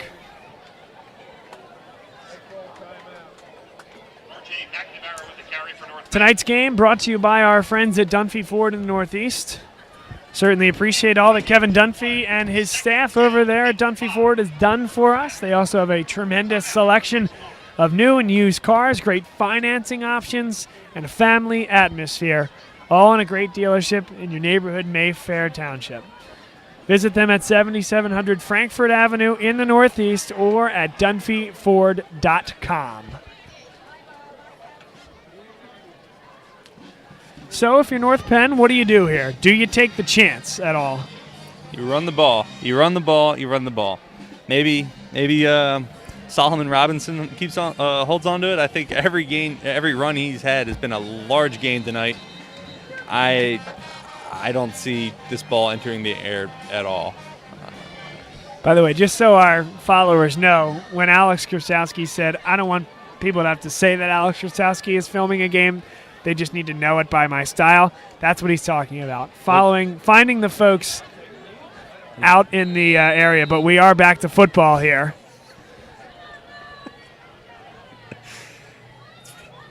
Tonight's game brought to you by our friends at Dunphy Ford in the Northeast. Certainly appreciate all that Kevin Dunphy and his staff over there at Dunphy Ford has done for us. They also have a tremendous selection of new and used cars, great financing options, and a family atmosphere, all in a great dealership in your neighborhood, Mayfair Township. Visit them at 7700 Frankfort Avenue in the Northeast or at dunphyford.com. So if you're North Penn, what do you do here? Do you take the chance at all? You run the ball. You run the ball. You run the ball. Maybe Solomon Robinson holds on to it. I think every run he's had has been a large gain tonight. I don't see this ball entering the air at all. By the way, just so our followers know, when Alex Krasowski said, I don't want people to have to say that Alex Krasowski is filming a game, they just need to know it by my style. That's what he's talking about. Finding the folks out in the area, but we are back to football here.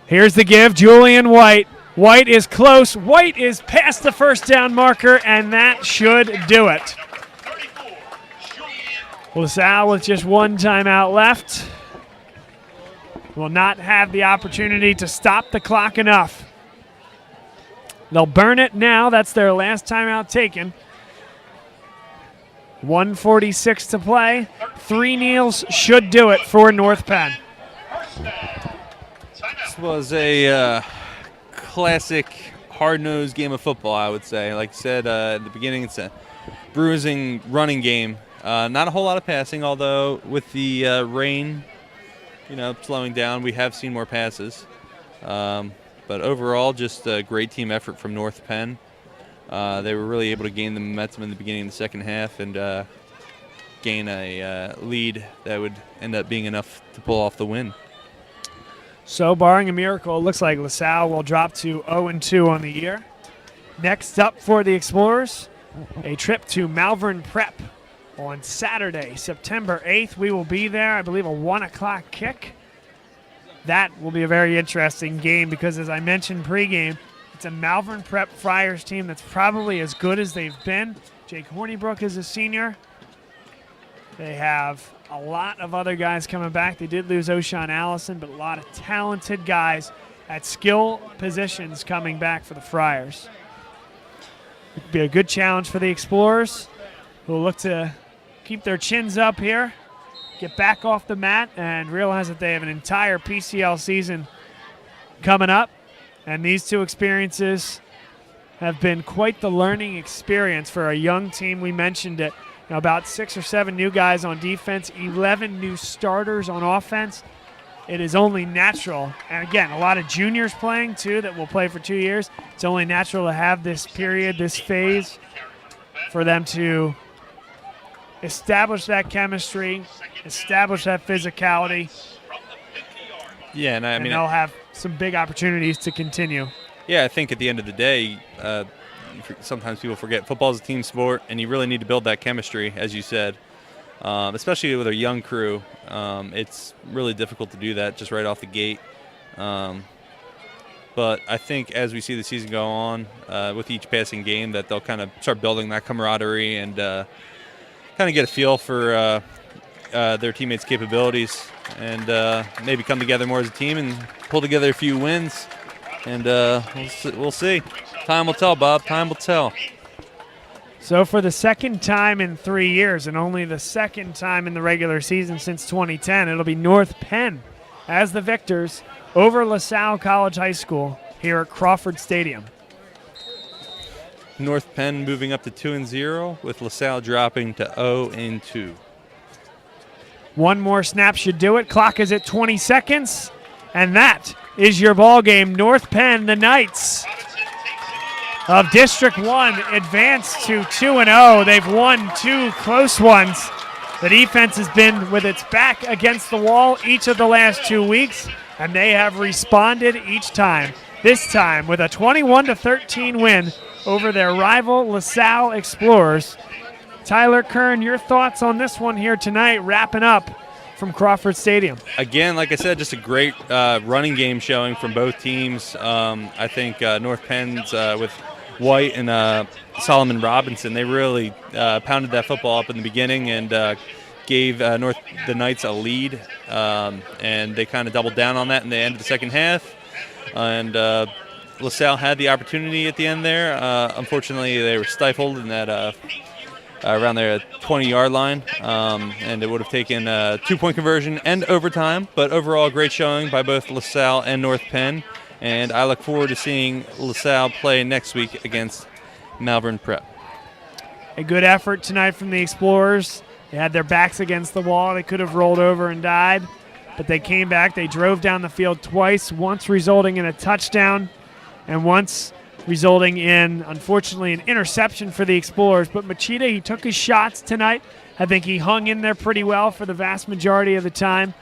Here's the give, Julian White. White is close. White is past the first down marker, and that should do it. LaSalle with just 1 timeout left will not have the opportunity to stop the clock enough. They'll burn it now. That's their last timeout taken. 1:46 to play. 3 kneels should do it for North Penn. This was a classic hard-nosed game of football, I would say. Like I said at the beginning, it's a bruising running game. Not a whole lot of passing, although with the rain, slowing down, we have seen more passes. But overall, just a great team effort from North Penn. They were really able to gain the momentum in the beginning of the second half and gain a lead that would end up being enough to pull off the win. So, barring a miracle, it looks like LaSalle will drop to 0-2 on the year. Next up for the Explorers, a trip to Malvern Prep on Saturday, September 8th. We will be there, I believe, a 1 o'clock kick. That will be a very interesting game because, as I mentioned pregame, it's a Malvern Prep Friars team that's probably as good as they've been. Jake Hornibrook is a senior. They have a lot of other guys coming back. They did lose O'Shawn Allison, but a lot of talented guys at skill positions coming back for the Friars. It could be a good challenge for the Explorers, who will look to keep their chins up here, get back off the mat, and realize that they have an entire PCL season coming up. And these two experiences have been quite the learning experience for a young team. We mentioned it. About 6 or 7 new guys on defense, 11 new starters on offense. It is only natural. And again, a lot of juniors playing too that will play for 2 years. It's only natural to have this period, this phase, for them to establish that chemistry, establish that physicality. Yeah, and I mean, they'll have some big opportunities to continue. Yeah, I think at the end of the day, sometimes people forget football is a team sport, and you really need to build that chemistry, as you said, especially with a young crew. It's really difficult to do that just right off the gate. But I think as we see the season go on, with each passing game, that they'll kind of start building that camaraderie and kind of get a feel for their teammates' capabilities and maybe come together more as a team and pull together a few wins. And we'll see. Time will tell, Bob. Time will tell. So for the second time in 3 years, and only the second time in the regular season since 2010, it'll be North Penn as the victors over LaSalle College High School here at Crawford Stadium. North Penn moving up to 2-0, with LaSalle dropping to 0-2. One more snap should do it. Clock is at 20 seconds, and that is your ball game. North Penn, the Knights of District 1, advance to 2-0. They've won 2 close ones. The defense has been with its back against the wall each of the last 2 weeks, and they have responded each time. This time with a 21-13 win over their rival LaSalle Explorers. Tyler Kern, your thoughts on this one here tonight, wrapping up from Crawford Stadium? Again, like I said, just a great running game showing from both teams. I think North Penn's with White and Solomon Robinson, they really pounded that football up in the beginning and gave the Knights a lead, and they kind of doubled down on that in the end of the second half. And LaSalle had the opportunity at the end there. Unfortunately, they were stifled in that around their 20-yard line, and it would have taken a 2-point conversion and overtime. But overall, great showing by both LaSalle and North Penn, and I look forward to seeing LaSalle play next week against Malvern Prep. A good effort tonight from the Explorers. They had their backs against the wall. They could have rolled over and died, but they came back. They drove down the field twice, once resulting in a touchdown and once resulting in, unfortunately, an interception for the Explorers. But Machida, he took his shots tonight. I think he hung in there pretty well for the vast majority of the time,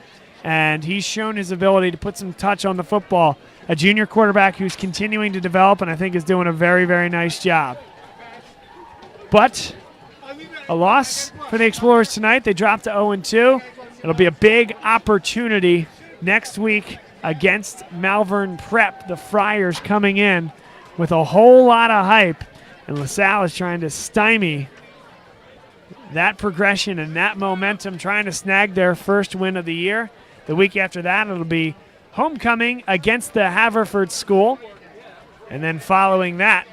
and he's shown his ability to put some touch on the football. A junior quarterback who's continuing to develop and I think is doing a very, very nice job. But a loss for the Explorers tonight. They dropped to 0-2. It'll be a big opportunity next week against Malvern Prep. The Friars coming in with a whole lot of hype, and LaSalle is trying to stymie that progression and that momentum, trying to snag their first win of the year. The week after that, it'll be homecoming against the Haverford School, and then following that,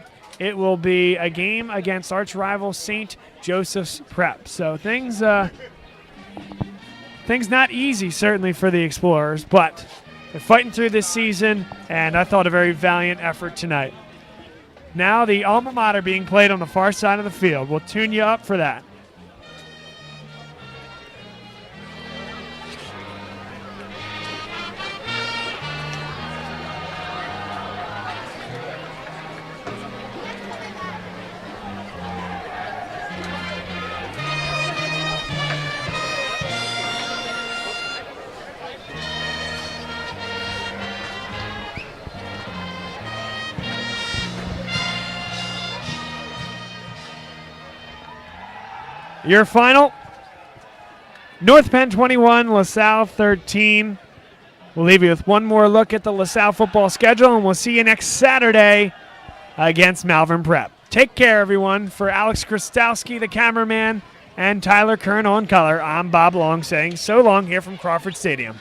it will be a game against arch rival St. Joseph's Prep. So things not easy, certainly, for the Explorers, but they're fighting through this season, and I thought a very valiant effort tonight. Now the alma mater being played on the far side of the field. We'll tune you up for that. Your final, North Penn 21, LaSalle 13. We'll leave you with one more look at the LaSalle football schedule, and we'll see you next Saturday against Malvern Prep. Take care, everyone. For Alex Krastowski, the cameraman, and Tyler Kern on color, I'm Bob Long saying so long here from Crawford Stadium.